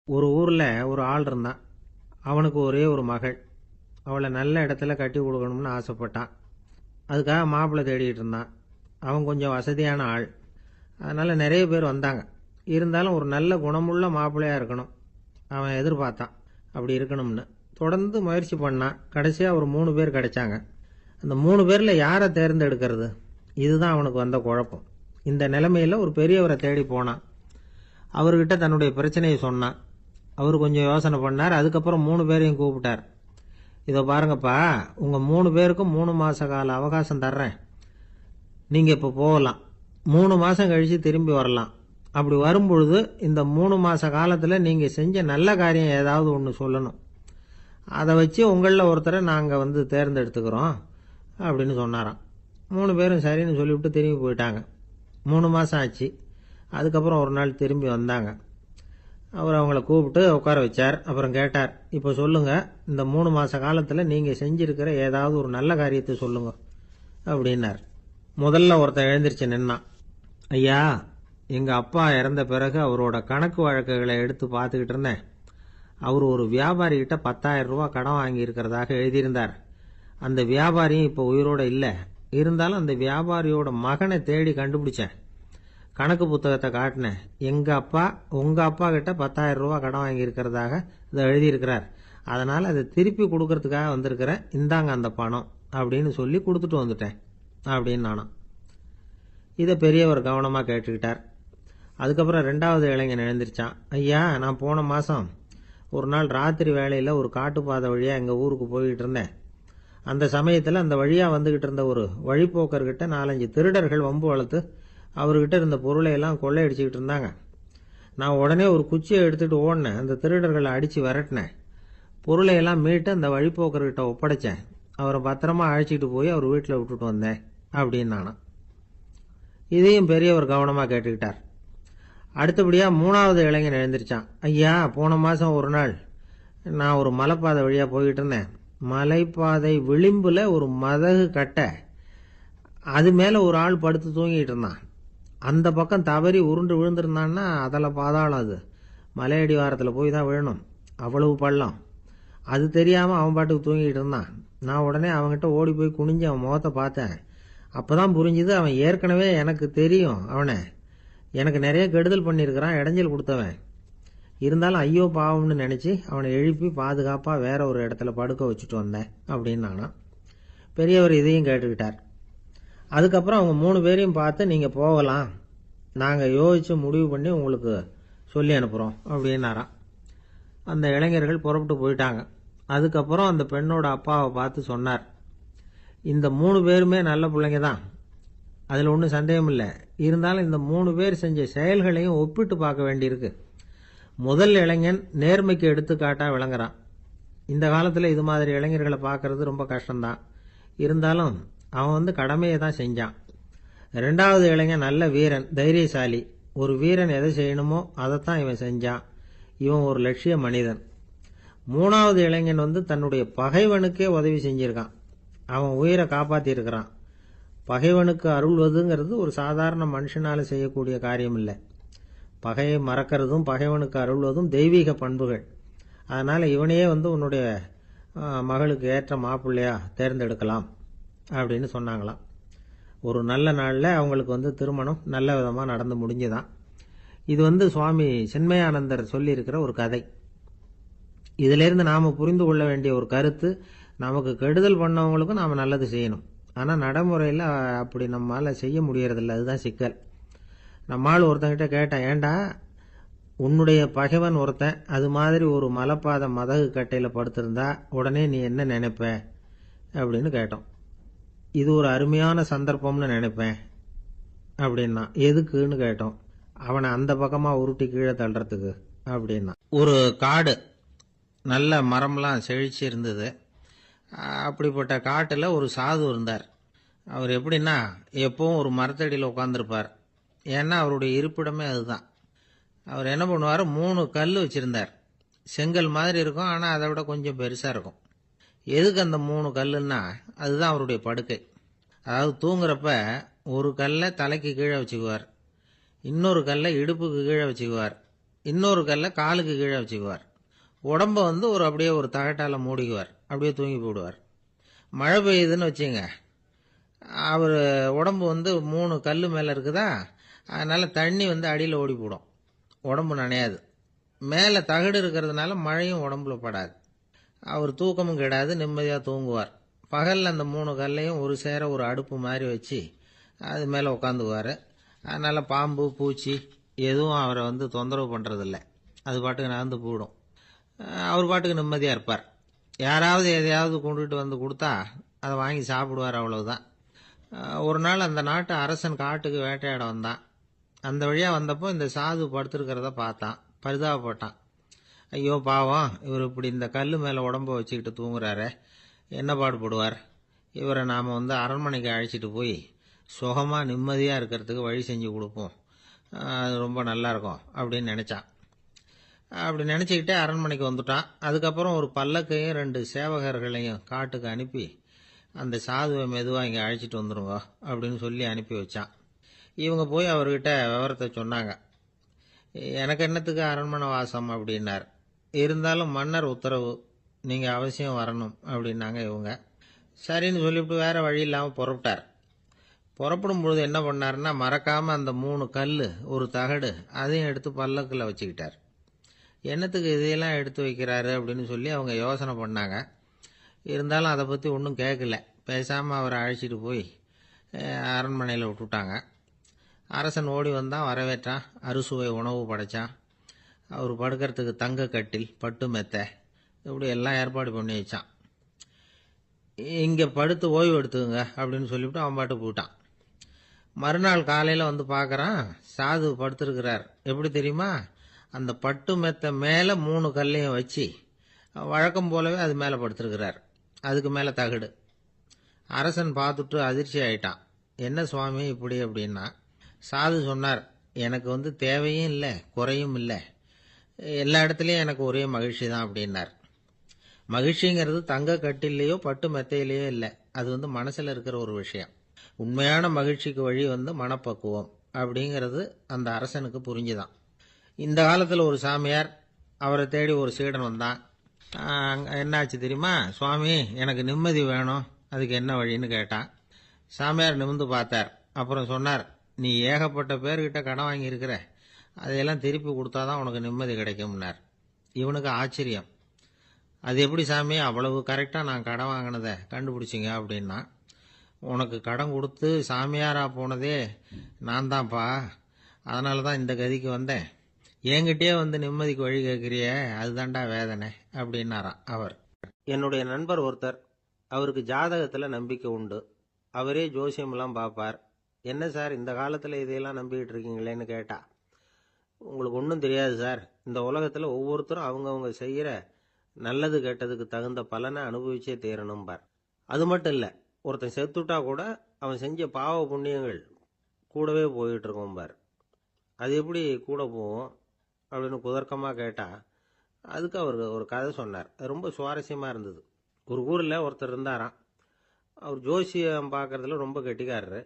ஒரு ஊரில் ஒரு ஆள் இருந்தான். அவனுக்கு ஒரே ஒரு மகள். அவளை நல்ல இடத்துல கட்டி கொடுக்கணும்னு ஆசைப்பட்டான். அதுக்காக மாப்பிள்ளை தேடிட்டு இருந்தான். அவன் கொஞ்சம் வசதியான ஆள். அதனால் நிறைய பேர் வந்தாங்க. இருந்தாலும் ஒரு நல்ல குணமுள்ள மாப்பிள்ளையாக இருக்கணும் அவன் எதிர்பார்த்தான். அப்படி இருக்கணும்னு தொடர்ந்து முயற்சி பண்ணான். கடைசியாக ஒரு 3 பேர் கிடைச்சாங்க. அந்த 3 பேரில் யாரை தேர்ந்தெடுக்கிறது, இதுதான் அவனுக்கு வந்த குழப்பம். இந்த நிலைமையில் ஒரு பெரியவரை தேடி போனான். அவர்கிட்ட தன்னுடைய பிரச்சனையை சொன்னான். அவர் கொஞ்சம் யோசனை பண்ணார். அதுக்கப்புறம் 3 பேரையும் கூப்பிட்டார். இதோ பாருங்கப்பா, உங்கள் 3 பேருக்கும் 3 மாத கால அவகாசம் தர்றேன். நீங்கள் இப்போ போகலாம். 3 மாதம் கழித்து திரும்பி வரலாம். அப்படி வரும்பொழுது இந்த 3 மாத காலத்தில் நீங்கள் செஞ்ச நல்ல காரியம் ஏதாவது ஒன்று சொல்லணும். அதை வச்சு உங்களில் ஒருத்தரை நாங்கள் தேர்ந்தெடுத்துக்கிறோம் அப்படின்னு சொன்னாராம். 3 பேரும் சரின்னு சொல்லிவிட்டு திரும்பி போயிட்டாங்க. 3 மாதம் ஆச்சு. அதுக்கப்புறம் ஒரு நாள் திரும்பி வந்தாங்க. அவர் அவங்கள கூப்பிட்டு உட்கார வச்சார். அப்புறம் கேட்டார், இப்போ சொல்லுங்கள், இந்த 3 மாத காலத்தில் நீங்கள் செஞ்சிருக்கிற ஏதாவது ஒரு நல்ல காரியத்தை சொல்லுங்க அப்படின்னார். முதல்ல ஒருத்தன் எழுந்திருச்சு நின்னான். ஐயா, எங்கள் அப்பா இறந்த பிறகு அவரோட கணக்கு வழக்குகளை எடுத்து பார்த்துக்கிட்டு இருந்தேன். அவர் ஒரு வியாபாரிகிட்ட 10,000 ரூபா கடன் வாங்கியிருக்கிறதாக எழுதியிருந்தார். அந்த வியாபாரியும் இப்போ உயிரோடு இல்லை. இருந்தாலும் அந்த வியாபாரியோட மகனை தேடி கண்டுபிடிச்சேன். கணக்கு புத்தகத்தை காட்டினேன். எங்கள் அப்பா உங்கள் அப்பா கிட்ட 10,000 ரூபா கடன் வாங்கியிருக்கிறதாக இதை எழுதியிருக்கிறார். அதனால் அதை திருப்பி கொடுக்கறதுக்காக வந்திருக்கிறேன். இந்தாங்க அந்த பணம் அப்படின்னு சொல்லி கொடுத்துட்டு வந்துட்டேன் அப்படின்னு நானும். இதை பெரியவர் கவனமாக கேட்டுக்கிட்டார். அதுக்கப்புறம் 2வது இளைஞன் எழுந்திருச்சான். ஐயா, நான் போன மாதம் ஒரு நாள் ராத்திரி வேளையில் ஒரு காட்டுப்பாதை வழியாக எங்கள் ஊருக்கு போய்கிட்டு இருந்தேன். அந்த சமயத்தில் அந்த வழியாக வந்துக்கிட்டு இருந்த ஒரு வழிப்போக்கர்கிட்ட 4-5 திருடர்கள் வம்பு வளர்த்து அவர்கிட்ட இருந்த பொருளை எல்லாம் கொள்ளையடிச்சிக்கிட்டு இருந்தாங்க. நான் உடனே ஒரு குச்சியை எடுத்துகிட்டு ஓடினேன். அந்த திருடர்களை அடித்து விரட்டினேன். பொருளை எல்லாம் மீட்டு அந்த வழிப்போக்கர்கிட்ட ஒப்படைச்சேன். அவரை பத்திரமா அழைச்சிட்டு போய் அவர் வீட்டில் விட்டுட்டு வந்தேன் அப்படின்னு நானும். இதையும் பெரியவர் கவனமாக கேட்டுக்கிட்டார். அடுத்தபடியாக 3வது இளைஞன் எழுந்திருச்சான். ஐயா, போன மாதம் ஒரு நாள் நான் ஒரு மலைப்பாதை வழியாக போய்கிட்டு இருந்தேன். மலைப்பாதை விளிம்பில் ஒரு மதகு கட்டை, அது மேலே ஒரு ஆள் படுத்து தூங்கிட்டு இருந்தான். அந்த பக்கம் தவறி உருண்டு விழுந்திருந்தான்னா அதில் பாதாளம். அது மலையடி வாரத்தில் போய் தான் விழணும். அவ்வளவு பள்ளம். அது தெரியாமல் அவன் பாட்டுக்கு தூங்கிட்டு இருந்தான். நான் உடனே அவன்கிட்ட ஓடி போய் குனிஞ்சு அவன் முகத்தை பார்த்தேன். அப்போ தான் புரிஞ்சுது, அவன் ஏற்கனவே எனக்கு தெரியும். அவனை எனக்கு நிறைய கெடுதல் பண்ணியிருக்கிறான், இடைஞ்சல் கொடுத்தவன். இருந்தாலும் ஐயோ பாவம்னு நினச்சி அவனை எழுப்பி பாதுகாப்பாக வேற ஒரு இடத்துல படுக்க வச்சுட்டு வந்தேன் அப்படின்னு நானா. பெரியவர் இதையும் கேட்டுக்கிட்டார். அதுக்கப்புறம் அவங்க 3 பேரையும் பார்த்து, நீங்கள் போகலாம், நாங்கள் யோசித்து முடிவு பண்ணி உங்களுக்கு சொல்லி அனுப்புகிறோம் அப்படின்னாராம். அந்த இளைஞர்கள் புறப்பட்டு போயிட்டாங்க. அதுக்கப்புறம் அந்த பெண்ணோட அப்பாவை பார்த்து சொன்னார், இந்த 3 பேருமே நல்ல பிள்ளைங்க தான், அதில் ஒன்றும் சந்தேகம் இல்லை. இருந்தாலும் இந்த 3 பேர் செஞ்ச செயல்களையும் ஒப்பிட்டு பார்க்க வேண்டியிருக்கு. முதல் இளைஞன் நேர்மைக்கு எடுத்துக்காட்டாக விளங்குறான். இந்த காலத்தில் இது மாதிரி இளைஞர்களை பார்க்கறது ரொம்ப கஷ்டம்தான். இருந்தாலும் அவன் கடமையை தான் செஞ்சான். 2வது இளைஞன் நல்ல வீரன், தைரியசாலி. ஒரு வீரன் எதை செய்யணுமோ அதைத்தான் இவன் செஞ்சான். இவன் ஒரு லட்சிய மனிதன். 3வது இளைஞன் தன்னுடைய பகைவனுக்கே உதவி செஞ்சிருக்கான். அவன் உயிரை காப்பாற்றியிருக்கிறான். பகைவனுக்கு அருள்வதுங்கிறது ஒரு சாதாரண மனுஷனால் செய்யக்கூடிய காரியம் இல்லை. பகையை மறக்கிறதும் பகைவனுக்கு அருள்வதும் தெய்வீக பண்புகள். அதனால் இவனையே உன்னுடைய மகளுக்கு ஏற்ற மாப்பிள்ளையா தேர்ந்தெடுக்கலாம் அப்படின்னு சொன்னாங்களாம். ஒரு நல்ல நாளில் அவங்களுக்கு திருமணம் நல்ல விதமாக நடந்து முடிஞ்சுதான். இது சுவாமி சின்மயானந்தர் சொல்லியிருக்கிற ஒரு கதை. இதிலிருந்து நாம் புரிந்து கொள்ள வேண்டிய ஒரு கருத்து, நமக்கு கெடுதல் பண்ணவங்களுக்கும் நாம் நல்லது செய்யணும். ஆனால் நடைமுறையில் அப்படி நம்மளால் செய்ய முடியறதில்ல. அதுதான் சிக்கல். நம்மால் ஒருத்தங்கிட்ட கேட்டேன், ஏண்டா உன்னுடைய பகைவன் ஒருத்தன் அது மாதிரி ஒரு மலைப்பாதை மதகு கட்டையில் படுத்திருந்தா உடனே நீ என்ன நினைப்ப அப்படின்னு கேட்டோம். இது ஒரு அருமையான சந்தர்ப்பம்னு நினைப்பேன் அப்படின்னா. எதுக்குன்னு கேட்டோம். அவனை அந்த பக்கமாக உருட்டி கீழே தள்ளுறதுக்கு அப்படின்னா. ஒரு காடு, நல்ல மரம்லாம் செழிச்சு இருந்தது. அப்படிப்பட்ட காட்டில் ஒரு சாது இருந்தார். அவர் எப்படின்னா, எப்பவும் ஒரு மரத்தடியில் உட்காந்துருப்பார். ஏன்னா அவருடைய இருப்பிடமே அதுதான். அவர் என்ன பண்ணுவார், 3 கல் வச்சுருந்தார். செங்கல் மாதிரி இருக்கும், ஆனால் அதை விட கொஞ்சம் பெருசாக இருக்கும். எதுக்கு அந்த 3 கல்லுன்னா, அதுதான் அவருடைய படுக்கை. அதாவது தூங்குறப்ப ஒரு கல்லை தலைக்கு கீழே வச்சுக்குவார், இன்னொரு கல்லை இடுப்புக்கு கீழே வச்சுக்குவார், இன்னொரு கல்லை காலுக்கு கீழே வச்சுக்குவார். உடம்ப வந்து அப்படியே ஒரு தகட்டால மூடிக்குவார். அப்படியே தூங்கி போடுவார். மழை பெய்யுதுன்னு வச்சுங்க, அவர் உடம்பு வந்து 3 கல் மேலே இருக்குதா, அதனால தண்ணி வந்து அடியில் ஓடி போடும், உடம்பு நனையாது. மேலே தகடு இருக்கிறதுனால மழையும் உடம்புல படாது. அவர் தூக்கமும் கெடாது, நிம்மதியாக தூங்குவார். பகலில் அந்த 3 கல்லையும் ஒரு சேர ஒரு அடுப்பு மாதிரி வச்சு அது மேலே உட்காந்துக்குவார். அதனால் பாம்பு பூச்சி எதுவும் அவரை வந்து தொந்தரவு பண்ணுறதில்ல. அது பாட்டுக்கு நகர்ந்து போயிடும். அவர் பாட்டுக்கு நிம்மதியாக இருப்பார். யாராவது எதையாவது கொண்டுகிட்டு வந்து கொடுத்தா அதை வாங்கி சாப்பிடுவார், அவ்வளவுதான். ஒரு நாள் அந்த நாட்டு அரசன் காட்டுக்கு வேட்டையாட வந்தான். அந்த வழியாக வந்தப்போ இந்த சாது படுத்திருக்கிறத பார்த்தான். பரிதாபப்பட்டான். ஐயோ பாவம், இவர் இப்படி இந்த கல் மேலே உடம்ப வச்சுக்கிட்டு தூங்குறாரு, என்ன பாடுபடுவார். இவரை நாம் வந்து அரண்மனைக்கு அழைச்சிட்டு போய் சுகமாக நிம்மதியாக இருக்கிறதுக்கு வழி செஞ்சு கொடுப்போம், அது ரொம்ப நல்லாயிருக்கும் அப்படின்னு நினச்சான். அப்படி நினச்சிக்கிட்டே அரண்மனைக்கு வந்துட்டான். அதுக்கப்புறம் ஒரு பல்லக்கையும் 2 சேவகர்களையும் காட்டுக்கு அனுப்பி அந்த சாதுவை மெதுவாக இங்கே அழைச்சிட்டு வந்துடுங்க அப்படின்னு சொல்லி அனுப்பி வச்சான். இவங்க போய் அவர்கிட்ட விவரத்தை சொன்னாங்க. எனக்கு என்னத்துக்கு அரண்மனை வாசம் அப்படின்னார். இருந்தாலும் மன்னர் உத்தரவு, நீங்கள் அவசியம் வரணும் அப்படின்னாங்க இவங்க. சரின்னு சொல்லிவிட்டு வேற வழி இல்லாமல் புறப்பட்டார். புறப்படும் பொழுது என்ன பண்ணாருன்னா, மறக்காமல் அந்த 3 கல் ஒரு தகடு அதையும் எடுத்து பல்லக்கில் வச்சுக்கிட்டார். என்னத்துக்கு இதையெல்லாம் எடுத்து வைக்கிறாரு அப்படின்னு சொல்லி அவங்க யோசனை பண்ணாங்க. இருந்தாலும் அதை பற்றி ஒன்றும் கேட்கல. பேசாமல் அவரை அழைச்சிட்டு போய் அரண்மனையில் விட்டுட்டாங்க. அரசன் ஓடி வந்தான், வரவேற்றான், அறுசுவை உணவு படைச்சான். அவர் படுக்கிறதுக்கு தங்க கட்டில், பட்டு மெத்தை, இப்படி எல்லாம் ஏற்பாடு பண்ணி வச்சான். இங்கே படுத்து ஓய்வு எடுத்துங்க அப்படின்னு சொல்லிவிட்டு அவன் பாட்டு போயிட்டான். மறுநாள் காலையில் வந்து பார்க்குறான், சாது படுத்திருக்கிறார். எப்படி தெரியுமா, அந்த பட்டு மெத்தை மேலே 3 கல்லையும் வச்சு வழக்கம் போலவே அது மேலே படுத்திருக்கிறார். அதுக்கு மேலே தகடு. அரசன் பார்த்துட்டு அதிர்ச்சி ஆயிட்டான். என்ன சுவாமி இப்படி அப்படின்னா, சாது சொன்னார், எனக்கு வந்து தேவையும் இல்லை குறையும் இல்லை, எல்லா இடத்துலையும் எனக்கு ஒரே மகிழ்ச்சி தான் அப்படின்னார். மகிழ்ச்சிங்கிறது தங்க கட்டிலேயோ பட்டு மெத்தையிலேயோ இல்லை, அது வந்து மனசில் இருக்கிற ஒரு விஷயம். உண்மையான மகிழ்ச்சிக்கு வழி வந்து மனப்பக்குவம் அப்படிங்கிறது அந்த அரசனுக்கு புரிஞ்சுதான். இந்த காலத்தில் ஒரு சாமியார், அவரை தேடி ஒரு சீடன் வந்தான். என்னாச்சு தெரியுமா, சுவாமி எனக்கு நிம்மதி வேணும், அதுக்கு என்ன வழின்னு கேட்டான். சாமியார் நிமிர்ந்து பார்த்தார். அப்புறம் சொன்னார், நீ ஏகப்பட்ட பேர்கிட்ட கடன் வாங்கியிருக்கிற, அதையெல்லாம் திருப்பி கொடுத்தாதான் உனக்கு நிம்மதி கிடைக்கும்னார். இவனுக்கு ஆச்சரியம். அது எப்படி சாமி, அவ்வளவு கரெக்டாக நான் கடன் வாங்கினதை கண்டுபிடிச்சிங்க அப்படின்னா. உனக்கு கடன் கொடுத்து சாமியாராக போனதே நான் தான்ப்பா, அதனால தான் இந்த கதிக்கு வந்தேன். என்கிட்டயே வந்து நிம்மதிக்கு வழி கேட்குறிய, அதுதான்டா வேதனை அப்படின்னாராம் அவர். என்னுடைய நண்பர் ஒருத்தர், அவருக்கு ஜாதகத்தில் நம்பிக்கை உண்டு. அவரே ஜோசியமெல்லாம் பார்ப்பார். என்ன சார் இந்த காலத்தில் இதையெல்லாம் நம்பிக்கிட்டு இருக்கீங்களேன்னு கேட்டா, உங்களுக்கு ஒன்றும் தெரியாது சார், இந்த உலகத்தில் ஒவ்வொருத்தரும் அவங்கவுங்க செய்கிற நல்லது கெட்டதுக்கு தகுந்த பலனை அனுபவிச்சே தீரணும்பார். அது மட்டும் இல்லை, ஒருத்தன் செத்துட்டா கூட அவன் செஞ்ச பாவ புண்ணியங்கள் கூடவே போயிட்டு இருக்கோம்பார். அது எப்படி கூட போகும் அப்படின்னு குதர்க்கமாக கேட்டால், அதுக்கு அவர் ஒரு கதை சொன்னார். அது ரொம்ப சுவாரஸ்யமாக இருந்தது. ஒரு ஊரில் ஒருத்தர் இருந்தாராம். அவர் ஜோசியம் பார்க்குறதுல ரொம்ப கெட்டிக்காரரு.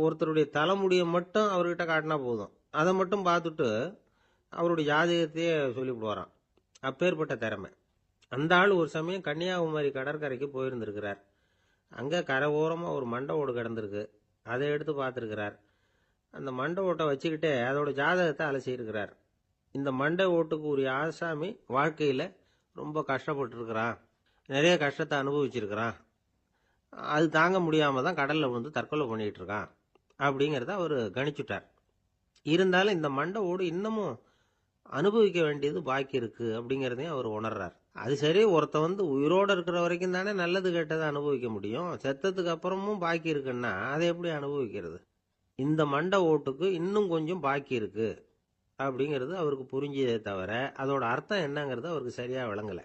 ஒருத்தருடைய தலைமுடியை மட்டும் அவர்கிட்ட காட்டினா போதும், அதை மட்டும் பார்த்துட்டு அவருடைய ஜாதகத்தையே சொல்லிவிடுவாராம். அப்பேற்பட்ட திறமை. அந்த ஆள் ஒரு சமயம் கன்னியாகுமரி கடற்கரைக்கு போயிருந்திருக்கிறார். அங்கே கரை ஓரமாக ஒரு மண்டை ஓடு கிடந்திருக்கு. அதை எடுத்து பார்த்துருக்கிறார். அந்த மண்டை ஓட்டை வச்சுக்கிட்டே அதோட ஜாதகத்தை அலசியிருக்கிறார். இந்த மண்டை ஓட்டுக்கு உரிய ஆசாமி வாழ்க்கையில் ரொம்ப கஷ்டப்பட்டுருக்கிறான், நிறைய கஷ்டத்தை அனுபவிச்சிருக்கிறான், அது தாங்க முடியாமல் தான் கடலில் விழுந்து தற்கொலை பண்ணிகிட்டு இருக்கான் அப்படிங்கிறத அவர் கணிச்சுட்டார். இருந்தாலும் இந்த மண்டை ஓடு இன்னமும் அனுபவிக்க வேண்டியது பாக்கி இருக்கு அப்படிங்கிறதையும் அவர் உணர்றார். அது சரி, ஒருத்த வந்து உயிரோடு இருக்கிற வரைக்கும் தானே நல்லது கெட்டதை அனுபவிக்க முடியும், செத்ததுக்கு அப்புறமும் பாக்கி இருக்குன்னா அதை எப்படி அனுபவிக்கிறது? இந்த மண்டை ஓட்டுக்கு இன்னும் கொஞ்சம் பாக்கி இருக்கு அப்படிங்கிறது அவருக்கு புரிஞ்சதே தவிர அதோட அர்த்தம் என்னங்கிறது அவருக்கு சரியாக விளங்கலை.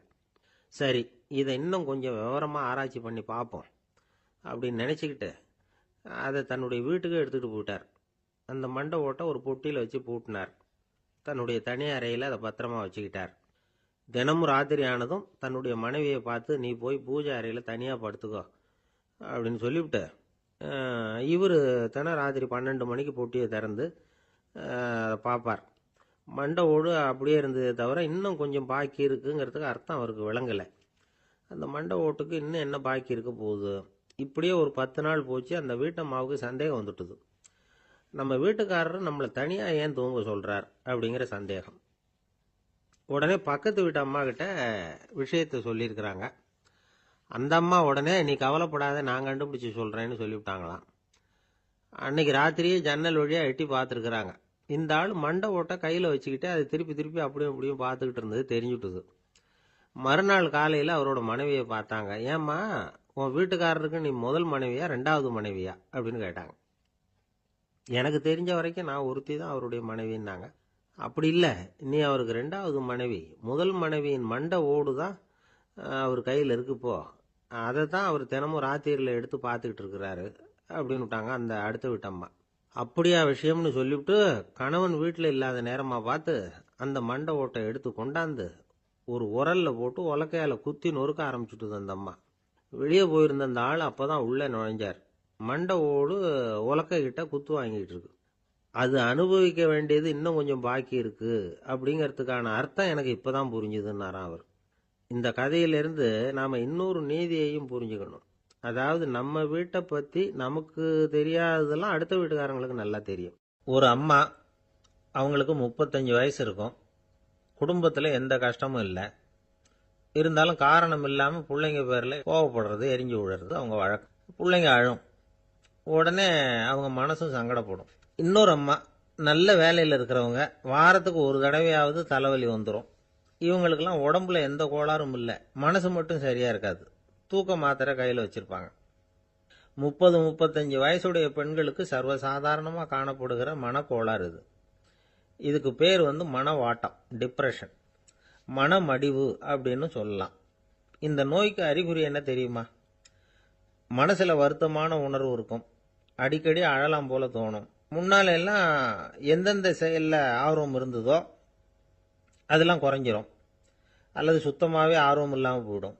சரி, இதை இன்னும் கொஞ்சம் விவரமாக ஆராய்ச்சி பண்ணி பார்ப்போம் அப்படின்னு நினச்சிக்கிட்டு அதை தன்னுடைய வீட்டுக்கு எடுத்துகிட்டு போயிட்டார். அந்த மண்டை ஓட்டை ஒரு பொட்டியில் வச்சு பூட்டினார். தன்னுடைய தனி அறையில் அதை பத்திரமா வச்சுக்கிட்டார். தினமும் ராத்திரி ஆனதும் தன்னுடைய மனைவியை பார்த்து, நீ போய் பூஜை அறையில் தனியாக படுத்துக்கோ அப்படின்னு சொல்லிவிட்டு இவர் ராத்திரி 12 மணிக்கு பொட்டியை திறந்து பார்ப்பார். மண்டை ஓடு அப்படியே இருந்ததே தவிர இன்னும் கொஞ்சம் பாக்கி இருக்குங்கிறதுக்கு அர்த்தம் அவருக்கு விளங்கலை. அந்த மண்டை ஓட்டுக்கு இன்னும் என்ன பாக்கி இருக்க போகுது. இப்படியே ஒரு 10 நாள் போச்சு. அந்த வீட்டம்மாவுக்கு சந்தேகம் வந்துட்டுது. நம்ம வீட்டுக்காரர் நம்மளை தனியாக ஏன் தூங்க சொல்கிறார் அப்படிங்கிற சந்தேகம். உடனே பக்கத்து வீட்டு அம்மா கிட்ட விஷயத்தை சொல்லியிருக்கிறாங்க. அந்த அம்மா உடனே நீ கவலைப்படாத, நான் கண்டுபிடிச்சி சொல்கிறேன்னு சொல்லிவிட்டாங்களாம். அன்னைக்கு ராத்திரியே ஜன்னல் வழியாக எட்டி பார்த்துருக்குறாங்க. இந்த ஆள் மண்டை ஓட்டை கையில் வச்சுக்கிட்டு அதை திருப்பி திருப்பி அப்படியும் அப்படியும் பார்த்துக்கிட்டு இருந்தது தெரிஞ்சுட்டுது. மறுநாள் காலையில் அவரோட மனைவியை பார்த்தாங்க. ஏம்மா, உன் வீட்டுக்காரருக்கு நீ முதல் மனைவியா 2வது மனைவியா அப்படின்னு கேட்டாங்க. எனக்கு தெரிஞ்ச வரைக்கும் நான் ஒருத்தி தான் அவருடைய மனைவின்னாங்க. அப்படி இல்லை, நீ அவருக்கு 2வது மனைவி. முதல் மனைவியின் மண்டை ஓடு தான் அவர் கையில் இருக்குப்போ, அதை தான் அவர் தினமும் ராத்திரியில் எடுத்து பார்த்துக்கிட்டு இருக்கிறாரு அப்படின்னு விட்டாங்க அந்த அடுத்த வீட்டம்மா. அப்படியா விஷயம்னு சொல்லிவிட்டு கணவன் வீட்டில் இல்லாத நேரமாக பார்த்து அந்த மண்டை ஓட்டை எடுத்து கொண்டாந்து ஒரு உரல்ல போட்டு உலக்கையால் குத்தி நொறுக்க ஆரம்பிச்சுட்டுது அந்த அம்மா. வெளியே போயிருந்த அந்த ஆள் அப்போ தான் உள்ளே நுழைஞ்சார். மண்டை ஓடு உலக்கை கிட்ட குத்து வாங்கிட்டு இருக்கு. அது அனுபவிக்க வேண்டியது இன்னும் கொஞ்சம் பாக்கி இருக்கு அப்படிங்கிறதுக்கான அர்த்தம் எனக்கு இப்போதான் புரிஞ்சுதுன்னாராம் அவர். இந்த கதையிலிருந்து நாம் இன்னொரு நீதியையும் புரிஞ்சுக்கணும். அதாவது நம்ம வீட்டை பற்றி நமக்கு தெரியாததெல்லாம் அடுத்த வீட்டுக்காரங்களுக்கு நல்லா தெரியும். ஒரு அம்மா, அவங்களுக்கு 35 வயசு இருக்கும். குடும்பத்தில் எந்த கஷ்டமும் இல்லை. இருந்தாலும் காரணம் இல்லாமல் பிள்ளைங்க பேரில் கோவப்படுறது, எரிஞ்சு விழுறது அவங்க வழக்கம். பிள்ளைங்க அழும். உடனே அவங்க மனசும் சங்கடப்படும். இன்னொரு அம்மா, நல்ல வேலையில் இருக்கிறவங்க, வாரத்துக்கு ஒரு தடவையாவது தலைவலி வந்துடும். இவங்களுக்கெல்லாம் உடம்புல எந்த கோளாறும் இல்லை, மனசு மட்டும் சரியாக இருக்காது. தூக்க மாத்திரை கையில் வச்சுருப்பாங்க. 30-35 வயசுடைய பெண்களுக்கு சர்வசாதாரணமாக காணப்படுகிற மனக்கோளாறு இது. இதுக்கு பேர் மனவாட்டம், டிப்ரெஷன், மனமடிவு அப்படின்னு சொல்லலாம். இந்த நோய்க்கு அறிகுறி என்ன தெரியுமா? மனசில் வருத்தமான உணர்வு இருக்கும். அடிக்கடி அழலாம் போல தோணும். முன்னால எல்லாம் எந்தெந்த செயலில் ஆர்வம் இருந்ததோ அதெல்லாம் குறைஞ்சிரும், அல்லது சுத்தமாகவே ஆர்வம் இல்லாமல் போயிடும்.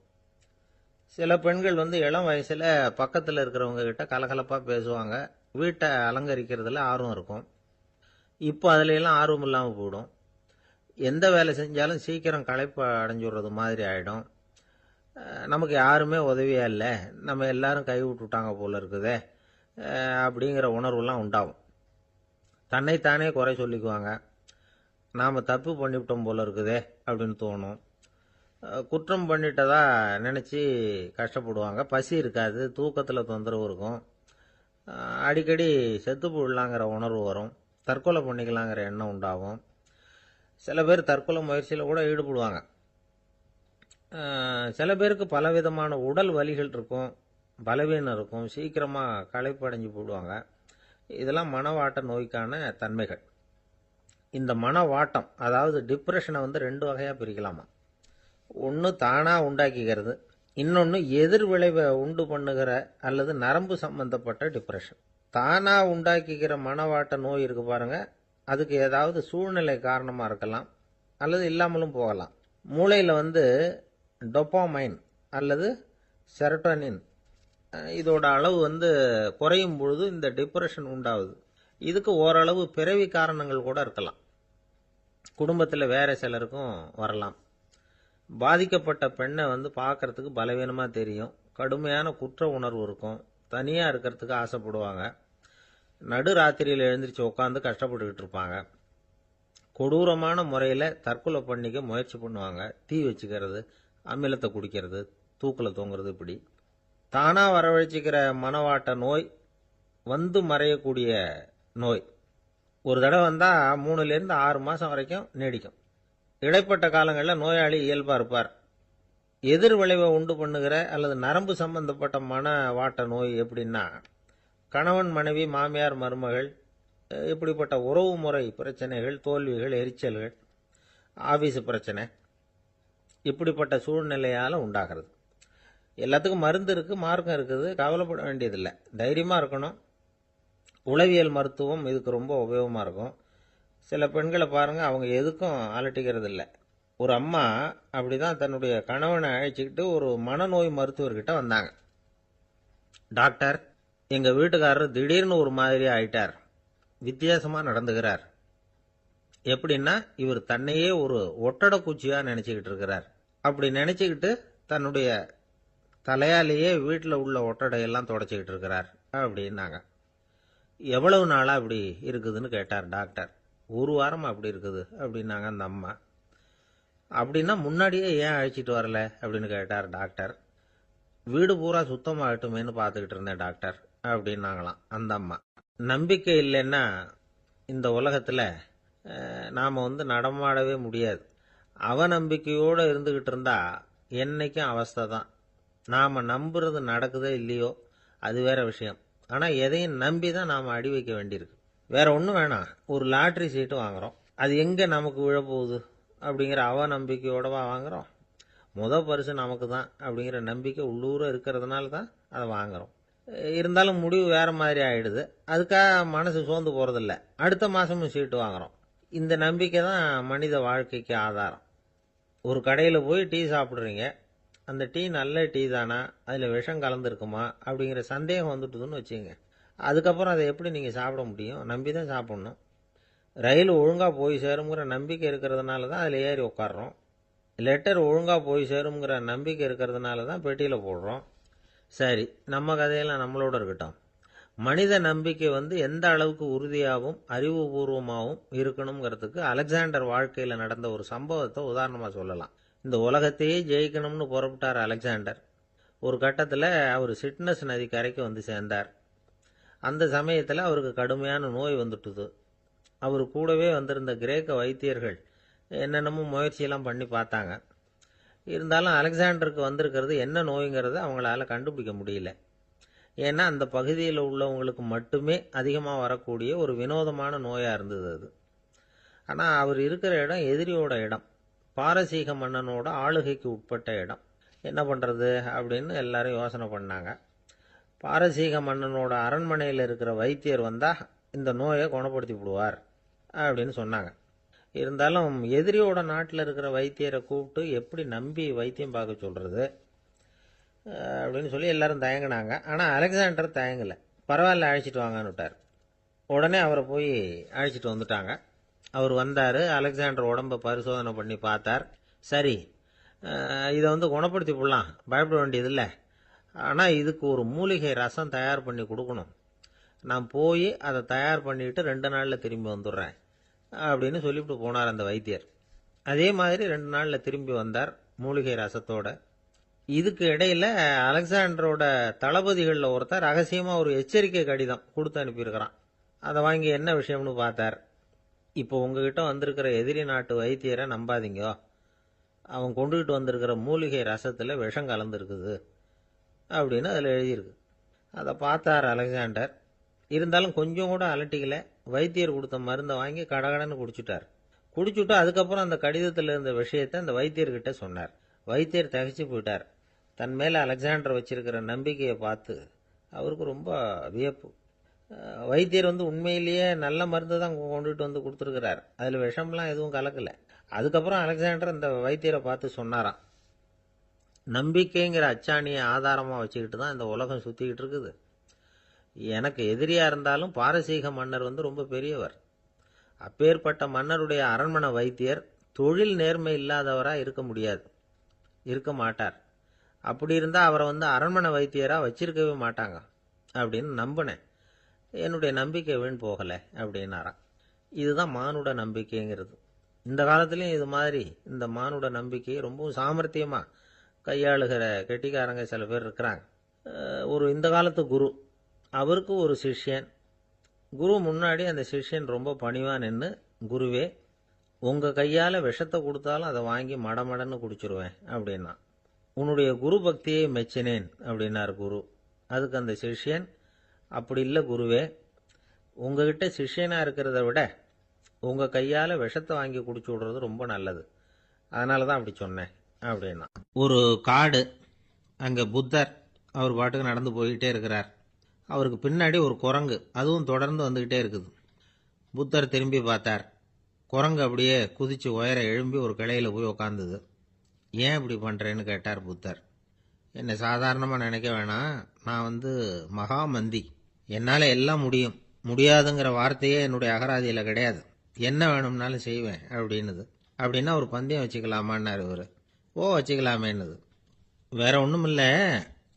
சில பெண்கள் இளம் வயசில் பக்கத்தில் இருக்கிறவங்க கிட்ட கலகலப்பாக பேசுவாங்க, வீட்டை அலங்கரிக்கிறதுல ஆர்வம் இருக்கும். இப்போ அதுல ஆர்வம் இல்லாமல் போயிடும். எந்த வேலை செஞ்சாலும் சீக்கிரம் களைப்பு அடைஞ்சுடுறது மாதிரி ஆகிடும். நமக்கு யாருமே உதவியா இல்லை, நம்ம எல்லாரும் கை விட்டுட்டாங்க போல இருக்குதே அப்படிங்கிற உணர்வுலாம் உண்டாகும். தன்னைத்தானே குறை சொல்லிக்குவாங்க. நாம் தப்பு பண்ணிவிட்டோம் போல இருக்குதே அப்படின்னு தோணும். குற்றம் பண்ணிட்டதா நினச்சி கஷ்டப்படுவாங்க. பசி இருக்காது, தூக்கத்தில் தொந்தரவு இருக்கும். அடிக்கடி செத்து போடலாங்கிற உணர்வு வரும். தற்கொலை பண்ணிக்கலாங்கிற எண்ணம் உண்டாகும். சில பேர் தற்கொலை முயற்சியில் கூட ஈடுபடுவாங்க. சில பேருக்கு பலவிதமான உடல் வலிகள் இருக்கும், பலவீனம் இருக்கும், சீக்கிரமாக களைப்படைஞ்சு போடுவாங்க. இதெல்லாம் மனவாட்ட நோய்க்கான தன்மைகள். இந்த மனவாட்டம், அதாவது டிப்ரெஷனை 2 வகையாக பிரிக்கலாமா. ஒன்று தானாக உண்டாக்கிக்கிறது, இன்னொன்று எதிர் விளைவை உண்டு பண்ணுகிற அல்லது நரம்பு சம்பந்தப்பட்ட டிப்ரெஷன். தானாக உண்டாக்கிக்கிற மனவாட்ட நோய் இருக்கு பாருங்க, அதுக்கு ஏதாவது சூழ்நிலை காரணமாக இருக்கலாம், அல்லது இல்லாமலும் போகலாம். மூளையில் டொப்பாமைன் அல்லது செரட்டோனின் இதோட அளவு குறையும் பொழுது இந்த டிப்ரெஷன் உண்டாகுது. இதுக்கு ஓரளவு பிறவி காரணங்கள் கூட இருக்கலாம். குடும்பத்தில் வேற சிலருக்கும் வரலாம். பாதிக்கப்பட்ட பெண்ணை பார்க்கறதுக்கு பலவீனமாக தெரியும், கடுமையான குற்ற உணர்வு இருக்கும், தனியாக இருக்கிறதுக்கு ஆசைப்படுவாங்க, நடு ராத்திரியில் எழுந்திரிச்சு உட்காந்து கஷ்டப்பட்டுக்கிட்டு இருப்பாங்க, கொடூரமான முறையில் தற்கொலை பண்ணிக்க முயற்சி பண்ணுவாங்க, தீ வச்சுக்கிறது, அமிலத்தை குடிக்கிறது, தூக்கில் தொங்குறது. இப்படி தானாக வரவழைச்சிக்கிற மனவாட்ட நோய் மறையக்கூடிய நோய். ஒரு தடவை வந்தால் 3லேருந்து 6 மாதம் வரைக்கும் நீடிக்கும். இடைப்பட்ட காலங்களில் நோயாளி இயல்பாக இருப்பார். எதிர் விளைவை உண்டு பண்ணுகிற அல்லது நரம்பு சம்பந்தப்பட்ட மனவாட்ட நோய் எப்படின்னா, கணவன் மனைவி, மாமியார் மருமகள், இப்படிப்பட்ட உறவு முறை பிரச்சனைகள், தோல்விகள், எரிச்சல்கள், ஆபீஸ் பிரச்சனை, இப்படிப்பட்ட சூழ்நிலையால் உண்டாகிறது. எல்லாத்துக்கும் மருந்து இருக்குது, மார்க்கம் இருக்குது, கவலைப்பட வேண்டியதில்லை, தைரியமாக இருக்கணும். உளவியல் மருத்துவம் இதுக்கு ரொம்ப உபயோகமாக இருக்கும். சில பெண்களை பாருங்கள், அவங்க எதுக்கும் அலட்டிக்கிறது இல்லை. ஒரு அம்மா அப்படிதான் தன்னுடைய கணவனை அழைச்சிக்கிட்டு ஒரு மனநோய் மருத்துவர்கிட்ட வந்தாங்க. டாக்டர், எங்கள் வீட்டுக்காரர் திடீர்னு ஒரு மாதிரி ஆயிட்டார், வித்தியாசமாக நடந்துகிறார், எப்படின்னா, இவர் தன்னையே ஒரு ஒட்டட குச்சியா நினைச்சுக்கிட்டு இருக்கிறார். அப்படி நினைச்சுக்கிட்டு தன்னுடைய தலையாலேயே வீட்டில் உள்ள ஒட்டடையெல்லாம் தொடச்சிக்கிட்டு இருக்கிறார் அப்படின்னாங்க. எவ்வளவு நாளா அப்படி இருக்குதுன்னு கேட்டார் டாக்டர். ஒரு வாரம் அப்படி இருக்குது அப்படின்னாங்க அந்த அம்மா. அப்படின்னா முன்னாடியே ஏன் அழைச்சிட்டு வரல அப்படின்னு கேட்டார் டாக்டர். வீடு பூரா சுத்தமாகட்டுமேனு பார்த்துக்கிட்டு இருந்தேன் டாக்டர் அப்படின்னாங்களாம் அந்த அம்மா. நம்பிக்கை இல்லைன்னா இந்த உலகத்தில் நாம் நடமாடவே முடியாது. அவநம்பிக்கையோடு இருந்துக்கிட்டு இருந்தா என்னைக்கும் அவஸ்தை தான். நாம் நம்புறது நடக்குதோ இல்லையோ அது வேற விஷயம். ஆனால் எதையும் நம்பி தான் நாம் அடி வைக்க வேண்டியிருக்கு. வேற ஒன்றும் வேணாம், ஒரு லாட்ரி சீட்டு வாங்குகிறோம், அது எங்கே நமக்கு விழப்போகுது அப்படிங்கிற அவநம்பிக்கையோடவா வாங்குகிறோம்? பரிசு நமக்கு தான் அப்படிங்கிற நம்பிக்கை உள்ளூர இருக்கிறதுனால தான் அதை வாங்குகிறோம். இருந்தாலும் முடிவு வேற மாதிரி ஆயிடுது. அதுக்காக மனசு சோர்ந்து போகிறதில்ல. அடுத்த மாதமும் சீட்டு வாங்குகிறோம். இந்த நம்பிக்கை தான் மனித வாழ்க்கைக்கு ஆதாரம். ஒரு கடையில் போய் டீ சாப்பிட்றீங்க, அந்த டீ நல்ல டீ தானா, அதில் விஷம் கலந்துருக்குமா அப்படிங்கிற சந்தேகம் வந்துட்டுதுன்னு வச்சுங்க. அதுக்கப்புறம் அதை எப்படி நீங்கள் சாப்பிட முடியும்? நம்பி தான் சாப்பிட்ணும். ரயில் ஒழுங்காக போய் சேருங்கிற நம்பிக்கை இருக்கிறதுனால தான் அதில் ஏறி உட்காடுறோம். லெட்டர் ஒழுங்காக போய் சேருங்கிற நம்பிக்கை இருக்கிறதுனால தான் பெட்டியில் போடுறோம். சரி, நம்ம கதையெல்லாம் நம்மளோட இருக்கட்டும். மனித நம்பிக்கை எந்த அளவுக்கு உறுதியாகவும் அறிவுபூர்வமாகவும் இருக்கணுங்கிறதுக்கு அலெக்சாண்டர் வாழ்க்கையில் நடந்த ஒரு சம்பவத்தை உதாரணமாக சொல்லலாம். இந்த உலகத்தையே ஜெயிக்கணும்னு புறப்பட்டார் அலெக்சாண்டர். ஒரு கட்டத்தில் அவர் சிட்னஸ் நதி கரைக்கு சேர்ந்தார். அந்த சமயத்தில் அவருக்கு கடுமையான நோய் வந்துட்டுது. அவர் கூடவே வந்திருந்த கிரேக்க வைத்தியர்கள் என்னென்னமோ முயற்சியெல்லாம் பண்ணி பார்த்தாங்க. இருந்தாலும் அலெக்சாண்டருக்கு வந்திருக்கிறது என்ன நோய்ங்கிறத அவங்களால கண்டுபிடிக்க முடியல. ஏன்னா அந்த பகுதியில் உள்ளவங்களுக்கு மட்டுமே அதிகமாக வரக்கூடிய ஒரு வினோதமான நோயாக இருந்தது அது. ஆனால் அவர் இருக்கிற இடம் எதிரியோட இடம், பாரசீக மன்னனோட ஆளுகைக்கு உட்பட்ட இடம். என்ன பண்ணுறது அப்படின்னு எல்லாரும் யோசனை பண்ணாங்க. பாரசீக மன்னனோட அரண்மனையில் இருக்கிற வைத்தியர் வந்தால் இந்த நோயை குணப்படுத்தி விடுவார் அப்படின்னு சொன்னாங்க. இருந்தாலும் எதிரியோட நாட்டில் இருக்கிற வைத்தியரை கூப்பிட்டு எப்படி நம்பி வைத்தியம் பார்க்க சொல்கிறது அப்படின்னு சொல்லி எல்லாரும் தயங்கினாங்க. ஆனால் அலெக்சாண்டர் தயங்கலை. பரவாயில்ல, அழைச்சிட்டு வாங்கன்னு விட்டார். உடனே அவரை போய் அழைச்சிட்டு வந்துட்டாங்க. அவர் வந்தார். அலெக்சாண்டர் உடம்பை பரிசோதனை பண்ணி பார்த்தார். சரி, இதை குணப்படுத்தி விடலாம், பயப்பட வேண்டியதில்லை. ஆனால் இதுக்கு ஒரு மூலிகை ரசம் தயார் பண்ணி கொடுக்கணும். நான் போய் அதை தயார் பண்ணிவிட்டு 2 நாளில் திரும்பி வந்துடுறேன் அப்படின்னு சொல்லிவிட்டு போனார் அந்த வைத்தியர். அதே மாதிரி 2 நாளில் திரும்பி வந்தார் மூலிகை ரசத்தோட. இதுக்கு இடையில் அலெக்சாண்டரோட தளபதிகளில் ஒருத்தர் ரகசியமாக ஒரு எச்சரிக்கை கடிதம் கொடுத்து அனுப்பியிருக்கிறான். அதை வாங்கி என்ன விஷயம்னு பார்த்தார். இப்போ உங்ககிட்ட வந்திருக்கிற எதிரி நாட்டு வைத்தியரை நம்பாதீங்க, அவன் கொண்டுகிட்டு வந்திருக்கிற மூலிகை ரசத்தில் விஷம் கலந்துருக்குது அப்படின்னு அதில் எழுதியிருக்கு. அதை பார்த்தார் அலெக்சாண்டர். இருந்தாலும் கொஞ்சம் கூட அலட்டிக்கல. வைத்தியர் கொடுத்த மருந்தை வாங்கி கடகடன்னு குடிச்சுட்டார். குடிச்சுட்டு அதுக்கப்புறம் அந்த கடிதத்தில் இருந்த விஷயத்தை அந்த வைத்தியர்கிட்ட சொன்னார். வைத்தியர் தகைச்சு போயிட்டார். தன் மேலே அலெக்சாண்டர் வச்சிருக்கிற நம்பிக்கையை பார்த்து அவருக்கு ரொம்ப வியப்பு. வைத்தியர் உண்மையிலேயே நல்ல மருந்து தான் கொண்டுகிட்டு கொடுத்துருக்கிறார், அதில் விஷம்லாம் எதுவும் கலக்கலை. அதுக்கப்புறம் அலெக்சாண்டர் அந்த வைத்தியரை பார்த்து சொன்னாராம், நம்பிக்கைங்கிற அச்சாணியை ஆதாரமாக வச்சுக்கிட்டு தான் இந்த உலகம் சுற்றிக்கிட்டு இருக்குது. எனக்கு எதிரியாக இருந்தாலும் பாரசீக மன்னர் ரொம்ப பெரியவர். அப்பேற்பட்ட மன்னருடைய அரண்மனை வைத்தியர் தொழில் நேர்மை இல்லாதவராக இருக்க முடியாது, இருக்க மாட்டார். அப்படி இருந்தால் அவரை அரண்மனை வைத்தியராக வச்சிருக்கவே மாட்டாங்க அப்படின்னு நம்பினேன். என்னுடைய நம்பிக்கை வீண் போகலை அப்படின்னாராம். இதுதான் மானுட நம்பிக்கைங்கிறது. இந்த காலத்துலேயும் இது மாதிரி இந்த மானுட நம்பிக்கையை ரொம்பவும் சாமர்த்தியமாக கையாளுகிற கெட்டிக்காரங்க சில பேர் இருக்கிறாங்க. ஒரு இந்த காலத்து குரு, அவருக்கு ஒரு சிஷ்யன். குரு முன்னாடி அந்த சிஷ்யன் ரொம்ப பணிவாக நின்று, குருவே, உங்கள் கையால் விஷத்தை கொடுத்தாலும் அதை வாங்கி மடமடன்னு குடிச்சிருவேன் அப்படின்னா. உன்னுடைய குரு பக்தியை மெச்சினேன் அப்படின்னார் குரு. அதுக்கு அந்த சிஷ்யன், அப்படி இல்லை குருவே, உங்ககிட்ட சிஷ்யனாக இருக்கிறத விட உங்கள் கையால் விஷத்தை வாங்கி குடிச்சு விடுறது ரொம்ப நல்லது, அதனால தான் அப்படி சொன்னேன் அப்படின்னா. ஒரு காடு, அங்கே புத்தர் அவர் பாட்டுக்கு நடந்து போய்கிட்டே இருக்கிறார். அவருக்கு பின்னாடி ஒரு குரங்கு, அதுவும் தொடர்ந்து வந்துக்கிட்டே இருக்குது. புத்தர் திரும்பி பார்த்தார். குரங்கு அப்படியே குதித்து உயர எழும்பி ஒரு கிளையில் போய் உக்காந்துது. ஏன் இப்படி பண்ணுறேன்னு கேட்டார் புத்தர். என்னை சாதாரணமாக நினைக்க வேணாம், நான் மகாமந்தி, என்னால் எல்லாம் முடியும், முடியாதுங்கிற வார்த்தையே என்னுடைய அகராதியில் கிடையாது. என்ன வேணும்னாலும் செய்வேன் அப்படின்னுது. அப்படின்னா ஒரு பந்தயம் வச்சுக்கலாமான்னாரு இவர். ஓ வச்சுக்கலாமேன்னுது. வேற ஒன்றும் இல்லை,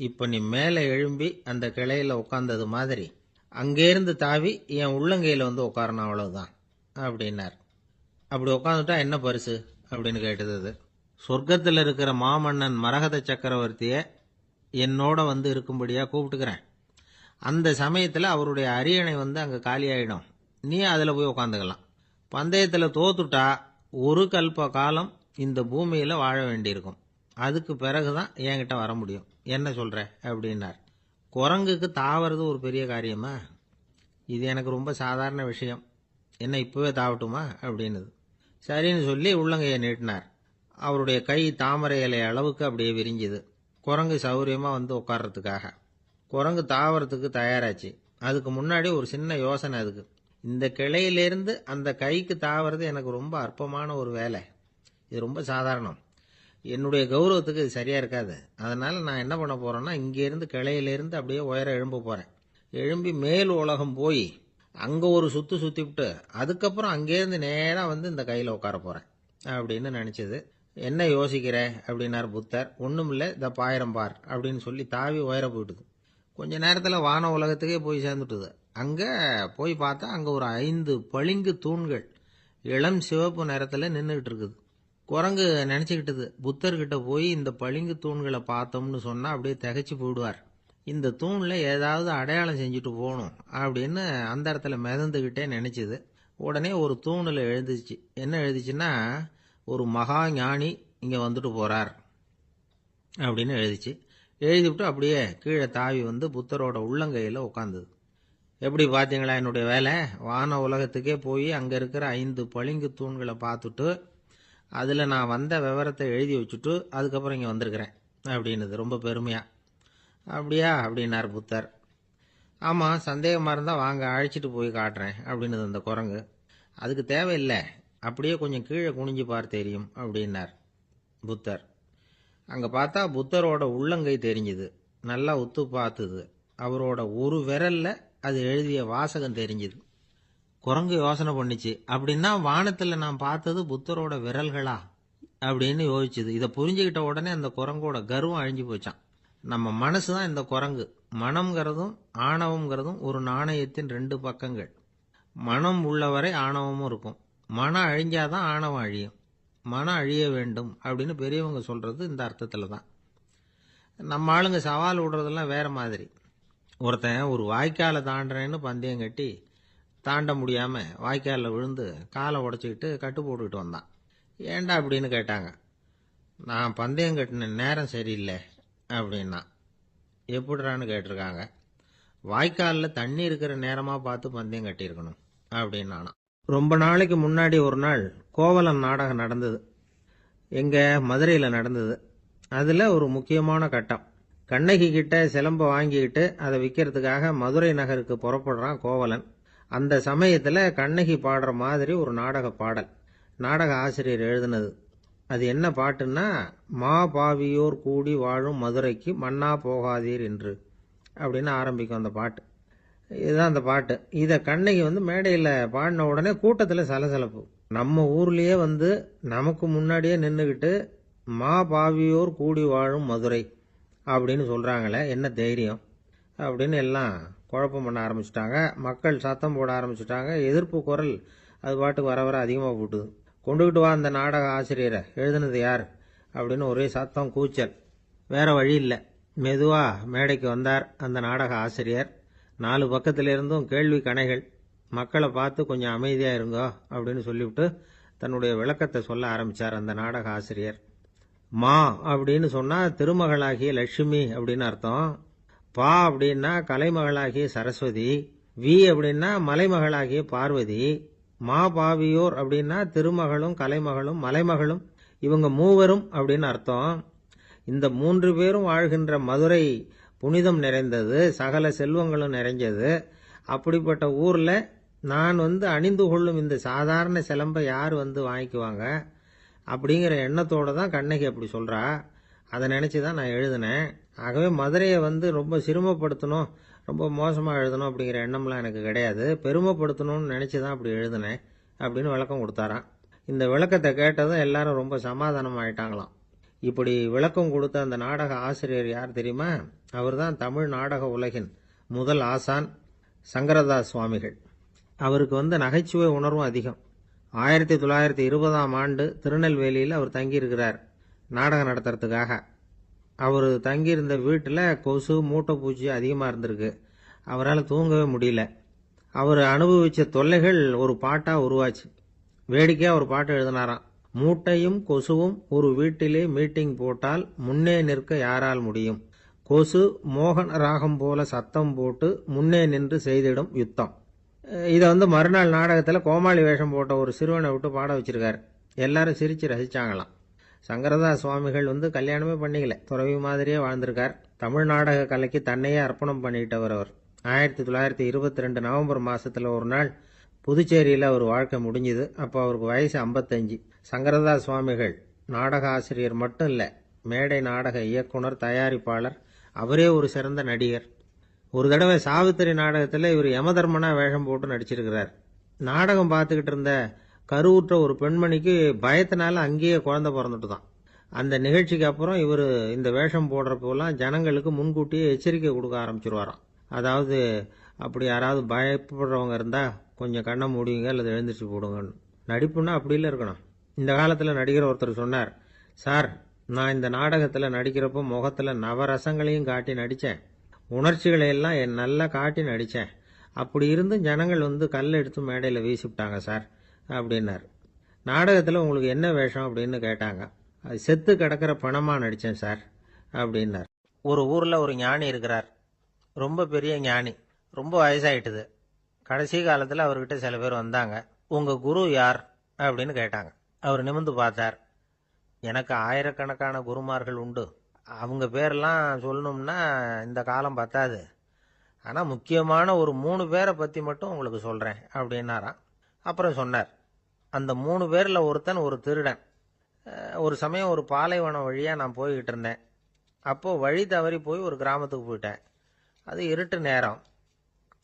இப்போ நீ மேலே எழும்பி அந்த கிளையில் உட்காந்தது மாதிரி அங்கேருந்து தாவி என் உள்ளங்கையில் வந்து உட்காரணும், அவ்வளவுதான் அப்படின்னார். அப்படி உட்காந்துட்டா என்ன பரிசு அப்படின்னு கேட்டது அது. சொர்க்கத்தில் இருக்கிற மாமன்னன் மரகத சக்கரவர்த்தியை என்னோட வந்து இருக்கும்படியாக கூப்பிட்டுக்கிறேன். அந்த சமயத்தில் அவருடைய அரியணை வந்து அங்கே காலியாயிடும், நீ அதில் போய் உட்காந்துக்கலாம். பந்தயத்தில் தோத்துட்டா ஒரு கல்ப காலம் இந்த பூமியில் வாழ வேண்டியிருக்கும். அதுக்கு பிறகுதான் என்கிட்ட வர முடியும். என்ன சொல்ற அப்படின்னார். குரங்குக்கு தாவறது ஒரு பெரிய காரியமா? இது எனக்கு ரொம்ப சாதாரண விஷயம், என்ன இப்பவே தாவட்டுமா அப்படின்னுது. சரின்னு சொல்லி உள்ளங்கையை நீட்டினார். அவருடைய கை தாமரை இலை அளவுக்கு அப்படியே விரிஞ்சுது. குரங்கு சௌரியமா வந்து உட்கார்றதுக்காக. குரங்கு தாவறதுக்கு தயாராச்சு. அதுக்கு முன்னாடி ஒரு சின்ன யோசனை அதுக்கு. இந்த கிளையிலேருந்து அந்த கைக்கு தாவறது எனக்கு ரொம்ப அற்பமான ஒரு வேலை, இது ரொம்ப சாதாரணம், என்னுடைய கௌரவத்துக்கு இது சரியா இருக்காது. அதனால நான் என்ன பண்ண போறேன்னா, இங்கேருந்து கிளையிலேருந்து அப்படியே உயர எழும்ப போறேன். எழும்பி மேல் உலகம் போய் அங்க ஒரு சுத்து சுத்திவிட்டு அதுக்கப்புறம் அங்கேருந்து நேரா வந்து இந்த கையில உட்கார போறேன் அப்படின்னு நினைச்சது. என்ன யோசிக்கிற அப்படின்னார் புத்தர். ஒண்ணுமில்ல, இந்த பாயிரம் பார் அப்படின்னு சொல்லி தாவி உயர போயிட்டுது. கொஞ்ச நேரத்துல வான உலகத்துக்கே போய் சேர்ந்துட்டுது. அங்க போய் பார்த்தா அங்க ஒரு 5 பளிங்கு தூண்கள் இளம் சிவப்பு நிறத்துல நின்றுகிட்டு இருக்குது. குரங்கு நினைச்சுக்கிட்டது, புத்தர்கிட்ட போய் இந்த பளிங்கு தூண்களை பார்த்தோம்னு சொன்னா அப்படியே திகைச்சு போயிடுவார், இந்த தூண்ல ஏதாவது அடையாளம் செஞ்சுட்டு போகணும் அப்படின்னு அந்த இடத்துல மிதந்துகிட்டே நினைச்சுது. உடனே ஒரு தூணில் எழுந்துச்சு. என்ன எழுதிச்சுன்னா, ஒரு மகா ஞானி இங்க வந்துட்டு போறார் அப்படின்னு எழுதிச்சு. எழுதிவிட்டு அப்படியே கீழே தாவி வந்து புத்தரோட உள்ளங்கையில் உட்காந்துது. எப்படி பார்த்தீங்களா என்னுடைய வேலை? வான உலகத்துக்கே போய் அங்கே இருக்கிற 5 பளிங்கு தூண்களை பார்த்துட்டு அதில் நான் வந்த விவரத்தை எழுதி வச்சுட்டு அதுக்கப்புறம் இங்கே வந்திருக்கிறேன் அப்படின்னுது ரொம்ப பெருமையா. அப்படியா அப்படின்னார் புத்தர். ஆமாம், சந்தேகமாக இருந்தால் வாங்க அழைச்சிட்டு போய் காட்டுறேன் அப்படின்னுது அந்த குரங்கு. அதுக்கு தேவையில்லை, அப்படியே கொஞ்சம் கீழே குனிஞ்சு பார் தெரியும் அப்படின்னார் புத்தர். அங்கே பார்த்தா புத்தரோட உள்ளங்கை தெரிஞ்சுது. நல்லா உத்து பார்த்துது. அவரோட ஒரு விரல்ல அது எழுதிய வாசகம் தெரிஞ்சுது. குரங்கு யோசனை பண்ணிச்சு, அப்படின்னா வானத்தில் நான் பார்த்தது புத்தரோட விரல்களா அப்படின்னு யோசிச்சுது. இதை புரிஞ்சுக்கிட்ட உடனே அந்த குரங்கோட கர்வம் அழிஞ்சு போச்சான். நம்ம மனசு தான் இந்த குரங்கு. மனம்ங்கிறதும் ஆணவம்ங்கிறதும் ஒரு நாணயத்தின் 2 பக்கங்கள். மனம் உள்ளவரை ஆணவமும் இருக்கும். மனம் அழிஞ்சாதான் ஆணவம் அழியும். மனம் அழிய வேண்டும் அப்படின்னு பெரியவங்க சொல்றது இந்த அர்த்தத்துல தான். நம்ம ஆளுங்க சவால் விடுறதெல்லாம் வேற மாதிரி. ஒருத்தன் ஒரு வாய்க்காலை தாண்டுறேன்னு பந்தயம் கட்டி தாண்ட முடியாம வாய்க்காலில் விழுந்து காலை உடச்சிக்கிட்டு கட்டு போட்டுக்கிட்டு வந்தான். ஏண்டா அப்படின்னு கேட்டாங்க. நான் பந்தயம் கட்டின நேரம் சரியில்லை அப்படின்னா. எப்படிறான்னு கேட்டிருக்காங்க. வாய்க்காலில் தண்ணி இருக்கிற நேரமா பார்த்து பந்தயம் கட்டியிருக்கணும் அப்படின்னானா. ரொம்ப நாளைக்கு முன்னாடி ஒரு நாள் கோவலன் நாடகம் நடந்தது. எங்க மதுரையில் நடந்தது. அதுல ஒரு முக்கியமான கட்டம். கண்ணகி கிட்ட சிலம்ப வாங்கிக்கிட்டு அதை விற்கிறதுக்காக மதுரை நகருக்கு புறப்படுறான் கோவலன். அந்த சமயத்துல கண்ணகி பாடுற மாதிரி ஒரு நாடக பாடல். நாடக ஆசிரியர் எழுதினது. அது என்ன பாட்டுன்னா, மா பாவியோர் கூடி வாழும் மதுரைக்கு மன்னா போகாதீர் என்று அப்படின்னு ஆரம்பிக்கும் அந்த பாட்டு. இதுதான் அந்த பாட்டு. இதை கண்ணகி வந்து மேடையில் பாடின உடனே கூட்டத்தில் சலசலப்பு. நம்ம ஊர்லயே வந்து நமக்கு முன்னாடியே நின்றுக்கிட்டு மா பாவியோர் கூடி வாழும் மதுரை அப்படின்னு சொல்றாங்களே, என்ன தைரியம் அப்படின்னு எல்லாம் குழப்பம் பண்ண ஆரம்பிச்சிட்டாங்க. மக்கள் சத்தம் போட ஆரம்பிச்சிட்டாங்க. எதிர்ப்பு குரல் அது பாட்டுக்கு வர வர அதிகமாக போட்டுது. கொண்டுகிட்டு வா அந்த நாடக ஆசிரியரை, எழுதுனது யார் அப்படின்னு ஒரே சத்தம் கூச்சல். வேற வழி இல்லை. மெதுவா மேடைக்கு வந்தார் அந்த நாடக ஆசிரியர். 4 பக்கத்திலிருந்தும் கேள்வி கணைகள். மக்களை பார்த்து கொஞ்சம் அமைதியா இருங்கோ அப்படின்னு சொல்லிவிட்டு தன்னுடைய விளக்கத்தை சொல்ல ஆரம்பிச்சார் அந்த நாடக ஆசிரியர். மா அப்படின்னு சொன்னா திருமகளாகிய லட்சுமி அப்படின்னு அர்த்தம். பா அப்படின்னா கலைமகளாகிய சரஸ்வதி. வி அப்படின்னா மலைமகளாகிய பார்வதி. மா பாவியோர் அப்படின்னா திருமகளும் கலைமகளும் மலைமகளும், இவங்க மூவரும் அப்படின்னு அர்த்தம். இந்த 3 பேரும் வாழ்கின்ற மதுரை புனிதம் நிறைந்தது, சகல செல்வங்களும் நிறைஞ்சது. அப்படிப்பட்ட ஊர்ல நான் வந்து அணிந்து கொள்ளும் இந்த சாதாரண சிலம்பை யார் வந்து வாங்கிக்குவாங்க அப்படிங்கிற எண்ணத்தோட தான் கண்ணகி அப்படி சொல்றா. அதை நினைச்சுதான் நான் எழுதினேன். ஆகவே மதுரையை வந்து ரொம்ப சிரமப்படுத்தணும், ரொம்ப மோசமா எழுதணும் அப்படிங்கிற எண்ணம்லாம் எனக்கு கிடையாது. பெருமைப்படுத்தணும்னு நினைச்சுதான் அப்படி எழுதினேன் அப்படின்னு விளக்கம் கொடுத்தாராம். இந்த விளக்கத்தை கேட்டதும் எல்லாரும் ரொம்ப சமாதானம் ஆயிட்டாங்களாம். இப்படி விளக்கம் கொடுத்த அந்த நாடக ஆசிரியர் யார் தெரியுமா? அவர்தான் தமிழ் நாடக உலகின் முதல் ஆசான் சங்கரதாஸ் சுவாமிகள். அவருக்கு நகைச்சுவை உணர்வும் அதிகம். 1920ஆம் ஆண்டு திருநெல்வேலியில் அவர் தங்கியிருக்கிறார் நாடகம் நடத்துறதுக்காக. அவர் தங்கியிருந்த வீட்டில் கொசு மூட்டைப்பூச்சி அதிகமாக இருந்திருக்கு. அவரால் தூங்கவே முடியல. அவர் அனுபவித்த தொல்லைகள் ஒரு பாட்டாக உருவாச்சு. வேடிக்கையாக ஒரு பாட்டு எழுதினாராம். மூட்டையும் கொசுவும் ஒரு வீட்டிலே மீட்டிங் போட்டால் முன்னே நிற்க யாரால் முடியும்? கொசு மோகன ராகம் போல சத்தம் போட்டு முன்னே நின்று செய்திடும் யுத்தம். இதை மறுநாள் நாடகத்தில் கோமாளி வேஷம் போட்ட ஒரு சிறுவனை விட்டு பாட வச்சிருக்காரு. எல்லாரும் சிரிச்சு ரசிச்சாங்களாம். சங்கரதாஸ் சுவாமிகள் கல்யாணமே பண்ணிக்கல, துறவி மாதிரியே வாழ்ந்திருக்கார். தமிழ் நாடக கலைக்கு தன்னையே அர்ப்பணம் பண்ணிட்டவர் அவர். 1922 நவம்பர் மாசத்துல ஒரு நாள் புதுச்சேரியில் அவர் வாழ்க்கை முடிஞ்சுது. அப்போ அவருக்கு வயசு 55. சங்கரதாஸ் சுவாமிகள் நாடக ஆசிரியர் மட்டும் இல்லை, மேடை நாடக இயக்குனர், தயாரிப்பாளர். அவரே ஒரு சிறந்த நடிகர். ஒரு தடவை சாவித்திரி நாடகத்தில் இவர் யமதர்மனா வேஷம் போட்டு நடிச்சிருக்கிறார். நாடகம் பார்த்துக்கிட்டு இருந்த கருவுற்ற ஒரு பெண்மணிக்கு பயத்தினால அங்கேயே குழந்தை பிறந்துட்டு தான். அந்த நிகழ்ச்சிக்கு அப்புறம் இவர் இந்த வேஷம் போடுறப்பெல்லாம் ஜனங்களுக்கு முன்கூட்டியே எச்சரிக்கை கொடுக்க ஆரம்பிச்சிருவாராம். அதாவது அப்படி யாராவது பயப்படுறவங்க இருந்தால் கொஞ்சம் கண்ணை மூடிங்க அல்லது எழுந்திரிச்சு போடுங்கன்னு. நடிப்புன்னா அப்படி இல்லை இருக்கணும். இந்த காலத்தில் நடிகர் ஒருத்தர் சொன்னார், சார் நான் இந்த நாடகத்தில் நடிக்கிறப்போ முகத்தில் நவரசங்களையும் காட்டி நடித்தேன், உணர்ச்சிகளை எல்லாம் நல்லா காட்டி நடித்தேன். அப்படி இருந்து ஜனங்கள் கல்லை எடுத்து மேடையில் வீசிவிட்டாங்க சார் அப்படின்னார். நாடகத்தில் உங்களுக்கு என்ன வேஷம் அப்படின்னு கேட்டாங்க. அது செத்து கிடக்கிற பணமாக நடித்தேன் சார் அப்படின்னார். ஒரு ஊரில் ஒரு ஞானி இருக்கிறார். ரொம்ப பெரிய ஞானி. ரொம்ப வயசாயிட்டுது. கடைசி காலத்தில் அவர்கிட்ட சில பேர் வந்தாங்க. உங்கள் குரு யார் அப்படின்னு கேட்டாங்க. அவர் நிமிர்ந்து பார்த்தார். எனக்கு ஆயிரக்கணக்கான குருமார்கள் உண்டு. அவங்க பேரெல்லாம் சொல்லணும்னா இந்த காலம் பத்தாது. ஆனால் முக்கியமான ஒரு 3 பேரை பற்றி மட்டும் உங்களுக்கு சொல்கிறேன் அப்படின்னாராம். அப்புறம் சொன்னார், அந்த 3 பேரில் ஒருத்தன் ஒரு திருடன். ஒரு சமயம் ஒரு பாலைவனம் வழியாக நான் போய்கிட்டு இருந்தேன். அப்போது வழி தவறி போய் ஒரு கிராமத்துக்கு போயிட்டேன். அது இருட்டு நேரம்,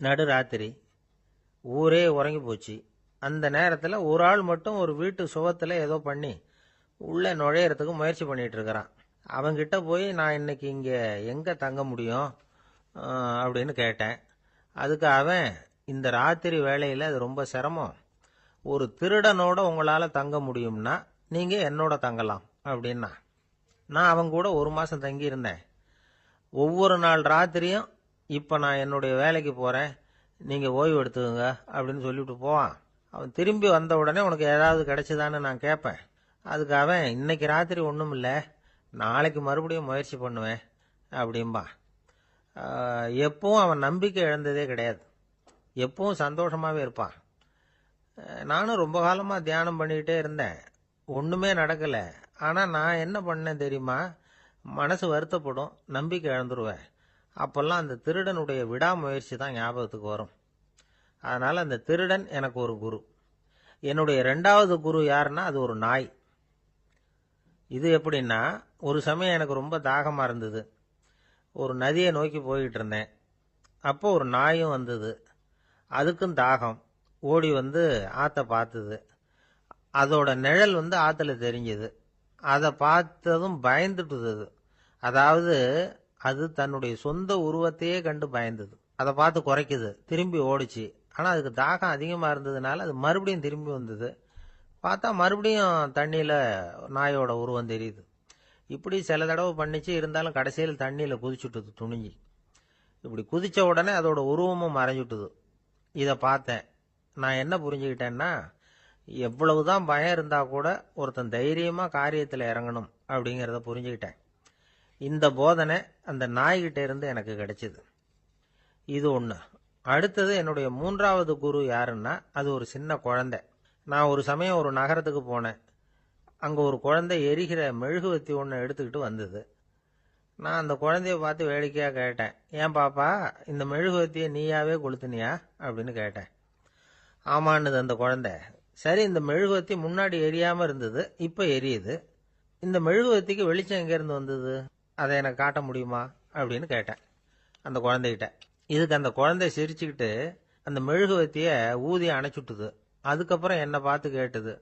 நடுராத்திரி, ஊரே உறங்கி போச்சு. அந்த நேரத்தில் ஒரு ஆள் மட்டும் ஒரு வீட்டு சுவத்தில் ஏதோ பண்ணி உள்ளே நுழையிறதுக்கு முயற்சி பண்ணிகிட்டு இருக்கிறான். அவங்கிட்ட போய் நான் இன்னைக்கு இங்கே எங்கே தங்க முடியும் அப்படின்னு கேட்டேன். அதுக்கு அவன், இந்த ராத்திரி வேளையில் அது ரொம்ப சிரமம், ஒரு திருடனோட உங்களால் தங்க முடியும்னா நீங்கள் என்னோட தங்கலாம் அப்படின்னா. நான் அவங்க கூட 1 மாதம் தங்கியிருந்தேன். ஒவ்வொரு நாள் ராத்திரியும் இப்போ நான் என்னுடைய வேலைக்கு போகிறேன், நீங்கள் ஓய்வு எடுத்துக்கோங்க அப்படின்னு சொல்லிவிட்டு போவான். அவன் திரும்பி வந்த உடனே உனக்கு ஏதாவது கிடைச்சிதான்னு நான் கேட்பேன். அதுக்கு அவன், இன்னைக்கு ராத்திரி ஒன்றும் இல்லை, நாளைக்கு மறுபடியும் முயற்சி பண்ணுவேன் அப்படின்பா. எப்பவும் அவன் நம்பிக்கை இழந்ததே கிடையாது. எப்பவும் சந்தோஷமாகவே இருப்பான். நானும் ரொம்ப காலமாக தியானம் பண்ணிக்கிட்டே இருந்தேன். ஒன்றுமே நடக்கலை. ஆனால் நான் என்ன பண்ணேன் தெரியுமா? மனசு வருத்தப்படும், நம்பிக்கை இழந்துருவேன். அப்போல்லாம் அந்த திருடனுடைய விடாமுயற்சி தான் ஞாபகத்துக்கு வரும். அதனால் அந்த திருடன் எனக்கு ஒரு குரு. என்னுடைய 2வது குரு யாருன்னா அது ஒரு நாய். இது எப்படின்னா, ஒரு சமயம் எனக்கு ரொம்ப தாகமாக இருந்தது. ஒரு நதியை நோக்கி போய்கிட்டு இருந்தேன். அப்போ ஒரு நாயும் வந்தது. அதுக்கும் தாகம். ஓடி ஆற்றை பார்த்தது. அதோட நிழல் ஆற்றுல தெரிஞ்சது. அதை பார்த்ததும் பயந்துட்டுது. அதாவது அது தன்னுடைய சொந்த உருவத்தையே கண்டு பயந்தது. அதை பார்த்து குறைக்குது, திரும்பி ஓடிச்சு. ஆனால் அதுக்கு தாகம் அதிகமாக இருந்ததுனால அது மறுபடியும் திரும்பி வந்தது. பார்த்தா மறுபடியும் தண்ணியில் நாயோட உருவம் தெரியுது. இப்படி சில தடவை பண்ணிச்சு. இருந்தாலும் கடைசியில் தண்ணியில் குதிச்சுட்டுது துணிஞ்சி. இப்படி குதித்த உடனே அதோட உருவமும் மறைஞ்சுட்டுது. இதை பார்த்தேன். நான் என்ன புரிஞ்சுக்கிட்டேன்னா, எவ்வளவுதான் பயம் இருந்தால் கூட ஒருத்தன் தைரியமாக காரியத்தில் இறங்கணும் அப்படிங்கிறத புரிஞ்சுக்கிட்டேன். இந்த போதனை அந்த நாய்கிட்ட இருந்து எனக்கு கிடைச்சிது. இது ஒன்று. அடுத்தது என்னுடைய 3வது குரு யாருன்னா அது ஒரு சின்ன குழந்தை. நான் ஒரு சமயம் ஒரு நகரத்துக்கு போனேன். அங்கே ஒரு குழந்தை எரிகிற மெழுகுவத்தி ஒன்று எடுத்துக்கிட்டு வந்தது. நான் அந்த குழந்தைய பார்த்து வேடிக்கையாக கேட்டேன், ஏன் பாப்பா இந்த மெழுகுவத்தியை நீயாவே கொளுத்துனியா அப்படின்னு கேட்டேன். ஆமான்னுது அந்த குழந்தை. சரி, இந்த மெழுகுவத்தி முன்னாடி எரியாமல் இருந்தது, இப்போ எரியுது. இந்த மெழுகுவத்திக்கு வெளிச்சம் எங்கேருந்து வந்தது, அதை எனக்கு காட்ட முடியுமா அப்படின்னு கேட்டேன் அந்த குழந்தைகிட்ட. இதுக்கு அந்த குழந்தை சிரிச்சுக்கிட்டு அந்த மெழுகுவத்தியை ஊதி அணைச்சுட்டுது. அதுக்கப்புறம் என்னை பார்த்து கேட்டது,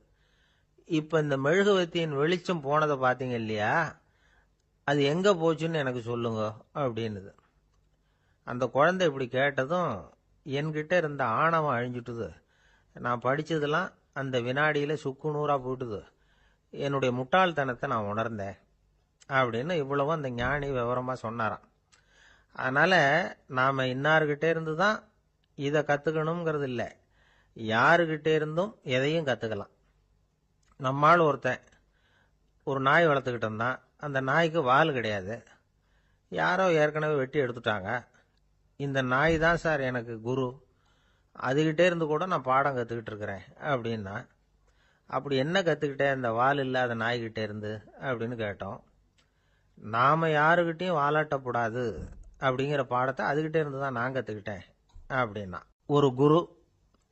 இப்ப இந்த மெழுகுவர்த்தியின் வெளிச்சம் போனதை பார்த்தீங்க இல்லையா, அது எங்க போச்சுன்னு எனக்கு சொல்லுங்க அப்படின்னுது. அந்த குழந்தை இப்படி கேட்டதும் என்கிட்ட இருந்த ஆணவம் அழிஞ்சுட்டுது. நான் படிச்சதெல்லாம் அந்த வினாடியில சுக்கு நூறா போயிட்டுது. என்னுடைய முட்டாள்தனத்தை நான் உணர்ந்தேன் அப்படின்னு இவ்வளவும் அந்த ஞானி விவரமா சொன்னாராம். அதனால நாம இன்னார்கிட்ட இருந்து தான் இதை கத்துக்கணுங்கிறது இல்லை, யாருகிட்ட இருந்தும் எதையும் கத்துக்கலாம். நம்மால் ஒருத்தன் ஒரு நாய் வளர்த்துக்கிட்டு இருந்தான். அந்த நாய்க்கு வால் கிடையாது. யாரோ ஏற்கனவே வெட்டி எடுத்துட்டாங்க. இந்த நாய் தான் சார் எனக்கு குரு, அதுகிட்டே இருந்து கூட நான் பாடம் கற்றுக்கிட்டு இருக்கிறேன் அப்படின்னா. அப்படி என்ன கற்றுக்கிட்டேன் இந்த வால் இல்லாத நாய்கிட்டே இருந்து அப்படின்னு கேட்டோம். நாம் யாருக்கிட்டையும் வாலாட்டக்கூடாது அப்படிங்கிற பாடத்தை அதுகிட்டே இருந்து தான் நான் கற்றுக்கிட்டேன் அப்படின்னா. ஒரு குரு,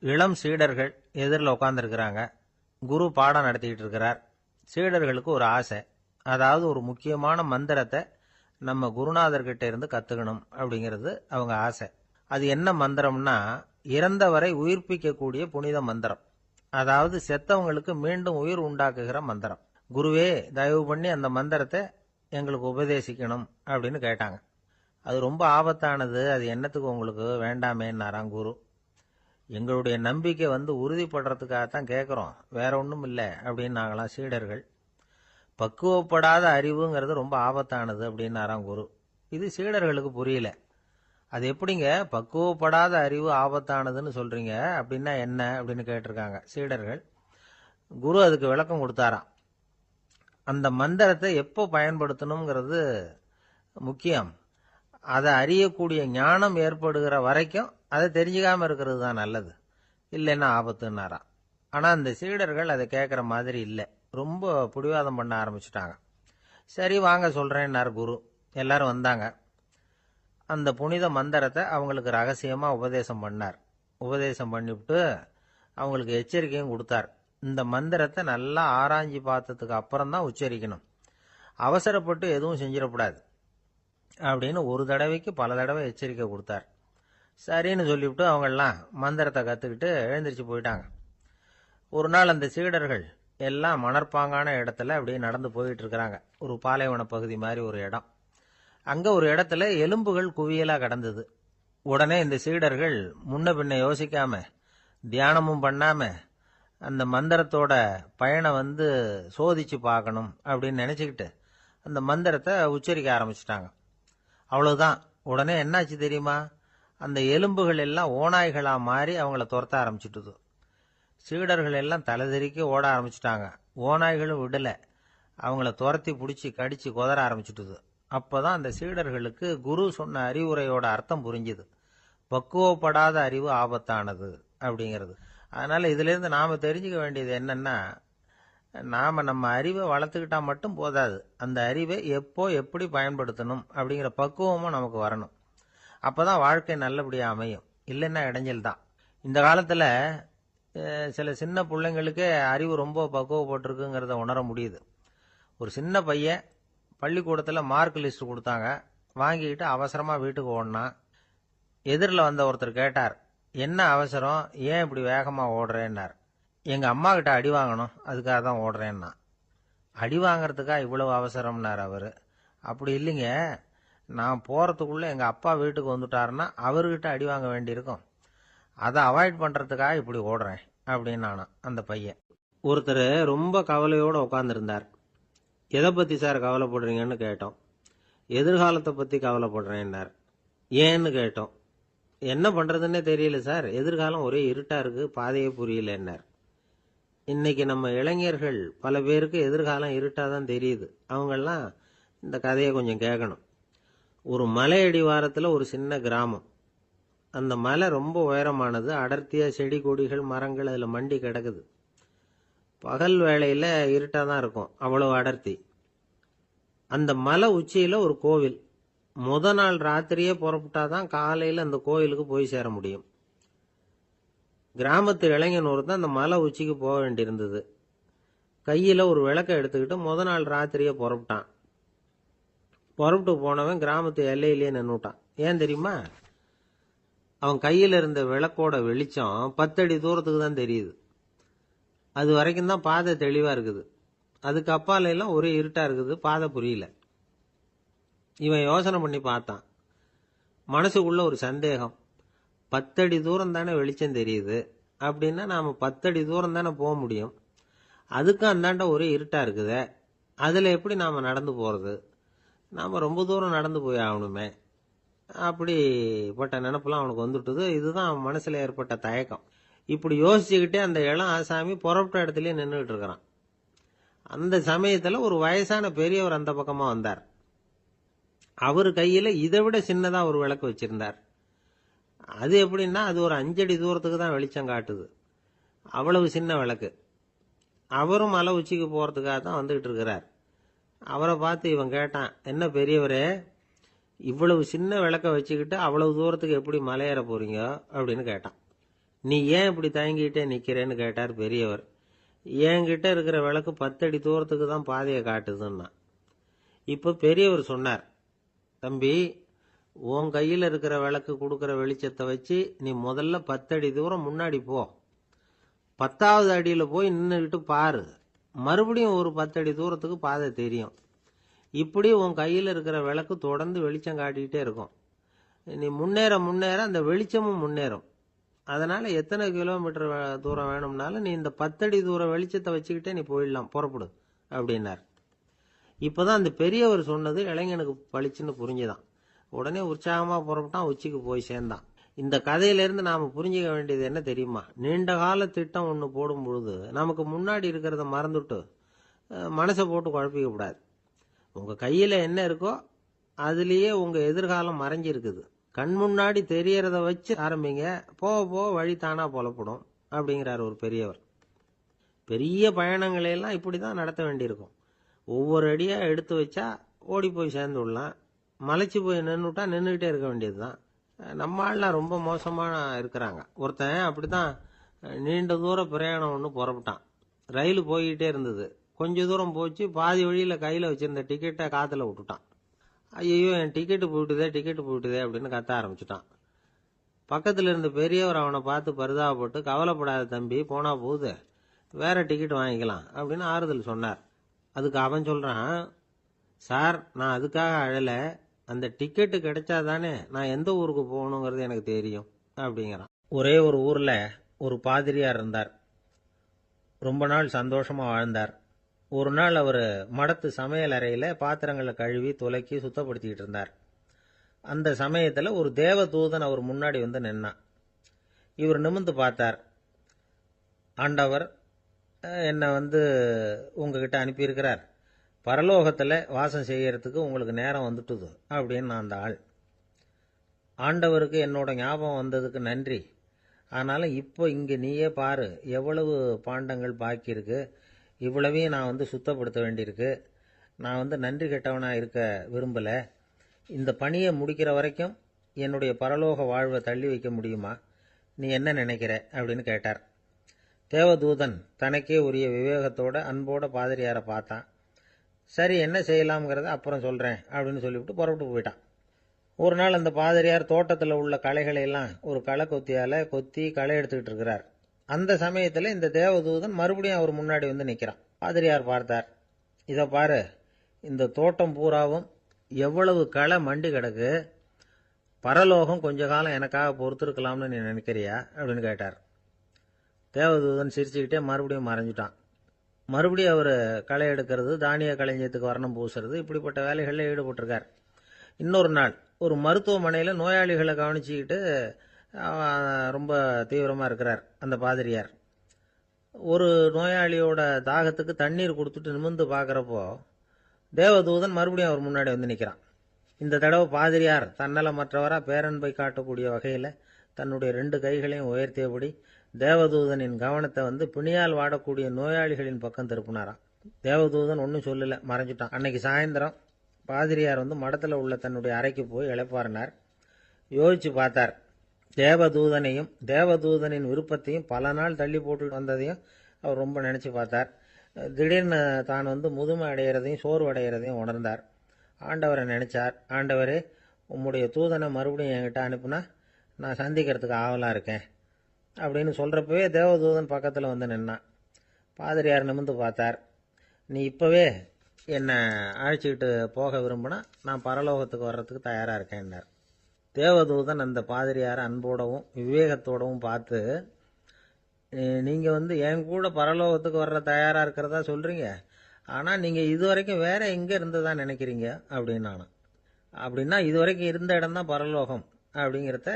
இளம் சீடர்கள் எதிரில் உட்காந்துருக்கிறாங்க. குரு பாடம் நடத்திக்கிட்டு இருக்கிறார். சீடர்களுக்கு ஒரு ஆசை, அதாவது ஒரு முக்கியமான மந்திரத்தை நம்ம குருநாதர்கிட்ட இருந்து கற்றுக்கணும் அப்படிங்கிறது அவங்க ஆசை. அது என்ன மந்திரம்னா, இறந்தவரை உயிர்ப்பிக்கக்கூடிய புனித மந்திரம், அதாவது செத்தவங்களுக்கு மீண்டும் உயிர் உண்டாக்குகிற மந்திரம். குருவே, தயவு பண்ணி அந்த மந்திரத்தை எங்களுக்கு உபதேசிக்கணும் அப்படின்னு கேட்டாங்க. அது ரொம்ப ஆபத்தானது, அது என்னத்துக்கு உங்களுக்கு வேண்டாமேன்னாராம் குரு. எங்களுடைய நம்பிக்கை உறுதிப்படுறதுக்காகத்தான் கேட்குறோம், வேற ஒன்றும் இல்லை அப்படின்னாங்களாம் சீடர்கள். பக்குவப்படாத அறிவுங்கிறது ரொம்ப ஆபத்தானது அப்படின்னாராம் குரு. இது சீடர்களுக்கு புரியல. அது எப்படிங்க பக்குவப்படாத அறிவு ஆபத்தானதுன்னு சொல்றீங்க, அப்படின்னா என்ன அப்படின்னு கேட்டிருக்காங்க சீடர்கள். குரு அதுக்கு விளக்கம் கொடுத்தாராம். அந்த மந்திரத்தை எப்போ பயன்படுத்தணுங்கிறது முக்கியம். அதை அறியக்கூடிய ஞானம் ஏற்படுகிற வரைக்கும் அதை தெரிஞ்சுக்காம இருக்கிறது தான் நல்லது, இல்லைன்னா ஆபத்துன்னாராம். ஆனா அந்த சீடர்கள் அதை கேட்குற மாதிரி இல்லை, ரொம்ப பிடிவாதம் பண்ண ஆரம்பிச்சுட்டாங்க. சரி வாங்க சொல்றேன்னார் குரு. எல்லாரும் வந்தாங்க. அந்த புனித மந்திரத்தை அவங்களுக்கு ரகசியமா உபதேசம் பண்ணார். உபதேசம் பண்ணிவிட்டு அவங்களுக்கு எச்சரிக்கையும் கொடுத்தார். இந்த மந்திரத்தை நல்லா ஆராய்ச்சி பார்த்ததுக்கு அப்புறம் தான் உச்சரிக்கணும், அவசரப்பட்டு எதுவும் செஞ்சிடக்கூடாது அப்படின்னு ஒரு தடவைக்கு பல தடவை எச்சரிக்கை கொடுத்தார். சரின்னு சொல்லிவிட்டு அவங்கெல்லாம் மந்திரத்தை கற்றுக்கிட்டு எழுந்திரிச்சு போயிட்டாங்க. ஒரு நாள் அந்த சீடர்கள் எல்லாம் மணற்பாங்கான இடத்துல அப்படியே நடந்து போயிட்டு இருக்கிறாங்க. ஒரு பாலைவன பகுதி மாதிரி ஒரு இடம். அங்க ஒரு இடத்துல எலும்புகள் குவியலா கிடந்தது. உடனே இந்த சீடர்கள் முன்ன பின்ன யோசிக்காம, தியானமும் பண்ணாம, அந்த மந்திரத்தோட பயனை சோதிச்சு பார்க்கணும் அப்படின்னு நினைச்சுக்கிட்டு அந்த மந்திரத்தை உச்சரிக்க ஆரம்பிச்சிட்டாங்க. அவ்வளவுதான். உடனே என்னாச்சு தெரியுமா, அந்த எலும்புகள் எல்லாம் ஓநாய்களா மாறி அவங்கள துரத்த ஆரம்பிச்சுட்டுது. சீடர்கள் எல்லாம் தலைதெறிக்க ஓட ஆரம்பிச்சுட்டாங்க. ஓநாய்களும் விடல, அவங்கள துரத்தி பிடிச்சி கடிச்சு கொதற ஆரம்பிச்சுட்டுது. அப்பதான் அந்த சீடர்களுக்கு குரு சொன்ன அறிவுரையோட அர்த்தம் புரிஞ்சுது. பக்குவப்படாத அறிவு ஆபத்தானது அப்படிங்கிறது. அதனால இதுல இருந்து நாம தெரிஞ்சுக்க வேண்டியது என்னன்னா, நாம நம்ம அறிவை வளர்த்துக்கிட்டா மட்டும் போதாது, அந்த அறிவை எப்போ எப்படி பயன்படுத்தணும் அப்படிங்கிற பக்குவமும் நமக்கு வரணும். அப்பதான் வாழ்க்கை நல்லபடியா அமையும், இல்லைன்னா இடைஞ்சல் தான். இந்த காலத்துல சில சின்ன பிள்ளைங்களுக்கே அறிவு ரொம்ப பக்குவப்பட்டிருக்குங்கிறத உணர முடியுது. ஒரு சின்ன பையன் பள்ளிக்கூடத்தில் மார்க் லிஸ்ட் கொடுத்தாங்க, வாங்கிக்கிட்டு அவசரமாக வீட்டுக்கு ஓடினான். எதிரில் வந்த ஒருத்தர் கேட்டார், என்ன அவசரம், ஏன் இப்படி வேகமாக ஓடுறேன்னார். எங்கள் அம்மா கிட்ட அடி வாங்கணும், அதுக்காக தான் ஓடுறேன்னா. அடி வாங்கறதுக்கா இவ்வளவு அவசரம்னார் அவர். அப்படி இல்லைங்க, நான் போகிறதுக்குள்ளே எங்கள் அப்பா வீட்டுக்கு வந்துட்டாருன்னா அவர்கிட்ட அடி வாங்க வேண்டியிருக்கும், அதை அவாய்ட் பண்ணுறதுக்காக இப்படி ஓடுறேன் அப்படின்னு நானா அந்த பையன். ஒருத்தர் ரொம்ப கவலையோடு உட்காந்துருந்தார். எதை பற்றி சார் கவலைப்படுறீங்கன்னு கேட்டோம். எதிர்காலத்தை பற்றி கவலைப்படுறேன்னார். ஏன்னு கேட்டோம். என்ன பண்ணுறதுன்னே தெரியல சார், எதிர்காலம் ஒரே இருட்டாக இருக்குது, பாதையே புரியலன்னார். இன்னைக்கு நம்ம இளைஞர்கள் பல பேருக்கு எதிர்காலம் இருட்டாக தான் தெரியுது. அவங்கெல்லாம் இந்த கதையை கொஞ்சம் கேட்கணும். ஒரு மலை அடிவாரத்தில் ஒரு சின்ன கிராமம். அந்த மலை ரொம்ப உயரமானது, அடர்த்தியாக செடி கொடிகள் மரங்கள் அதில் மண்டி கிடக்குது. பகல் வேளையில் இருட்டாக தான் இருக்கும், அவ்வளவு அடர்த்தி. அந்த மலை உச்சியில் ஒரு கோவில். முத நாள் ராத்திரியே புறப்பட்டாதான் காலையில் அந்த கோயிலுக்கு போய் சேர முடியும். கிராமத்து இளைஞன் ஒருத்தன் அந்த மலை உச்சிக்கு போக வேண்டியிருந்தது. கையில் ஒரு விளக்கை எடுத்துக்கிட்டு முத நாள் ராத்திரியே புறப்பட்டான். புறப்பட்டு போனவன் கிராமத்து எல்லையிலேயே நின்றுட்டான். ஏன் தெரியுமா, அவன் கையில் இருந்த விளக்கோட வெளிச்சம் 10 அடி தூரத்துக்கு தான் தெரியுது. அது வரைக்கும் தான் பாதை தெளிவா இருக்குது. அதுக்கு அப்பால எல்லாம் ஒரே இருட்டா இருக்குது, பாதை புரியல. இவன் யோசனை பண்ணி பார்த்தான். மனசுக்குள்ள ஒரு சந்தேகம். 10 அடி தூரம் தானே வெளிச்சம் தெரியுது, அப்படின்னா நாம 10 அடி தூரம் தானே போக முடியும். அதுக்கும் அந்தாண்ட ஒரே இருட்டா இருக்குதே, அதுல எப்படி நாம நடந்து போறது? நாம ரொம்ப தூரம் நடந்து போய் ஆகணுமே. அப்படிப்பட்ட நினைப்பெல்லாம் அவனுக்கு வந்துட்டுது. இதுதான் அவன் மனசுல ஏற்பட்ட தயக்கம். இப்படி யோசிச்சுக்கிட்டே அந்த இளம் ஆசாமி புறப்பட்ட இடத்துலயே நின்றுகிட்டு இருக்கிறான். அந்த சமயத்துல ஒரு வயசான பெரியவர் அந்த பக்கமா வந்தார். அவரு கையில இதை விட சின்னதா ஒரு விளக்கு வச்சிருந்தார். அது எப்படின்னா அது ஒரு 5 அடி தூரத்துக்கு தான் வெளிச்சம் காட்டுது. அவ்வளவு சின்ன விளக்கு. அவரும் மலை உச்சிக்கு போறதுக்காக தான் வந்துகிட்டு இருக்கிறார். அவரை பார்த்து இவன் கேட்டான், என்ன பெரியவரே, இவ்வளவு சின்ன விளக்க வச்சுக்கிட்டு அவ்வளவு தூரத்துக்கு எப்படி மலையேற போறீங்க அப்படின்னு கேட்டான். நீ ஏன் இப்படி தயங்கிட்டே நிக்கிறேன்னு கேட்டார் பெரியவர். என்கிட்ட இருக்கிற விளக்கு 10 அடி தூரத்துக்கு தான் பாதையை காட்டுதுன்னா. இப்ப பெரியவர் சொன்னார், தம்பி, உன் கையில் இருக்கிற விளக்கு கொடுக்கிற வெளிச்சத்தை வச்சு நீ முதல்ல 10 அடி தூரம் முன்னாடி போ. 10வது அடியில போய் நின்றுகிட்டு பாரு, மறுபடியும் ஒரு 10 அடி தூரத்துக்கு பாதை தெரியும். இப்படி உன் கையில் இருக்கிற விளக்கு தொடர்ந்து வெளிச்சம் காட்டிக்கிட்டே இருக்கும். நீ முன்னேற முன்னேற அந்த வெளிச்சமும் முன்னேறும். அதனால எத்தனை கிலோமீட்டர் தூரம் வேணும்னாலும் நீ இந்த 10 அடி தூரம் வெளிச்சத்தை வச்சுக்கிட்டே நீ போயிடலாம், புறப்படு அப்படின்னார். இப்பதான் அந்த பெரியவர் சொன்னது இளைஞனுக்கு பளிச்சுன்னு புரிஞ்சுதான். உடனே உற்சாகமா புறப்பட்டான், உச்சிக்கு போய் சேர்ந்தான். இந்த கதையிலிருந்து நாம புரிஞ்சுக்க வேண்டியது என்ன தெரியுமா? நீண்ட கால திட்டம் ஒன்று போடும் பொழுது நமக்கு முன்னாடி இருக்கிறத மறந்துட்டு மனசை போட்டு குழப்பிக்க கூடாது. உங்க கையில என்ன இருக்கோ அதுலயே உங்க எதிர்காலம் மறைஞ்சி இருக்குது. கண் முன்னாடி தெரியறத வச்சு ஆரம்பிங்க, போக போக வழி தானா புலப்படும் அப்படிங்கிறார் ஒரு பெரியவர். பெரிய பயணங்களை எல்லாம் இப்படிதான் நடத்த வேண்டியிருக்கும். ஒவ்வொரு அடியா எடுத்து வச்சா ஓடி போய் சேர்ந்து விடலாம். மலைச்சு போய் நின்றுட்டா நின்றுகிட்டே இருக்க வேண்டியதுதான். நம்ம ஆள்லாம் ரொம்ப மோசமா இருக்கிறாங்க. ஒருத்தன் அப்படிதான் நீண்ட தூர பிரயாணம் ஒன்று புறப்பட்டான். ரயில் போய்கிட்டே இருந்தது. கொஞ்ச தூரம் போச்சு, பாதி வழியில கையில வச்சிருந்த டிக்கெட்டை காத்துல விட்டுட்டான். ஐயோ, என் டிக்கெட்டு போயிட்டுதே அப்படின்னு கத்த ஆரம்பிச்சுட்டான். பக்கத்துல இருந்த பெரியவர் அவனை பார்த்து பரிதாபப்பட்டு, கவலைப்படாத தம்பி, போனா போகுது, வேற டிக்கெட் வாங்கிக்கலாம் அப்படின்னு ஆறுதல் சொன்னார். அதுக்கு அவன் சொல்றான், சார், நான் அதுக்காக அழல, அந்த டிக்கெட்டு கிடைச்சாதானே நான் எந்த ஊருக்கு போகணுங்கிறது எனக்கு தெரியும் அப்படிங்கிறான். ஒரே ஒரு ஊர்ல ஒரு பாதிரியார் இருந்தார். ரொம்ப நாள் சந்தோஷமா வாழ்ந்தார். ஒரு நாள் அவர் மடத்து சமையல் அறையில பாத்திரங்களை கழுவி துலக்கி சுத்தப்படுத்திக்கிட்டு இருந்தார். அந்த சமயத்துல ஒரு தேவதூதன் அவர் முன்னாடி வந்து நின்னான். இவர் நிமிர்ந்து பார்த்தார். ஆண்டவர் என்னை உங்ககிட்ட அனுப்பியிருக்கிறார். பரலோகத்துல வாசம் செய்யறதுக்கு உங்களுக்கு நேரம் வந்துட்டுது அப்படின்னு நான் அந்த ஆள். ஆண்டவருக்கு என்னோட ஞாபகம் வந்ததுக்கு நன்றி. ஆனாலும் இப்போ இங்க நீயே பாரு, எவ்வளவு பாண்டங்கள் பாக்கி இருக்கு. இவ்வளவையும் நான் சுத்தப்படுத்த வேண்டியிருக்கு. நான் நன்றி கெட்டவனா இருக்க விரும்பல. இந்த பணியை முடிக்கிற வரைக்கும் என்னுடைய பரலோக வாழ்வை தள்ளி வைக்க முடியுமா? நீ என்ன நினைக்கிற அப்படின்னு கேட்டார். தேவதூதன் தனக்கே உரிய விவேகத்தோட அன்போட பாதிரியாரை பார்த்தான். சரி, என்ன செய்யலாம்ங்கிறத அப்புறம் சொல்றேன் அப்படின்னு சொல்லிவிட்டு புறப்பட்டு போயிட்டான். ஒரு நாள் அந்த பாதிரியார் தோட்டத்தில் உள்ள களைகளை எல்லாம் ஒரு களை கொத்தியால கொத்தி களை எடுத்துக்கிட்டு இருக்கிறார். அந்த சமயத்துல இந்த தேவதூதன் மறுபடியும் அவர் முன்னாடி வந்து நிற்கிறான். பாதிரியார் பார்த்தார். இதை பாரு, இந்த தோட்டம் பூராவும் எவ்வளவு களை மண்டி கிடக்கு. பரலோகம் கொஞ்ச காலம் எனக்காக பொறுத்திருக்கலாம்னு நீ நினைக்கிறியா அப்படின்னு கேட்டார். தேவதூதன் சிரிச்சுக்கிட்டே மறுபடியும் மறைஞ்சிட்டான். மறுபடியும் அவர் களை எடுக்கிறது, தானிய களஞ்சியத்துக்கு வர்ணம் பூசுறது, இப்படிப்பட்ட வேலைகளில் ஈடுபட்டிருக்கார். இன்னொரு நாள் ஒரு மருத்துவமனையில் நோயாளிகளை கவனிச்சுக்கிட்டு ரொம்ப தீவிரமாக இருக்கிறார் அந்த பாதிரியார். ஒரு நோயாளியோட தாகத்துக்கு தண்ணீர் கொடுத்துட்டு நிமிர்ந்து பார்க்குறப்போ தேவதூதன் மறுபடியும் அவர் முன்னாடி வந்து நிற்கிறான். இந்த தடவை பாதிரியார் தன்னலமற்றவரா பேரன்பை காட்டக்கூடிய வகையில் தன்னுடைய 2 கைகளையும் உயர்த்தியபடி தேவதூதனின் கவனத்தை பிணியால் வாடக்கூடிய நோயாளிகளின் பக்கம் திருப்பினாராம். தேவதூதன் ஒன்றும் சொல்லல, மறைஞ்சிட்டான். அன்னைக்கு சாயந்தரம் பாதிரியார் மடத்தில் உள்ள தன்னுடைய அறைக்கு போய் இளைப்பாறினார். யோசிச்சு பார்த்தார். தேவதூதனையும் தேவதூதனின் விருப்பத்தையும் பல நாள் தள்ளி போட்டு வந்ததையும் அவர் ரொம்ப நினைச்சு பார்த்தார். திடீர்னு தான் முதுமை அடைகிறதையும் சோர்வு அடைகிறதையும் உணர்ந்தார். ஆண்டவரை நினைச்சார். ஆண்டவரே, உம்முடைய தூதனை மறுபடியும் என்கிட்ட அனுப்புனா நான் சந்திக்கிறதுக்கு ஆவலா இருக்கேன் அப்படின்னு சொல்றப்பவே தேவதூதன் பக்கத்தில் வந்து நின்னான். பாதிரியார் நிமிர்ந்து பார்த்தார். நீ இப்போவே என்னை அழைச்சிக்கிட்டு போக விரும்பினா நான் பரலோகத்துக்கு வர்றதுக்கு தயாராக இருக்கேன்னார். தேவதூதன் அந்த பாதிரியாரை அன்போடவும் விவேகத்தோடவும் பார்த்து, நீங்கள் என் கூட பரலோகத்துக்கு வர்ற தயாராக இருக்கிறதா சொல்கிறீங்க, ஆனால் நீங்கள் இதுவரைக்கும் வேற எங்கே இருந்ததா நினைக்கிறீங்க அப்படின்னானு. அப்படின்னா இதுவரைக்கும் இருந்த இடம் தான் பரலோகம் அப்படிங்கிறத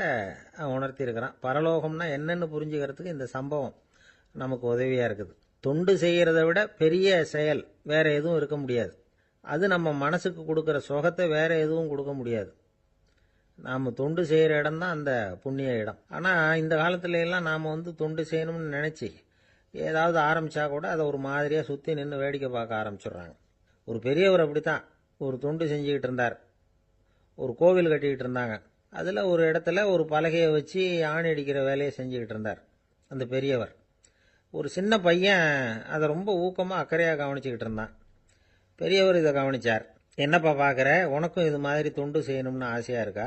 உணர்த்தியிருக்கிறான். பரலோகம்னா என்னன்னு புரிஞ்சுக்கிறதுக்கு இந்த சம்பவம் நமக்கு உதவியாக இருக்குது. தொண்டு செய்கிறத விட பெரிய செயல் வேற எதுவும் இருக்க முடியாது. அது நம்ம மனசுக்கு கொடுக்குற சுகத்தை வேற எதுவும் கொடுக்க முடியாது. நாம் தொண்டு செய்கிற இடம் தான் அந்த புண்ணிய இடம். ஆனால் இந்த காலத்துல எல்லாம் நாம் தொண்டு செய்யணும்னு நினச்சி ஏதாவது ஆரம்பித்தா கூட அதை ஒரு மாதிரியாக சுற்றி நின்று வேடிக்கை பார்க்க ஆரம்பிச்சிடுறாங்க. ஒரு பெரியவர் அப்படித்தான் ஒரு தொண்டு செஞ்சுக்கிட்டு இருந்தார். ஒரு கோவில் கட்டிக்கிட்டு இருந்தாங்க. அதில் ஒரு இடத்துல ஒரு பலகையை வச்சு ஆணி அடிக்கிற வேலையை செஞ்சுக்கிட்டு இருந்தார் அந்த பெரியவர். ஒரு சின்ன பையன் அதை ரொம்ப ஊக்கமாக அக்கறையாக கவனிச்சுக்கிட்டு இருந்தான். பெரியவர் இதை கவனித்தார். என்னப்பா பார்க்குற, உனக்கும் இது மாதிரி தொண்டு செய்யணும்னு ஆசையாக இருக்கா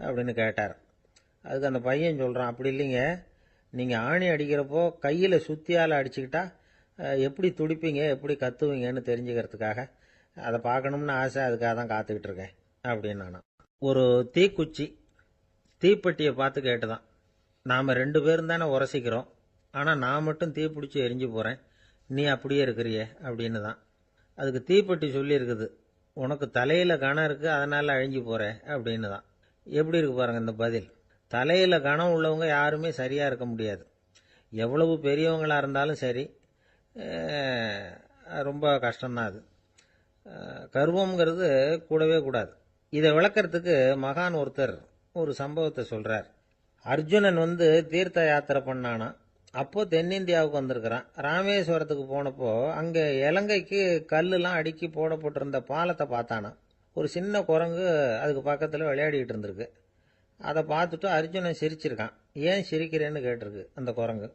அப்படின்னு கேட்டார். அதுக்கு அந்த பையன் சொல்கிறான், அப்படி இல்லைங்க, நீங்கள் ஆணி அடிக்கிறப்போ கையில் சுத்தியால் அடிச்சுக்கிட்டா எப்படி துடிப்பீங்க எப்படி கத்துவீங்கன்னு தெரிஞ்சுக்கிறதுக்காக அதை பார்க்கணும்னு ஆசை, அதுக்காக தான் காத்துக்கிட்டு இருக்கேன் அப்படின்னு நானும். ஒரு தீக்குச்சி தீப்பெட்டியை பார்த்து கேட்டுதான், நாம் 2 பேரும் தானே உரசிக்கிறோம், ஆனால் நான் மட்டும் தீப்பிடிச்சி எரிஞ்சு போகிறேன், நீ அப்படியே இருக்கிறியே அப்படின்னு தான். அதுக்கு தீப்பெட்டி சொல்லியிருக்குது, உனக்கு தலையில் கணம் இருக்குது அதனால் அழிஞ்சு போகிறேன் அப்படின்னு தான். எப்படி இருக்கு பாருங்க இந்த பதில். தலையில் கணம் உள்ளவங்க யாருமே சரியாக இருக்க முடியாது. எவ்வளவு பெரியவங்களாக இருந்தாலும் சரி, ரொம்ப கஷ்டம்தான் அது. கர்வம்ங்கிறது கூடவே கூடாது. இதை விளக்கறதுக்கு மகான் ஒருத்தர் ஒரு சம்பவத்தை சொல்கிறார். அர்ஜுனன் தீர்த்த யாத்திரை பண்ணானா. அப்போ தென்னிந்தியாவுக்கு வந்திருக்கிறான். ராமேஸ்வரத்துக்கு போனப்போ அங்கே இலங்கைக்கு கல்லுலாம் அடுக்கி போடப்பட்டிருந்த பாலத்தை பார்த்தானா. ஒரு சின்ன குரங்கு அதுக்கு பக்கத்தில் விளையாடிக்கிட்டு இருந்திருக்கு. அதை பார்த்துட்டு அர்ஜுனன் சிரிச்சிருக்கான். ஏன் சிரிக்கிறேன்னு கேட்டிருக்கு அந்த குரங்கு.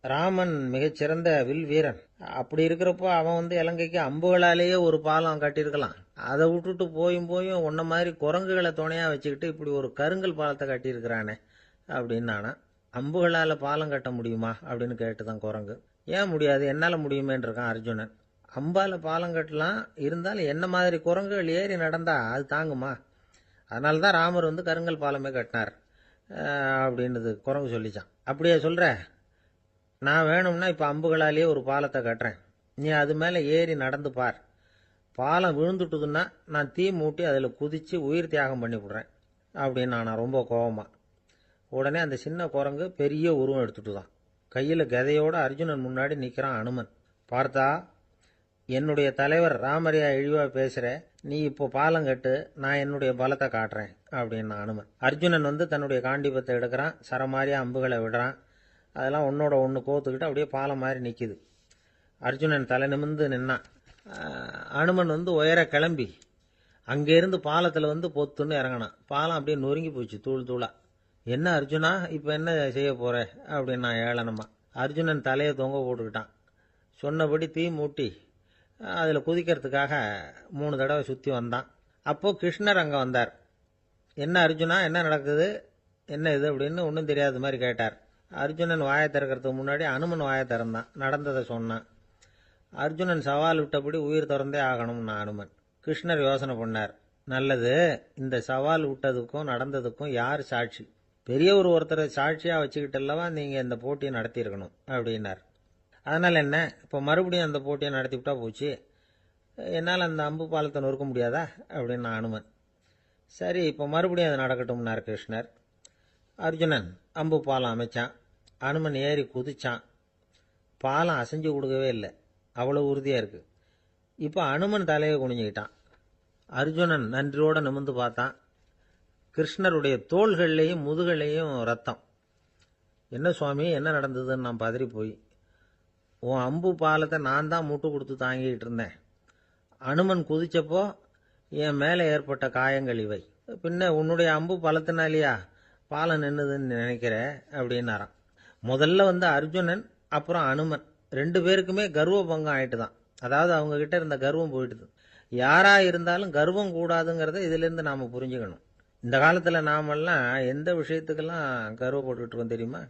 ராமன் மிகச்சிறந்த வில் வீரன். அப்படி இருக்கிறப்போ அவன் இலங்கைக்கு அம்புகளாலேயே ஒரு பாலம் கட்டியிருக்கலாம். அதை விட்டுட்டு போயும் உன்ன மாதிரி குரங்குகளை துணையாக வச்சுக்கிட்டு இப்படி ஒரு கருங்கல் பாலத்தை கட்டியிருக்கிறானே அப்படின்னு நானா. அம்புகளால் பாலம் கட்ட முடியுமா அப்படின்னு கேட்டுதான் குரங்கு. ஏன் முடியாது, என்னால் முடியுமேன்னு இருக்கான் அர்ஜுனன். அம்பால் பாலம் கட்டலாம், இருந்தாலும் என்ன மாதிரி குரங்குகள் ஏறி நடந்தா அது தாங்குமா? அதனால தான் ராமர் கருங்கல் பாலமே கட்டினார் அப்படின்றது குரங்கு சொல்லிச்சான். அப்படியே சொல்கிற, நான் வேணும்னா இப்போ அம்புகளாலேயே ஒரு பாலத்தை கட்டுறேன், நீ அது மேலே ஏறி நடந்து பார். பாலம் விழுந்துட்டுதுன்னா நான் தீ மூட்டி அதில் குதித்து உயிர் தியாகம் பண்ணி விடுறேன் அப்படின்னு நான் ரொம்ப கோபமா. உடனே அந்த சின்ன குரங்கு பெரிய உருவம் எடுத்துட்டு தான் கையில் கதையோடு அர்ஜுனன் முன்னாடி நிற்கிறான் அனுமன். பார்த்தா, என்னுடைய தலைவர் ராமரையா இழிவாக பேசுகிற, நீ இப்போ பாலம் கட்டு, நான் என்னுடைய பலத்தை காட்டுறேன் அப்படின்னு அனுமன். அர்ஜுனன் தன்னுடைய காண்டிபத்தை எடுக்கிறான், சரமாரியா அம்புகளை விடுறான். அதெல்லாம் ஒன்னோட ஒன்று கோத்துக்கிட்டு அப்படியே பாலம் மாதிரி நிற்கிது. அர்ஜுனன் தலை நிமிர்ந்து நின்னான். அனுமன் உயர கிளம்பி அங்கேருந்து பாலத்தில் பொத்துன்னு இறங்கினான். பாலம் அப்படியே நொறுங்கி போச்சு தூள் தூளா. என்ன அர்ஜுனா, இப்போ என்ன செய்ய போற அப்படின்னு நான் ஏளனமா. அர்ஜுனன் தலையை தொங்க போட்டுக்கிட்டான். சொன்னபடி தீ மூட்டி அதில் குதிக்கிறதுக்காக 3 தடவை சுற்றி வந்தான். அப்போது கிருஷ்ணர் அங்கே வந்தார். என்ன அர்ஜுனா, என்ன நடக்குது, என்ன இது அப்படின்னு ஒன்றும் தெரியாத மாதிரி கேட்டார். அர்ஜுனன் வாயை திறக்கிறதுக்கு முன்னாடி அனுமன் வாயை திறந்தான், நடந்ததை சொன்னான். அர்ஜுனன் சவால் விட்டபடி உயிர் திறந்தே ஆகணும்னா அனுமன். கிருஷ்ணர் யோசனை பண்ணார். நல்லது, இந்த சவால் விட்டதுக்கும் நடந்ததுக்கும் யார் சாட்சி? பெரியவர் ஒருத்தரை சாட்சியாக வச்சுக்கிட்டல்லவா நீங்கள் இந்த போட்டியை நடத்தியிருக்கணும் அப்படின்னார். அதனால் என்ன, இப்போ மறுபடியும் அந்த போட்டியை நடத்திவிட்டா போச்சு, என்னால் அந்த அம்பு பாலத்தை நொறுக்க முடியாதா அப்படின்னு அனுமன். சரி, இப்போ மறுபடியும் அது நடக்கட்டும்னார் கிருஷ்ணர். அர்ஜுனன் அம்பு பாலம் அமைச்சான். அனுமன் ஏறி குதிச்சான். பாலம் அசைஞ்சு கொடுக்கவே இல்லை, அவ்வளோ உறுதியாக இருக்குது. இப்போ அனுமன் தலையை குனிஞ்சுக்கிட்டான். அர்ஜுனன் நன்றியோடு நிமிர்ந்து பார்த்தான். கிருஷ்ணருடைய தோள்கள்லேயும் முதுகலையும் ரத்தம். என்ன சுவாமி, என்ன நடந்ததுன்னு நான் பதறி போய், உன் அம்பு பாலத்தை நான் தான் முட்டு கொடுத்து தாங்கிட்டு இருந்தேன். அனுமன் குதிச்சப்போ என் மேலே ஏற்பட்ட காயங்கள் இவை. பின்ன உன்னுடைய அம்பு பலத்தினாலேயா பாலம் நின்னுதுன்னு நினைக்கிற அப்படின்னாரான். முதல்ல அர்ஜுனன் அப்புறம் அனுமன் 2 பேருக்குமே கர்வ பங்கம் ஆயிட்டு தான். அதாவது அவங்க கிட்ட இருந்த கர்வம் போயிட்டுது. யாரா இருந்தாலும் கர்வம் கூடாதுங்கிறத இதிலிருந்து நாம புரிஞ்சுக்கணும். இந்த காலத்தில் நாமெல்லாம் எந்த விஷயத்துக்கெல்லாம் கர்வப்பட்டுட்டு இருக்கோம் தெரியுமா?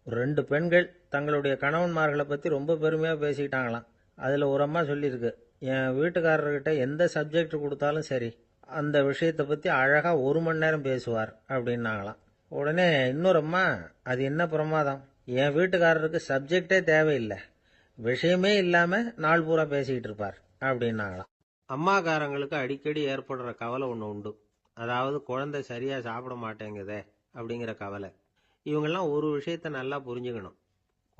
2 பெண்கள் தங்களுடைய கணவன்மார்களை பற்றி ரொம்ப பெருமையாக பேசிக்கிட்டாங்களாம். அதில் ஒரு அம்மா சொல்லியிருக்கு, என் வீட்டுக்காரர்கிட்ட எந்த சப்ஜெக்ட் கொடுத்தாலும் சரி அந்த விஷயத்தை பற்றி அழகாக 1 மணி நேரம் பேசுவார் அப்படின்னாங்களாம். உடனே இன்னொரு அம்மா, அது என்ன பிரமாதம், என் வீட்டுக்காரருக்கு சப்ஜெக்டே தேவையில்லை, விஷயமே இல்லாமல் நாள் பூரா பேசிக்கிட்டு இருப்பார் அப்படின்னாங்களாம். அம்மாக்காரங்களுக்கு அடிக்கடி ஏற்படுற கவலை ஒன்று உண்டு. அதாவது குழந்தை சரியாக சாப்பிட மாட்டேங்குதே அப்படிங்கிற கவலை. இவங்கெல்லாம் ஒரு விஷயத்த நல்லா புரிஞ்சுக்கணும்.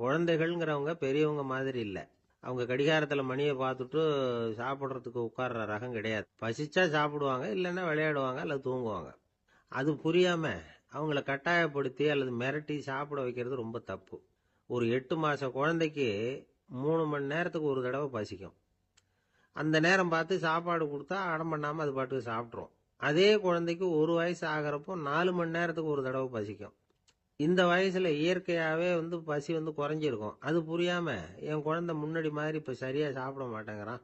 குழந்தைகள்ங்கிறவங்க பெரியவங்க மாதிரி இல்லை. அவங்க கடிகாரத்தில் மணியை பார்த்துட்டு சாப்பிட்றதுக்கு உட்கார்ற ரகம் கிடையாது. பசிச்சா சாப்பிடுவாங்க, இல்லைன்னா விளையாடுவாங்க அல்லது தூங்குவாங்க. அது புரியாமல் அவங்கள கட்டாயப்படுத்தி அல்லது மிரட்டி சாப்பிட வைக்கிறது ரொம்ப தப்பு. ஒரு 8 மாத குழந்தைக்கு 3 மணி நேரத்துக்கு ஒரு தடவை பசிக்கும். அந்த நேரம் பார்த்து சாப்பாடு கொடுத்தா அடம் பண்ணாமல் அது பாட்டுக்கு சாப்பிட்றோம். அதே குழந்தைக்கு 1 வயசு ஆகிறப்போ 4 மணி நேரத்துக்கு ஒரு தடவை பசிக்கும். இந்த வயசில் இயற்கையாகவே பசி குறைஞ்சிருக்கும். அது புரியாமல் என் குழந்தை முன்னாடி மாதிரி இப்போ சரியாக சாப்பிட மாட்டேங்கிறான்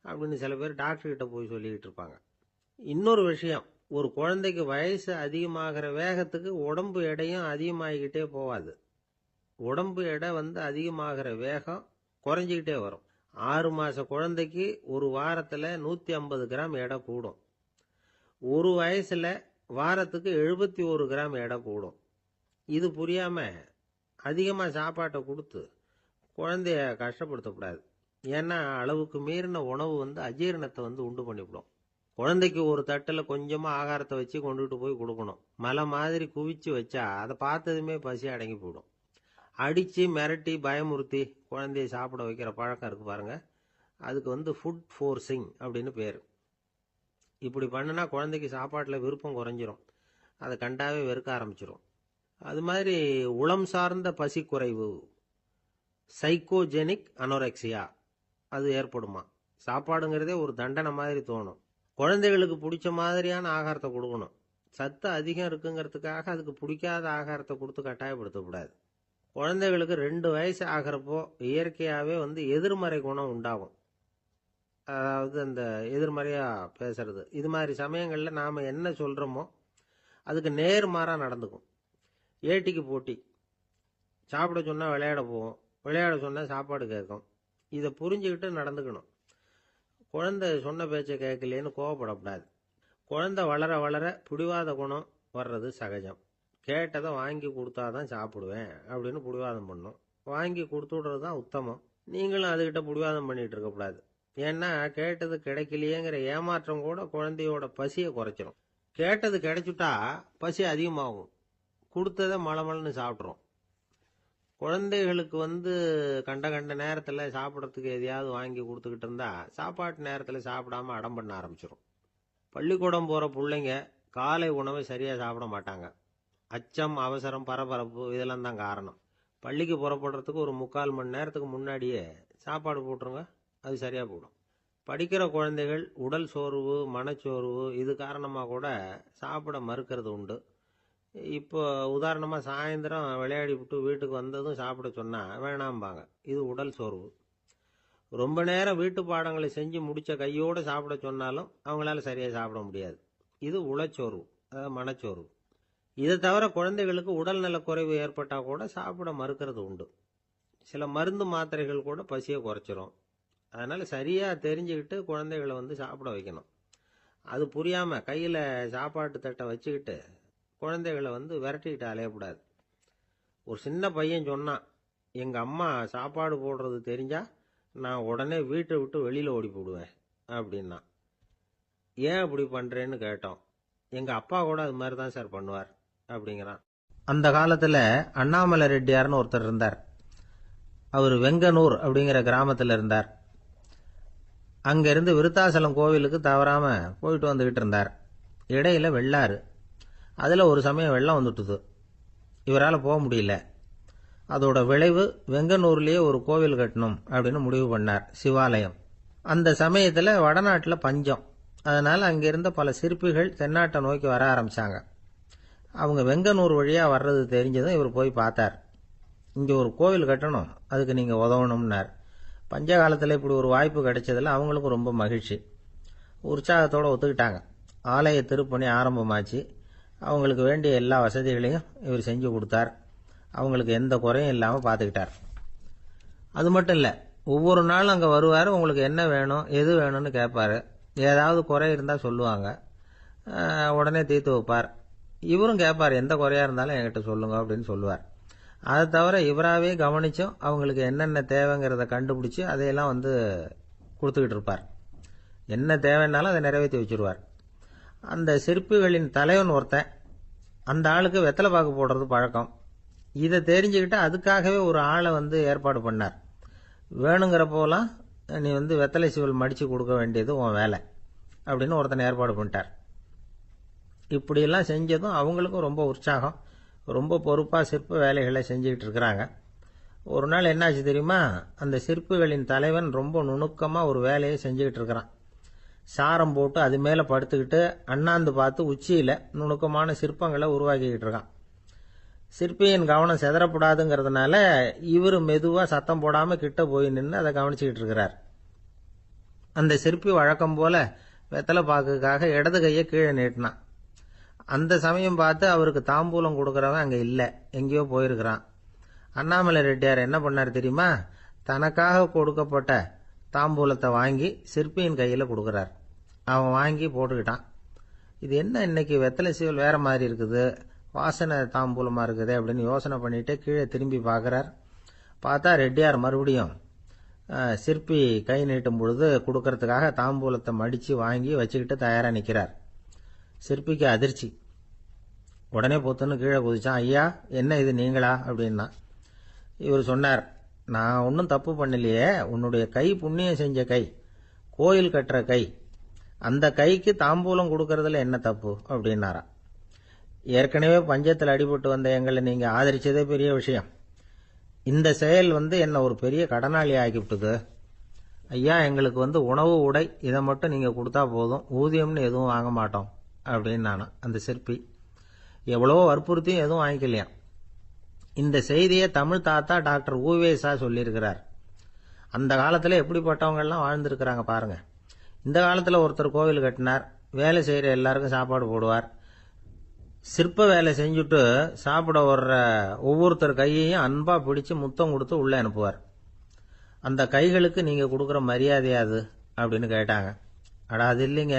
அப்படின்னு சில பேர் டாக்டர்கிட்ட போய் சொல்லிக்கிட்டு இருப்பாங்க. இன்னொரு விஷயம், ஒரு குழந்தைக்கு வயசு அதிகமாகிற வேகத்துக்கு உடம்பு எடையும் அதிகமாகிக்கிட்டே போகாது. உடம்பு எடை அதிகமாகிற வேகம் குறைஞ்சிக்கிட்டே வரும். 6 மாத குழந்தைக்கு ஒரு வாரத்தில் 150 கிராம் எடை கூடும். ஒரு வயசில் வாரத்துக்கு 71 கிராம் எடை கூடும். இது புரியாமல் அதிகமாக சாப்பாட்டை கொடுத்து குழந்தைய கஷ்டப்படுத்தக்கூடாது. ஏன்னா அளவுக்கு மீறின உணவு அஜீரணத்தை உண்டு பண்ணிவிடும். குழந்தைக்கு ஒரு தட்டில் கொஞ்சமாக ஆகாரத்தை வச்சு கொண்டுகிட்டு போய் கொடுக்கணும். மலை மாதிரி குவிச்சு வச்சா அதை பார்த்ததுமே பசி அடங்கி போயிடும். அடித்து மிரட்டி பயமுறுத்தி குழந்தைய சாப்பிட வைக்கிற பழக்கம் இருக்குது பாருங்க, அதுக்கு ஃபுட் ஃபோர்ஸிங் அப்படின்னு பேர். இப்படி பண்ணினா குழந்தைக்கு சாப்பாட்டில் விருப்பம் குறைஞ்சிரும், அதை கண்டாவே வெறுக்க ஆரம்பிச்சிடும். அது மாதிரி உளம் சார்ந்த பசி குறைவு, சைக்கோஜெனிக் அனோரெக்சியா, அது ஏற்படுமா. சாப்பாடுங்கிறதே ஒரு தண்டனை மாதிரி தோணும். குழந்தைகளுக்கு பிடிச்ச மாதிரியான ஆகாரத்தை கொடுக்கணும். சத்து அதிகம் இருக்குங்கிறதுக்காக அதுக்கு பிடிக்காத ஆகாரத்தை கொடுத்து கட்டாயப்படுத்தக்கூடாது. குழந்தைகளுக்கு 2 வயசு ஆகிறப்போ இயற்கையாகவே எதிர்மறை குணம் உண்டாகும். அதாவது அந்த எதிர்மறையாக பேசுறது. இது மாதிரி சமயங்களில் நாம் என்ன சொல்கிறோமோ அதுக்கு நேர்மாறாக நடந்துக்கும். ஏட்டிக்கு போட்டி. சாப்பிட சொன்னால் விளையாட போவோம், விளையாட சொன்னால் சாப்பாடு கேட்கும். இதை புரிஞ்சுக்கிட்டு நடந்துக்கணும். குழந்தை சொன்ன பேச்சை கேட்கலேன்னு கோவப்படக்கூடாது. குழந்தை வளர வளர பிடிவாத குணம் வர்றது சகஜம். கேட்டதை வாங்கி கொடுத்தாதான் சாப்பிடுவேன் அப்படின்னு பிடிவாதம் பண்ணும். வாங்கி கொடுத்து விடுறது தான் உத்தமம். நீங்களும் அதுக்கிட்ட பிடிவாதம் பண்ணிகிட்டு இருக்கக்கூடாது. ஏன்னா கேட்டது கிடைக்கலையேங்கிற ஏமாற்றம் கூட குழந்தையோட பசியை குறைச்சிரும். கேட்டது கிடைச்சுட்டா பசி அதிகமாகும். கொடுத்ததை மலமலன்னு சாப்பிட்றோம். குழந்தைகளுக்கு கண்ட கண்ட நேரத்தில் சாப்பிட்றதுக்கு எதையாவது வாங்கி கொடுத்துக்கிட்டு இருந்தால் சாப்பாட்டு நேரத்தில் சாப்பிடாம அடம் பண்ண ஆரம்பிச்சிடும். பள்ளிக்கூடம் போகிற பிள்ளைங்க காலை உணவை சரியாக சாப்பிட மாட்டாங்க. அச்சம், அவசரம், பரபரப்பு இதெல்லாம் தான் காரணம். பள்ளிக்கு புறப்படுறதுக்கு ஒரு 3/4 மணி நேரத்துக்கு முன்னாடியே சாப்பாடு போட்டுருங்க, அது சரியாக போடும். படிக்கிற குழந்தைகள் உடல் சோர்வு, மனச்சோர்வு இது காரணமாக கூட சாப்பிட மறுக்கிறது உண்டு. இப்போ உதாரணமாக சாயந்தரம் விளையாடி விட்டு வீட்டுக்கு வந்ததும் சாப்பிட சொன்னால் வேணாம்பாங்க. இது உடல் சோர்வு. ரொம்ப நேரம் வீட்டு பாடங்களை செஞ்சு முடித்த கையோடு சாப்பிட சொன்னாலும் அவங்களால சரியாக சாப்பிட முடியாது. இது உளச்சோர்வு, அதாவது மனச்சோர்வு. இதை தவிர குழந்தைகளுக்கு உடல் நலக்குறைவு ஏற்பட்டால் கூட சாப்பிட மறுக்கிறது உண்டு. சில மருந்து மாத்திரைகள் கூட பசியை குறைச்சிரும். அதனால் சரியாக தெரிஞ்சுக்கிட்டு குழந்தைகளை சாப்பிட வைக்கணும். அது புரியாமல் கையில் சாப்பாட்டு தட்டை வச்சுக்கிட்டு குழந்தைகளை விரட்டிக்கிட்டு அலையக்கூடாது. ஒரு சின்ன பையன் சொன்னான், எங்கள் அம்மா சாப்பாடு போடுறது தெரிஞ்சால் நான் உடனே வீட்டை விட்டு வெளியில் ஓடி போடுவேன் அப்படின்னா. ஏன் அப்படி பண்ணுறேன்னு கேட்டோம். எங்கள் அப்பா கூட அது மாதிரி தான் சார் பண்ணுவார் அப்படிங்கிறான். அந்த காலத்தில் அண்ணாமலை ரெட்டியார்னு ஒருத்தர் இருந்தார். அவர் வெங்கனூர் அப்படிங்கிற கிராமத்தில் இருந்தார். அங்கேருந்து விருத்தாசலம் கோவிலுக்கு தவறாமல் போயிட்டு வந்துக்கிட்டு இருந்தார். இடையில வெள்ளாறு. அதில் ஒரு சமயம் வெள்ளம் வந்துட்டுது. இவரால் போக முடியல. அதோட விளைவு வெங்கனூர்லேயே ஒரு கோவில் கட்டணும் அப்படின்னு முடிவு பண்ணார், சிவாலயம். அந்த சமயத்தில் வடநாட்டில் பஞ்சம். அதனால் அங்கிருந்த பல சிற்பிகள் தென்னாட்டை நோக்கி வர ஆரம்பித்தாங்க. அவங்க வெங்கனூர் வழியாக வர்றது தெரிஞ்சதும் இவர் போய் பார்த்தார். இங்கே ஒரு கோவில் கட்டணும், அதுக்கு நீங்கள் உதவணும்னார். பஞ்ச காலத்தில் இப்படி ஒரு வாய்ப்பு கிடைச்சதில் அவங்களுக்கும் ரொம்ப மகிழ்ச்சி. உற்சாகத்தோடு ஒத்துக்கிட்டாங்க. ஆலய திருப்பணி ஆரம்பமாச்சு. அவங்களுக்கு வேண்டிய எல்லா வசதிகளையும் இவர் செஞ்சு கொடுத்தார். அவங்களுக்கு எந்த குறையும் இல்லாமல் பார்த்துக்கிட்டார். அது மட்டும் இல்லை, ஒவ்வொரு நாளும் அங்கே வருவார். உங்களுக்கு என்ன வேணும் எது வேணும்னு கேட்பார். ஏதாவது குறை இருந்தால் சொல்லுவாங்க, உடனே தீர்த்து வைப்பார். இவரும் கேட்பார், எந்த குறையாக இருந்தாலும் என்கிட்ட சொல்லுங்க அப்படின்னு சொல்லுவார். அதை தவிர இவராகவே கவனிச்சும் அவங்களுக்கு என்னென்ன தேவைங்கிறத கண்டுபிடிச்சி அதையெல்லாம் கொடுத்துக்கிட்டு இருப்பார். என்ன தேவைன்னாலும் அதை நிறைவேற்றி வச்சுருவார். அந்த சிற்பிகளின் தலைவன் ஒருத்தன், அந்த ஆளுக்கு வெத்தலை பாக்கு போடுறது பழக்கம். இதை தெரிஞ்சுக்கிட்டு அதுக்காகவே ஒரு ஆளை ஏற்பாடு பண்ணார். வேணுங்கிறப்போலாம் நீ வெத்தலை சீவல் மடித்து கொடுக்க வேண்டியது உன் வேலை அப்படின்னு ஒருத்தனை ஏற்பாடு பண்ணிட்டார். இப்படியெல்லாம் செஞ்சதும் அவங்களுக்கும் ரொம்ப உற்சாகம். ரொம்ப பொறுப்பாக சிற்ப வேலைகளை செஞ்சுக்கிட்டு இருக்கிறாங்க. ஒரு நாள் என்னாச்சு தெரியுமா? அந்த சிற்பிகளின் தலைவன் ரொம்ப நுணுக்கமாக ஒரு வேலையை செஞ்சுக்கிட்டு இருக்கிறான். சாரம் போட்டு அது மேலே படுத்துக்கிட்டு அண்ணாந்து பார்த்து உச்சியில் நுணுக்கமான சிற்பங்களை உருவாக்கிக்கிட்டு இருக்கான். சிற்பியின் கவனம் செதறப்படாதுங்கிறதுனால இவர் மெதுவாக சத்தம் போடாமல் கிட்ட போய் நின்று அதை கவனிச்சுக்கிட்டு இருக்கிறார். அந்த சிற்பி வழக்கம் போல வெத்தலை பாக்குக்காக இடது கையை கீழே நீட்டினான். அந்த சமயம் பார்த்து அவருக்கு தாம்பூலம் கொடுக்குறவன் அங்கே இல்லை, எங்கேயோ போயிருக்கிறான். அண்ணாமலை ரெட்டியார் என்ன பண்ணார் தெரியுமா? தனக்காக கொடுக்கப்பட்ட தாம்பூலத்தை வாங்கி சிற்பியின் கையில் கொடுக்குறார். அவன் வாங்கி போட்டுக்கிட்டான். இது என்ன இன்னைக்கு வெத்தலை சீவல் வேற மாதிரி இருக்குது, வாசனை தாம்பூலமாக இருக்குது அப்படின்னு யோசனை பண்ணிட்டு கீழே திரும்பி பார்க்குறார். பார்த்தா ரெட்டியார் மறுபடியும் சிற்பி கை நீட்டும் பொழுது கொடுக்கறதுக்காக தாம்பூலத்தை மடித்து வாங்கி வச்சுக்கிட்டு தயாராக நிற்கிறார். சிற்பிக்கு அதிர்ச்சி. உடனே பொத்துன்னு கீழே குதிச்சான். ஐயா, என்ன இது நீங்களா அப்படின்னா. இவர் சொன்னார், நான் ஒன்றும் தப்பு பண்ணலையே, உன்னுடைய கை புண்ணியம் செஞ்ச கை, கோயில் கட்டுற கை, அந்த கைக்கு தாம்பூலம் கொடுக்கறதுல என்ன தப்பு அப்படின்னாராம். ஏற்கனவே பஞ்சத்தில் அடிபட்டு வந்த எங்களை நீங்கள் ஆதரிச்சதே பெரிய விஷயம். இந்த செயல் என்னை ஒரு பெரிய கடனாளி ஆக்கிவிட்டுது. ஐயா, எங்களுக்கு உணவு உடை இதை மட்டும் நீங்கள் கொடுத்தா போதும், ஊதியம்னு எதுவும் வாங்க மாட்டோம் அப்படின்னு நானும். அந்த சிற்பி எவ்வளோ வற்புறுத்தியும் எதுவும் வாங்கிக்கலையாம். இந்த செய்தியை தமிழ் தாத்தா டாக்டர் ஊவேசா சொல்லியிருக்கிறார். அந்த காலத்தில் எப்படிப்பட்டவங்கெல்லாம் வாழ்ந்துருக்கிறாங்க பாருங்க. இந்த காலத்தில் ஒருத்தர் கோவில் கட்டினார், வேலை செய்கிற எல்லாருக்கும் சாப்பாடு போடுவார். சிற்ப வேலை செஞ்சுட்டு சாப்பிட வர்ற ஒவ்வொருத்தர் கையையும் அன்பாக பிடிச்சி முத்தம் கொடுத்து உள்ளே அனுப்புவார். அந்த கைகளுக்கு நீங்கள் கொடுக்குற மரியாதையாது அப்படின்னு கேட்டாங்க. அடா, அது இல்லைங்க,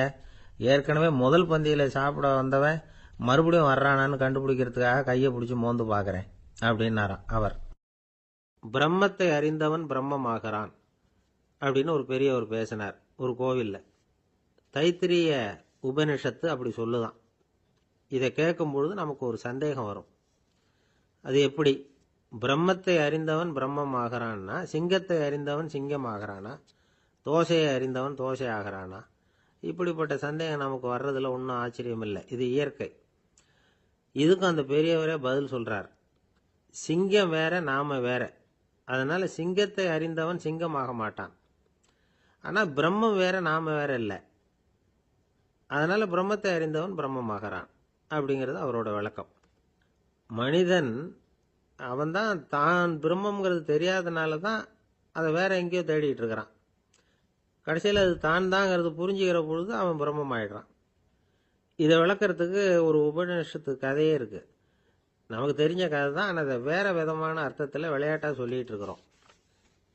ஏற்கனவே முதல் பந்தியில் சாப்பிட வந்தவன் மறுபடியும் வர்றானான்னு கண்டுபிடிக்கிறதுக்காக கையை பிடிச்சி மோந்து பார்க்குறேன் அப்படின்னாராம் அவர். பிரம்மத்தை அறிந்தவன் பிரம்மமாகிறான் அப்படின்னு ஒரு பெரியவர் பேசினார் ஒரு கோவிலில். தைத்திரிய உபனிஷத்து அப்படி சொல்லுதான். இதை கேட்கும் பொழுது நமக்கு ஒரு சந்தேகம் வரும். அது எப்படி? பிரம்மத்தை அறிந்தவன் பிரம்மம் ஆகிறான்னா, சிங்கத்தை அறிந்தவன் சிங்கம் ஆகிறானா, தோசையை அறிந்தவன் தோசை ஆகிறானா? இப்படிப்பட்ட சந்தேகம் நமக்கு வர்றதுல ஒன்றும் ஆச்சரியம் இல்லை. இது இயற்கை. இதுக்கும் அந்த பெரியவரே பதில் சொல்றார். சிங்கம் வேற, நாம வேற. அதனால சிங்கத்தை அறிந்தவன் சிங்கமாக மாட்டான். ஆனா பிரம்மம் வேற, நாம வேற இல்லை. அதனால பிரம்மத்தை அறிந்தவன் பிரம்மமாகறான் அப்படிங்கிறது அவரோட விளக்கம். மனிதன் அவன்தான் தான் பிரம்மங்கிறது தெரியாதனால தான் அதை வேற எங்கேயோ தேடிட்டு இருக்கிறான். கடைசியில் அது தான் தாங்கிறது புரிஞ்சுக்கிற பொழுது அவன் பிரம்மம் ஆயிடுறான். இதை விளக்கறதுக்கு ஒரு உபநிஷத்து கதையே இருக்கு. நமக்கு தெரிஞ்ச கதை தான், ஆனால் அதை வேற விதமான அர்த்தத்தில் விளையாட்டாக சொல்லிட்டு இருக்கிறோம்.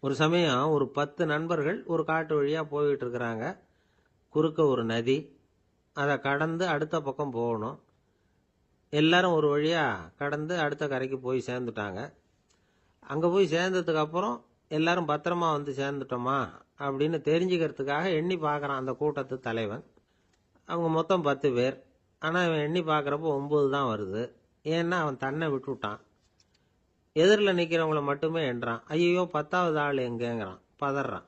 ஒரு சமயம் ஒரு 10 நண்பர்கள் ஒரு காட்டு வழியாக போய்கிட்டு இருக்கிறாங்க. குறுக்க ஒரு நதி, அதை கடந்து அடுத்த பக்கம் போகணும். எல்லாரும் ஒரு வழியாக கடந்து அடுத்த கரைக்கு போய் சேர்ந்துட்டாங்க. அங்கே போய் சேர்ந்ததுக்கு அப்புறம் எல்லாரும் பத்திரமா சேர்ந்துட்டோமா அப்படின்னு தெரிஞ்சுக்கிறதுக்காக எண்ணி பார்க்குறான் அந்த கூட்டத்து தலைவன். அவங்க மொத்தம் 10 பேர். ஆனால் அவன் எண்ணி பார்க்குறப்போ 9 தான் வருது. ஏன்னா அவன் தன்னை விட்டுவிட்டான். எதிரில் நிற்கிறவங்கள மட்டுமே எண்றான். ஐயோ 10வது ஆள் எங்கேங்கிறான், பதறான்.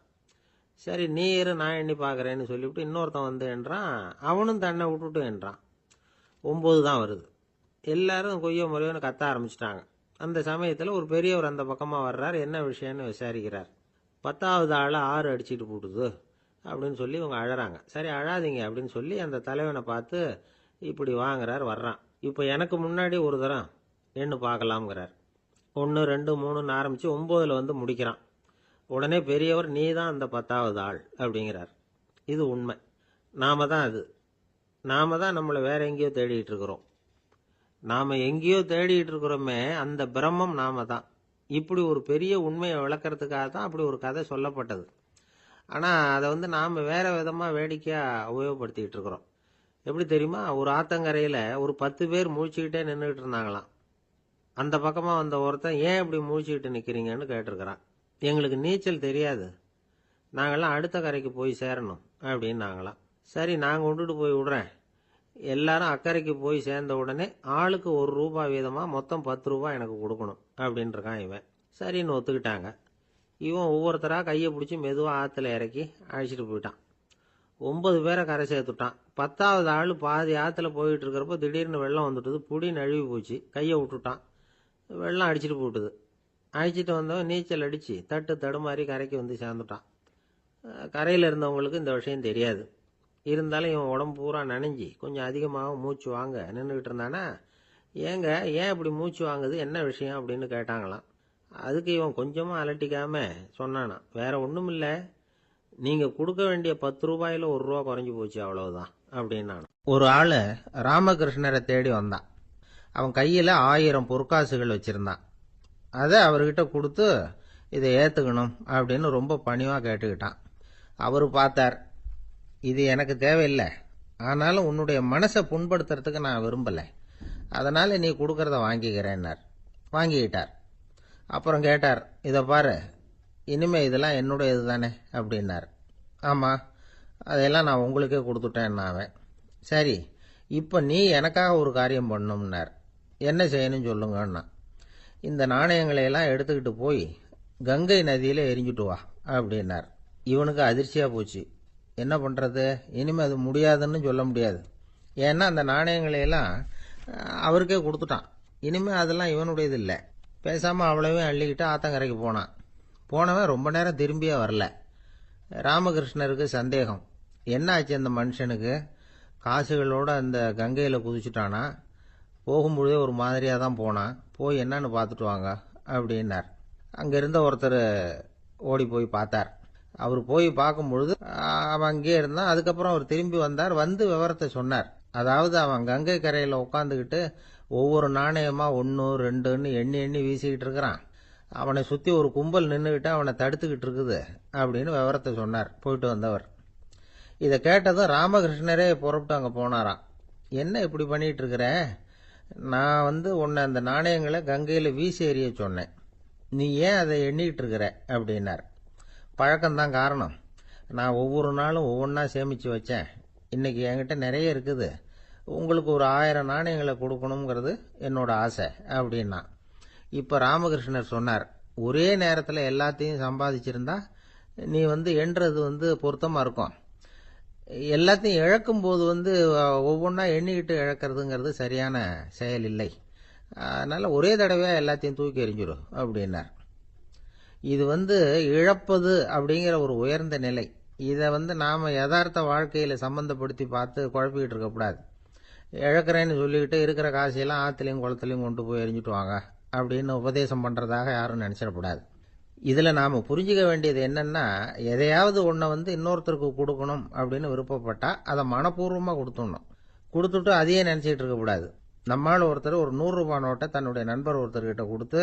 சரி நீ இரு, நான் எண்ணி பார்க்குறேன்னு சொல்லிவிட்டு இன்னொருத்தன் எண்றான். அவனும் தன்னை விட்டுட்டு எண்றான். 9 தான் வருது. எல்லாரும் கொய்யோ முறையோன்னு கத்த ஆரம்பிச்சிட்டாங்க. அந்த சமயத்தில் ஒரு பெரியவர் அந்த பக்கமாக வர்றார். என்ன விஷயம்னு விசாரிக்கிறார். 10வது ஆளை 6 அடிச்சுட்டு போட்டுது அப்படின்னு சொல்லி இவங்க அழறாங்க. சரி அழாதீங்க அப்படின்னு சொல்லி அந்த தலைவனை பார்த்து இப்படி வாங்குறார். வர்றான். இப்போ எனக்கு முன்னாடி ஒரு தரம் எண்ணு பார்க்கலாம்ங்கிறார். 1 2 3ன்னு ஆரம்பித்து 9ல் முடிக்கிறான். உடனே பெரியவர் நீ தான் அந்த 10வது ஆள் அப்படிங்கிறார். இது உண்மை. நாம தான் அது. நாம தான் நம்மளை வேற எங்கேயோ தேடிட்டு இருக்கிறோம். நாம் எங்கேயோ தேடிட்டு இருக்கிறோமே அந்த பிரம்மம் நாம தான். இப்படி ஒரு பெரிய உண்மையை விளக்கறதுக்காக தான் அப்படி ஒரு கதை சொல்லப்பட்டது. ஆனால் அதை நாம் வேற விதமாக வேடிக்கையாக உபயோகப்படுத்திக்கிட்டு இருக்கிறோம். எப்படி தெரியுமா? ஒரு ஆத்தங்கரையில் ஒரு 10 பேர் முழிச்சுக்கிட்டே நின்றுக்கிட்டு இருந்தாங்களாம். அந்த பக்கமாக வந்த ஒருத்தன், ஏன் இப்படி முழிச்சுக்கிட்டு நிற்கிறீங்கன்னு கேட்டிருக்கிறான். எங்களுக்கு நீச்சல் தெரியாது, நாங்கள்லாம் அடுத்த கரைக்கு போய் சேரணும் அப்படின்னாங்களாம். சரி, நாங்கள் விட்டுட்டு போய் விடுறேன். எல்லாரும் அக்கறைக்கு போய் சேர்ந்த உடனே ஆளுக்கு ₹1 வீதமாக மொத்தம் ₹10 எனக்கு கொடுக்கணும் அப்படின்ட்டுருக்கான் இவன். சரின்னு ஒத்துக்கிட்டாங்க. இவன் ஒவ்வொருத்தராக கையை பிடிச்சி மெதுவாக ஆற்றுல இறக்கி அழைச்சிட்டு போயிட்டான். 9 பேரை கரை சேர்த்துட்டான். 10வது ஆள் பாதி ஆற்றுல போயிட்டு இருக்கிறப்போ திடீர்னு வெள்ளம் வந்துட்டுது. புடி நழுவி போச்சு. கையை விட்டுட்டான். வெள்ளம் அடிச்சிட்டு போட்டுது. அழைச்சிட்டு வந்தவன் நீச்சல் அடித்து தட்டு தடுமாறி கரைக்கு வந்து சேர்ந்துட்டான். கரையில் இருந்தவங்களுக்கு இந்த விஷயம் தெரியாது. இருந்தாலும் இவன் உடம்பு பூரா நனைஞ்சி கொஞ்சம் அதிகமாக மூச்சு வாங்க நின்றுக்கிட்டு இருந்தானா, ஏங்க ஏன் இப்படி மூச்சு வாங்குது, என்ன விஷயம் அப்படின்னு கேட்டாங்களாம். அதுக்கு இவன் கொஞ்சமாக அலட்டிக்காம சொன்னானா, வேற ஒன்றும் இல்லை, நீங்கள் கொடுக்க வேண்டிய ₹10 ₹1 குறைஞ்சி போச்சு, அவ்வளவுதான் அப்படின்னான். ஒரு ஆள் ராமகிருஷ்ணரை தேடி வந்தான். அவன் கையில் 1000 பொற்காசுகள் வச்சுருந்தான். அதை அவர்கிட்ட கொடுத்து இதை ஏற்றுக்கணும் அப்படின்னு ரொம்ப பணிவாக கேட்டுக்கிட்டான். அவர் பார்த்தார், இது எனக்கு தேவையில்லை, ஆனாலும் உன்னுடைய மனசை புண்படுத்துறதுக்கு நான் விரும்பலை, அதனால் நீ கொடுக்கறத வாங்கிக்கிறேன்னார். வாங்கிக்கிட்டார். அப்புறம் கேட்டார், இதை பாரு, இனிமே இதெல்லாம் என்னுடைய இது தானே அப்படின்னார். ஆமாம், அதையெல்லாம் நான் உங்களுக்கே கொடுத்துட்டேன் அவன். சரி, இப்போ நீ எனக்காக ஒரு காரியம் பண்ணணும்னார். என்ன செய்யணும்னு சொல்லுங்கன்னா, இந்த நாணயங்களையெல்லாம் எடுத்துக்கிட்டு போய் கங்கை நதியில் எரிஞ்சுட்டு வா அப்படின்னார். இவனுக்கு அதிர்ச்சியாக போச்சு. என்ன பண்ணுறது, இனிமேல் அது முடியாதுன்னு சொல்ல முடியாது. ஏன்னா அந்த நாணயங்களையெல்லாம் அவருக்கே கொடுத்துட்டான். இனிமேல் அதெல்லாம் இவனுடையது இல்லை. பேசாமல் அவ்வளவையும் அள்ளிக்கிட்டு ஆத்தங்கரைக்கு போனான். போனவன் ரொம்ப நேரம் திரும்பியே வரல. ராமகிருஷ்ணருக்கு சந்தேகம், என்ன ஆச்சு அந்த மனுஷனுக்கு, காசுகளோடு அந்த கங்கையில் குதிச்சுட்டானா, போகும்பொழுதே ஒரு மாதிரியாக தான் போனான், போய் என்னன்னு பார்த்துட்டு வாங்க அப்படின்னார். அங்கே இருந்த ஒருத்தர் ஓடி போய் பார்த்தார். அவர் போய் பார்க்கும் பொழுது அவன் அங்கேயே இருந்தான். அதுக்கப்புறம் அவர் திரும்பி வந்தார். வந்து விவரத்தை சொன்னார். அதாவது அவன் கங்கை கரையில் உட்காந்துக்கிட்டு ஒவ்வொரு நாணயமா 1 2ன்னு எண்ணி எண்ணி வீசிக்கிட்டு இருக்கிறான். அவனை சுற்றி ஒரு கும்பல் நின்றுக்கிட்டு அவனை தடுத்துக்கிட்டு இருக்குது அப்படின்னு விவரத்தை சொன்னார் போயிட்டு வந்தவர். இதை கேட்டதும் ராமகிருஷ்ணரே புறப்பட்டு அங்கே போனாராம். என்ன இப்படி பண்ணிட்டு இருக்கிற, நான் உன்னை அந்த நாணயங்களை கங்கையில் வீசி எறிய சொன்னேன், நீ ஏன் அதை எண்ணிக்கிட்டு இருக்கிற அப்படின்னார். பழக்கம்தான் காரணம், நான் ஒவ்வொரு நாளும் ஒவ்வொன்றா சேமித்து வச்சேன். இன்றைக்கி என்கிட்ட நிறைய இருக்குது, உங்களுக்கு ஒரு 1000 நாணயங்களை கொடுக்கணுங்கிறது என்னோட ஆசை அப்படின்னா. இப்போ ராமகிருஷ்ணர் சொன்னார், ஒரே நேரத்தில் எல்லாத்தையும் சம்பாதிச்சிருந்தா நீ எண்ணுறது பொருத்தமாக இருக்கும். எல்லாத்தையும் இழக்கும்போது ஒவ்வொன்றா எண்ணிக்கிட்டு இழக்கிறதுங்கிறது சரியான செயல் இல்லை. அதனால் ஒரே தடவையாக எல்லாத்தையும் தூக்கி எறிஞ்சிடும் அப்படின்னார். இது இழப்பது அப்படிங்கிற ஒரு உயர்ந்த நிலை. இதை நாம் யதார்த்த வாழ்க்கையில் சம்பந்தப்படுத்தி பார்த்து குழப்பிக்கிட்டு இருக்கக்கூடாது. இழக்கிறேன்னு சொல்லிக்கிட்டு இருக்கிற காசையெல்லாம் ஆற்றுலையும் குளத்துலையும் கொண்டு போய் எரிஞ்சிட்டு வாங்க அப்படின்னு உபதேசம் பண்ணுறதாக யாரும் நினச்சிடக்கூடாது. இதில் நாம் புரிஞ்சிக்க வேண்டியது என்னென்னா, எதையாவது ஒன்றை இன்னொருத்தருக்கு கொடுக்கணும் அப்படின்னு விருப்பப்பட்டால் அதை மனப்பூர்வமாக கொடுத்துடணும். கொடுத்துட்டு அதையே நினச்சிக்கிட்டு இருக்கக்கூடாது. நம்மால் ஒருத்தர் ஒரு ₹100 நோட்டை தன்னுடைய நண்பர் ஒருத்தர்கிட்ட கொடுத்து,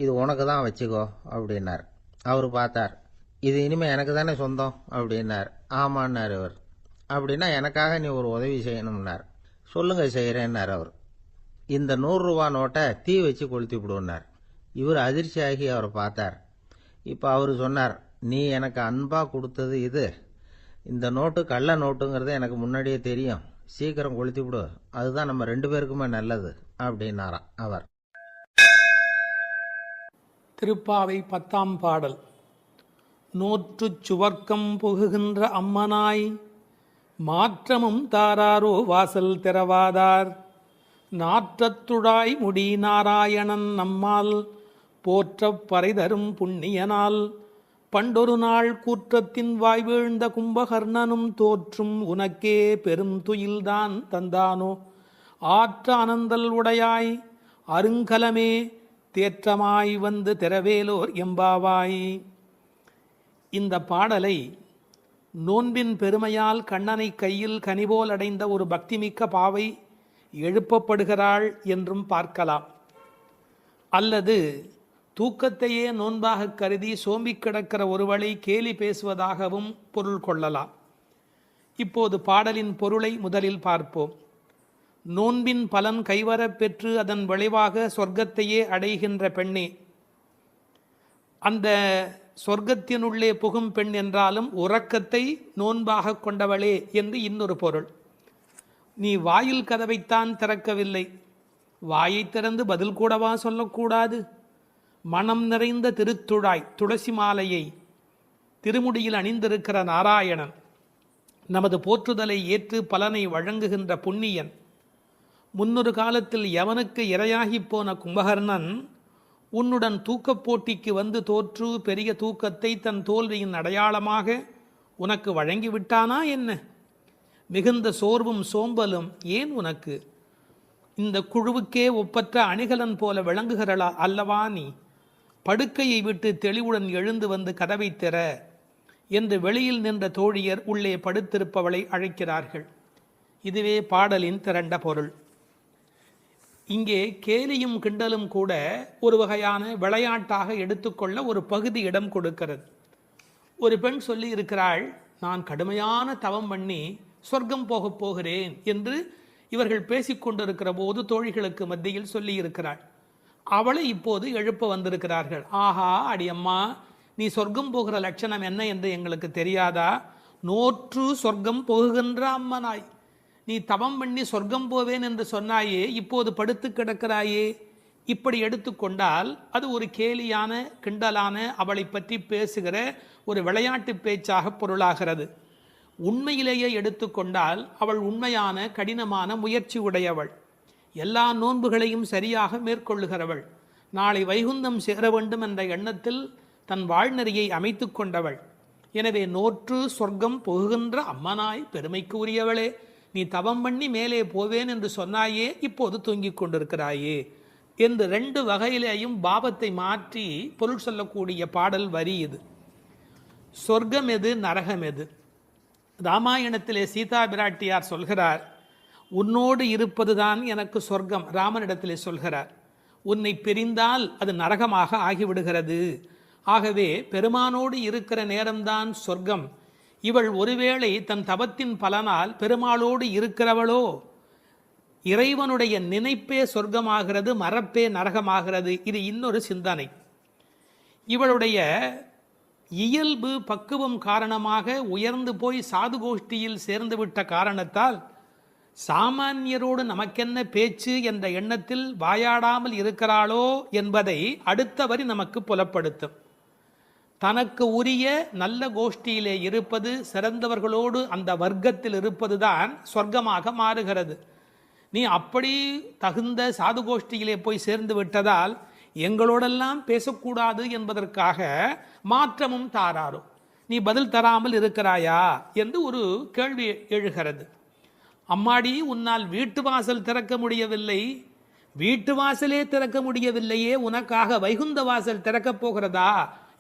இது உனக்கு தான் வச்சுக்கோ அப்படின்னார். அவர் பார்த்தார், இது இனிமேல் எனக்கு தானே சொந்தம் அப்படின்னார். ஆமான்னார் அவர். அப்படின்னா எனக்காக நீ ஒரு உதவி செய்யணும்னார். சொல்லுங்க செய்கிறேன்னார் அவர். இந்த ₹100 நோட்டை தீ வச்சு கொளுத்தி விடுன்னார். இவர் அதிர்ச்சியாகி அவரை பார்த்தார். இப்போ அவர் சொன்னார், நீ எனக்கு அன்பாக கொடுத்தது இது, இந்த நோட்டு கள்ள நோட்டுங்கிறது எனக்கு முன்னாடியே தெரியும், சீக்கிரம் கொளுத்தி விடு, அதுதான் நம்ம 2 பேருக்குமே நல்லது அப்படின்னாராம் அவர். திருப்பாவை 10ஆம் பாடல். நோற்றுச் சுவர்க்கம் புகுகின்ற அம்மனாய் மாற்றமும் தாராரோ வாசல் திறவாதார், நாற்றத்துழாய் முடி நாராயணன் நம்மால் போற்றப் பறைதரும் புண்ணியனால், பண்டொரு நாள் கூற்றத்தின் வாய் வீழ்ந்த கும்பகர்ணனும் தோற்றும் உனக்கே பெரும் துயில்தான் தந்தானோ, ஆற்ற அனந்தல் உடையாய் அருங்கலமே தேற்றமாய் வந்து திறவேலோர் எம்பாவாய். இந்த பாடலை நோன்பின் பெருமையால் கண்ணனை கையில் கனிபோல் அடைந்த ஒரு பக்திமிக்க பாவை எழுப்பப்படுகிறாள் என்றும் பார்க்கலாம். அல்லது தூக்கத்தையே நோன்பாக கருதி சோம்பி கிடக்கிற ஒருவளை கேலி பேசுவதாகவும் பொருள் கொள்ளலாம். இப்போது பாடலின் பொருளை முதலில் பார்ப்போம். நோன்பின் பலன் கைவரப் பெற்று அதன் விளைவாக சொர்க்கத்தையே அடைகின்ற பெண்ணே, அந்த சொர்க்கத்தினுள்ளே புகும் பெண் என்றாலும் உறக்கத்தை நோன்பாக கொண்டவளே என்று இன்னொரு பொருள். நீ வாயில் கதவைத்தான் திறக்கவில்லை, வாயை திறந்து பதில் கூடவா சொல்லக்கூடாது? மனம் நிறைந்த திருத்துழாய் துளசி மாலையை திருமுடியில் அணிந்திருக்கிற நாராயணன், நமது போற்றுதலை ஏற்று பலனை வழங்குகின்ற புண்ணியன், முன்னொரு காலத்தில் எவனுக்கு இரையாகி போன கும்பகர்ணன் உன்னுடன் தூக்கப் போட்டிக்கு வந்து தோற்று பெரிய தூக்கத்தை தன் தோல்வியின் அடையாளமாக உனக்கு வழங்கிவிட்டானா என்ன? மிகுந்த சோர்வும் சோம்பலும் ஏன் உனக்கு? இந்த குழுவுக்கே ஒப்பற்ற அணிகலன் போல விளங்குகிறளா அல்லவா நீ? படுக்கையை விட்டு தெளிவுடன் எழுந்து வந்து கதவை திற என்று வெளியில் நின்ற தோழியர் உள்ளே படுத்திருப்பவளை அழைக்கிறார்கள். இதுவே பாடலின் திரண்ட பொருள். இங்கே கேலியும் கிண்டலும் கூட ஒரு வகையான விளையாட்டாக எடுத்துக்கொள்ள ஒரு பகுதி இடம் கொடுக்கிறது. ஒரு பெண் சொல்லி இருக்கிறாள், நான் கடுமையான தவம் பண்ணி சொர்க்கம் போகப் போகிறேன் என்று இவர்கள் பேசிக்கொண்டிருக்கிற போது தோழிகளுக்கு மத்தியில் சொல்லி இருக்கிறாள். அவளை இப்போது எழுப்ப வந்திருக்கிறார்கள். ஆஹா அடியம்மா, நீ சொர்க்கம் போகிற லட்சணம் என்ன என்று எங்களுக்கு தெரியாதா? நோற்று சொர்க்கம் போகுகின்ற அம்மனாய், நீ தவம் பண்ணி சொர்க்கம் போவேன் என்று சொன்னாயே, இப்போது படுத்து கிடக்கிறாயே. இப்படி எடுத்துக்கொண்டால் அது ஒரு கேலியான கிண்டலான அவளை பற்றி பேசுகிற ஒரு விளையாட்டு பேச்சாக பொருளாகிறது. உண்மையிலேயே எடுத்துக்கொண்டால் அவள் உண்மையான கடினமான முயற்சி உடையவள், எல்லா நோன்புகளையும் சரியாக மேற்கொள்ளுகிறவள், நாளை வைகுந்தம் சேர வேண்டும் என்ற எண்ணத்தில் தன் வாழ்நெறியை அமைத்து கொண்டவள். எனவே நோற்று சொர்க்கம் போகுகின்ற அம்மனாய் பெருமைக்கு உரியவளே, நீ தவம் பண்ணி மேலே போவேன் என்று சொன்னாயே, இப்போது தூங்கிக் கொண்டிருக்கிறாயே என்று ரெண்டு வகையிலேயும் பாவத்தை மாற்றி பொருள் சொல்லக்கூடிய பாடல் வரி இது. சொர்க்கம் எது, நரகம் எது? ராமாயணத்திலே சீதா பிராட்டியார் சொல்கிறார், உன்னோடு இருப்பதுதான் எனக்கு சொர்க்கம். ராமனிடத்திலே சொல்கிறார், உன்னை பிரிந்தால் அது நரகமாக ஆகிவிடுகிறது. ஆகவே பெருமானோடு இருக்கிற நேரம்தான் சொர்க்கம். இவள் ஒருவேளை தன் தவத்தின் பலனால் பெருமாளோடு இருக்கிறவளோ, இறைவனுடைய நினைப்பே சொர்க்கமாகிறது, மறப்பே நரகமாகிறது. இது இன்னொரு சிந்தனை. இவளுடைய இயல்பு பக்குவம் காரணமாக உயர்ந்து போய் சாது கோஷ்டியில் சேர்ந்து விட்ட காரணத்தால் சாமானியரோடு நமக்கென்ன பேச்சு என்ற எண்ணத்தில் வாயாடாமல் இருக்கிறாளோ என்பதை அடுத்த வரி நமக்கு புலப்படுத்தும். தனக்கு உரிய நல்ல கோஷ்டியிலே இருப்பது, சிறந்தவர்களோடு அந்த வர்க்கத்தில் இருப்பதுதான் சொர்க்கமாக மாறுகிறது. நீ அப்படி தகுந்த சாது கோஷ்டியிலே போய் சேர்ந்து விட்டதால் எங்களோடெல்லாம் பேசக்கூடாது என்பதற்காக மாற்றமும் தாராரோ, நீ பதில் தராமல் இருக்கிறாயா என்று ஒரு கேள்வி எழுகிறது. அம்மாடி, உன்னால் வீட்டு வாசல் திறக்க முடியவில்லை, வீட்டு வாசலே திறக்க முடியவில்லையே, உனக்காக வைகுந்த வாசல் திறக்கப் போகிறதா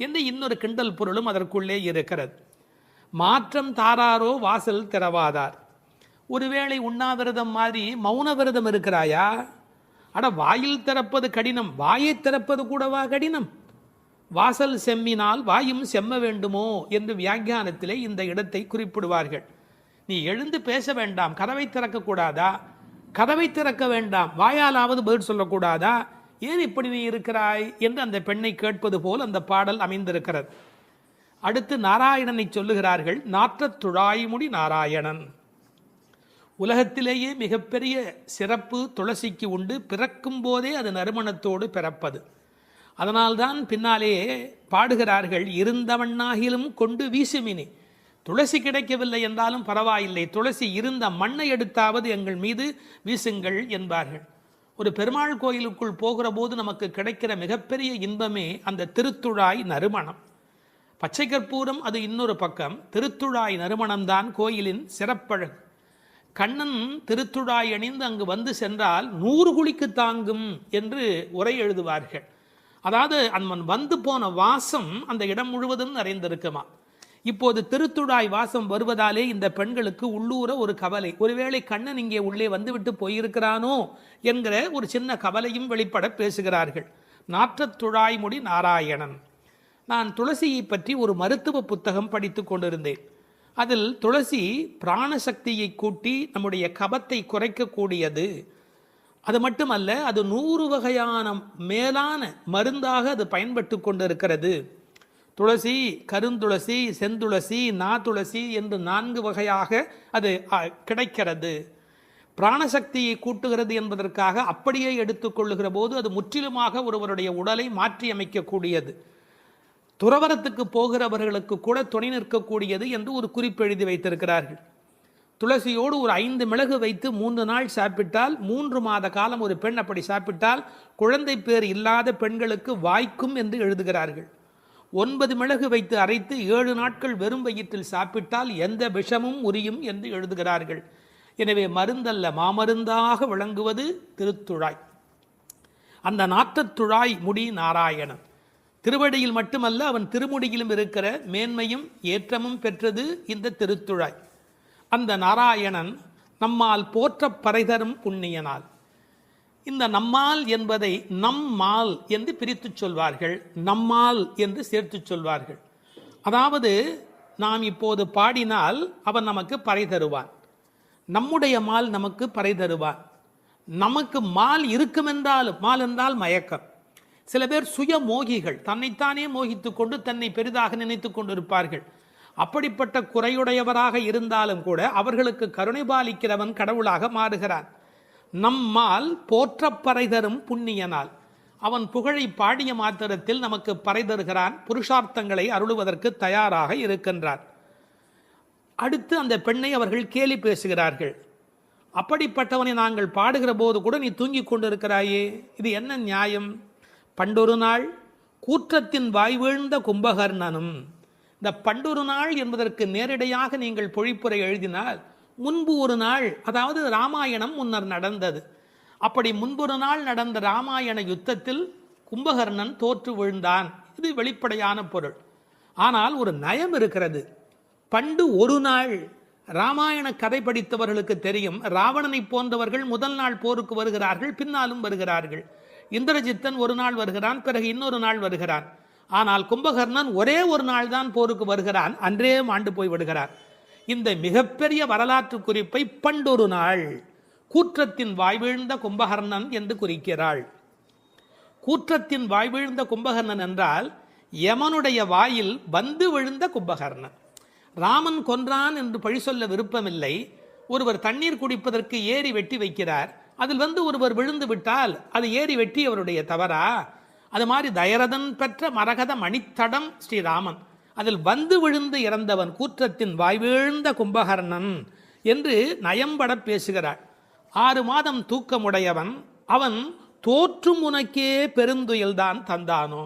என்று இன்னொரு கிண்டல் பொருளும் அதற்குள்ளே இருக்கிறது. மாற்றம் தாராரோ வாசல் திறவாதார். ஒருவேளை உண்ணாவிரதம் மாதிரி மௌன விரதம் இருக்கிறாயா? அட, வாயில் திறப்பது கடினம், வாயை திறப்பது கூடவா கடினம்? வாசல் செம்மினால் வாயும் செம்ம வேண்டுமோ என்று வியாக்கியானத்திலே இந்த இடத்தை குறிப்பிடுவார்கள். நீ எழுந்து பேச வேண்டாம், கதவை திறக்கக்கூடாதா? கதவை திறக்க வேண்டாம், வாயாலாவது பதில் சொல்லக்கூடாதா? ஏன் இப்படி நீ இருக்கிறாய் என்று அந்த பெண்ணை கேட்பது போல் அந்த பாடல் அமைந்திருக்கிறது. அடுத்து நாராயணனை சொல்லுகிறார்கள். நாற்றத் துழாய்முடி நாராயணன். உலகத்திலேயே மிகப்பெரிய சிறப்பு துளசிக்கு உண்டு. பிறக்கும் போதே அது நறுமணத்தோடு பிறப்பது. அதனால்தான் பின்னாலே பாடுகிறார்கள், இருந்தவண்ணாகிலும் கொண்டு வீசுமினி. துளசி கிடைக்கவில்லை என்றாலும் பரவாயில்லை, துளசி இருந்த மண்ணை எடுத்தாவது எங்கள் மீது வீசுங்கள் என்பார்கள். ஒரு பெருமாள் கோயிலுக்குள் போகிற போது நமக்கு கிடைக்கிற மிகப்பெரிய இன்பமே அந்த திருத்துழாய் நறுமணம். பச்சை கற்பூரம் அது இன்னொரு பக்கம், திருத்துழாய் நறுமணம்தான் கோயிலின் சிறப்பழகு. கண்ணன் திருத்துழாய் அணிந்து அங்கு வந்து சென்றால் 100 குழிக்கு தாங்கும் என்று உரை எழுதுவார்கள். அதாவது அவன் வந்து போன வாசம் அந்த இடம் முழுவதும் நிறைந்திருக்குமா. இப்போது திருத்துழாய் வாசம் வருவதாலே இந்த பெண்களுக்கு உள்ளூர ஒரு கவலை, ஒருவேளை கண்ணன் இங்கே உள்ளே வந்துவிட்டு போயிருக்கிறானோ என்கிற ஒரு சின்ன கவலையும் வெளிப்பட பேசுகிறார்கள். நாற்றத்துழாய்முடி நாராயணன். நான் துளசியை பற்றி ஒரு மருத்துவ புத்தகம் படித்து கொண்டிருந்தேன். அதில் துளசி பிராணசக்தியை கூட்டி நம்முடைய கபத்தை குறைக்கக்கூடியது. அது மட்டுமல்ல, அது 100 வகையான மேலான மருந்தாக அது பயன்பட்டு கொண்டிருக்கிறது. துளசி, கருந்துளசி, செந்துளசி, நாதுளசி என்று 4 வகையாக அது கிடைக்கிறது. பிராணசக்தியை கூட்டுகிறது என்பதற்காக அப்படியே எடுத்துக்கொள்ளுகிற போது அது முற்றிலுமாக ஒருவருடைய உடலை மாற்றி அமைக்கக்கூடியது. துறவரத்துக்கு போகிறவர்களுக்கு கூட துணை நிற்கக்கூடியது என்று ஒரு குறிப்பு எழுதி வைத்திருக்கிறார்கள். துளசியோடு ஒரு 5 மிளகு வைத்து 3 நாள் சாப்பிட்டால் 3 மாத காலம் ஒரு பெண் அப்படி சாப்பிட்டால் குழந்தை பேர் இல்லாத பெண்களுக்கு வாய்க்கும் என்று எழுதுகிறார்கள். 9 மிளகு வைத்து அரைத்து 7 நாட்கள் வெறும் வயிற்றில் சாப்பிட்டால் எந்த விஷமும் உரியும் என்று எழுதுகிறார்கள். எனவே மருந்தல்ல, மாமருந்தாக விளங்குவது திருத்துழாய். அந்த நாற்றத்துழாய் முடி நாராயணன். திருவடியில் மட்டுமல்ல, அவன் திருமுடியிலும் இருக்கிற மேன்மையும் ஏற்றமும் பெற்றது இந்த திருத்துழாய். அந்த நாராயணன் நம்மால் போற்ற பறைதரும் புண்ணியனால். இந்த நம்மால் என்பதை நம்மால் என்று பிரித்து சொல்வார்கள், நம்மால் என்று சேர்த்து சொல்வார்கள். அதாவது நாம் இப்போது பாடினால் அவன் நமக்கு பறை தருவான், நம்முடைய மால் நமக்கு பறை தருவான். நமக்கு மால் இருக்குமென்றாலும், மால் என்றால் மயக்கம். சில பேர் சுய மோகிகள், தன்னைத்தானே மோகித்து கொண்டு தன்னை பெரிதாக நினைத்து கொண்டிருப்பார்கள். அப்படிப்பட்ட குறையுடையவராக இருந்தாலும் கூட அவர்களுக்கு கருணை பாலிக்கிறவன் கடவுளாக மாறுகிறான். நம்மால் போற்ற பறை தரும் புண்ணியனால். அவன் புகழை பாடிய மாத்திரத்தில் நமக்கு பறை தருகிறான், புருஷார்த்தங்களை அருளுவதற்கு தயாராக இருக்கின்றான். அடுத்து அந்த பெண்ணை அவர்கள் கேலி பேசுகிறார்கள். அப்படிப்பட்டவனை நாங்கள் பாடுகிற போது கூட நீ தூங்கி கொண்டிருக்கிறாயே, இது என்ன நியாயம்? பண்டொரு நாள் கூற்றத்தின் வாய் வீழ்ந்த கும்பகர்ணனும். இந்த பண்டொரு நாள் என்பதற்கு நேரடியாக நீங்கள் பொழிப்புரை எழுதினால் முன்பு ஒரு நாள், அதாவது ராமாயணம் முன்னர் நடந்தது. அப்படி முன்பொரு நாள் நடந்த ராமாயண யுத்தத்தில் கும்பகர்ணன் தோற்று விழுந்தான். இது வெளிப்படையான பொருள். ஆனால் ஒரு நயம் இருக்கிறது. பண்டு ஒரு நாள், ராமாயண கதை படித்தவர்களுக்கு தெரியும், ராவணனை போன்றவர்கள் முதல் நாள் போருக்கு வருகிறார்கள், பின்னாலும் வருகிறார்கள். இந்திரஜித்தன் ஒரு நாள் வருகிறான், பிறகு இன்னொரு நாள் வருகிறான். ஆனால் கும்பகர்ணன் ஒரே ஒரு நாள் தான் போருக்கு வருகிறான், அன்றே மாண்டு போய் விடுகிறான். இந்த மிகப்பெரிய வரலாற்று குறிப்பை பண்டொரு நாள் கூற்றத்தின் வாய்வீழ்ந்த கும்பகர்ணன் என்று குறிக்கிறாள். கூற்றத்தின் வாய்வீழ்ந்த கும்பகர்ணன் என்றால் யமனுடைய வாயில் வந்து விழுந்த கும்பகர்ணன். ராமன் கொன்றான் என்று பழி சொல்ல விருப்பமில்லை. ஒருவர் தண்ணீர் குடிப்பதற்கு ஏரி வெட்டி வைக்கிறார், அதில் வந்து ஒருவர் விழுந்து விட்டால் அது ஏரி வெட்டி அவருடைய தவறா? அது மாதிரி தயரதன் பெற்ற மரகத மணித்தடம் ஸ்ரீராமன், அதில் வந்து விழுந்து இறந்தவன் கூற்றத்தின் வாய்வீழ்ந்த கும்பகர்ணன் என்று நயம்பட பேசுகிறாள். 6 மாதம் தூக்கமுடையவன் அவன் தோற்றும் உனக்கே பெருந்துயில்தான் தந்தானோ.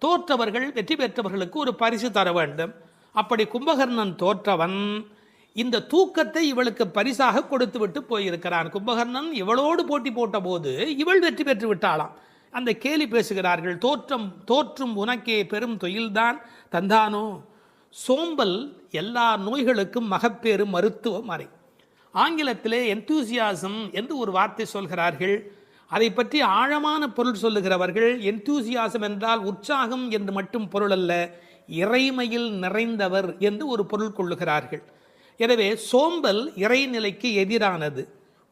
தோற்றவர்கள், வெற்றி பெற்றவர்களுக்கு ஒரு பரிசு தர வேண்டும். அப்படி கும்பகர்ணன் தோற்றவன் இந்த தூக்கத்தை இவளுக்கு பரிசாக கொடுத்து விட்டு போயிருக்கிறான். கும்பகர்ணன் இவளோடு போட்டி போட்ட போது இவள் வெற்றி பெற்று விட்டாளாம். அந்த கேலி பேசுகிறார்கள், தோற்றும் உனக்கே பெரும் தொழில்தான் தந்தானோ. சோம்பல் எல்லா நோய்களுக்கும் மகப்பேறு மருத்துவ மறை. ஆங்கிலத்திலே என்தூசியாசம் என்று ஒரு வார்த்தை சொல்கிறார்கள். அதை பற்றி ஆழமான பொருள் சொல்லுகிறவர்கள், என்தூசியாசம் என்றால் உற்சாகம் என்று மட்டும் பொருள் அல்ல, இறைமையில் நிறைந்தவர் என்று ஒரு பொருள் கொள்ளுகிறார்கள். எனவே சோம்பல் இறைநிலைக்கு எதிரானது,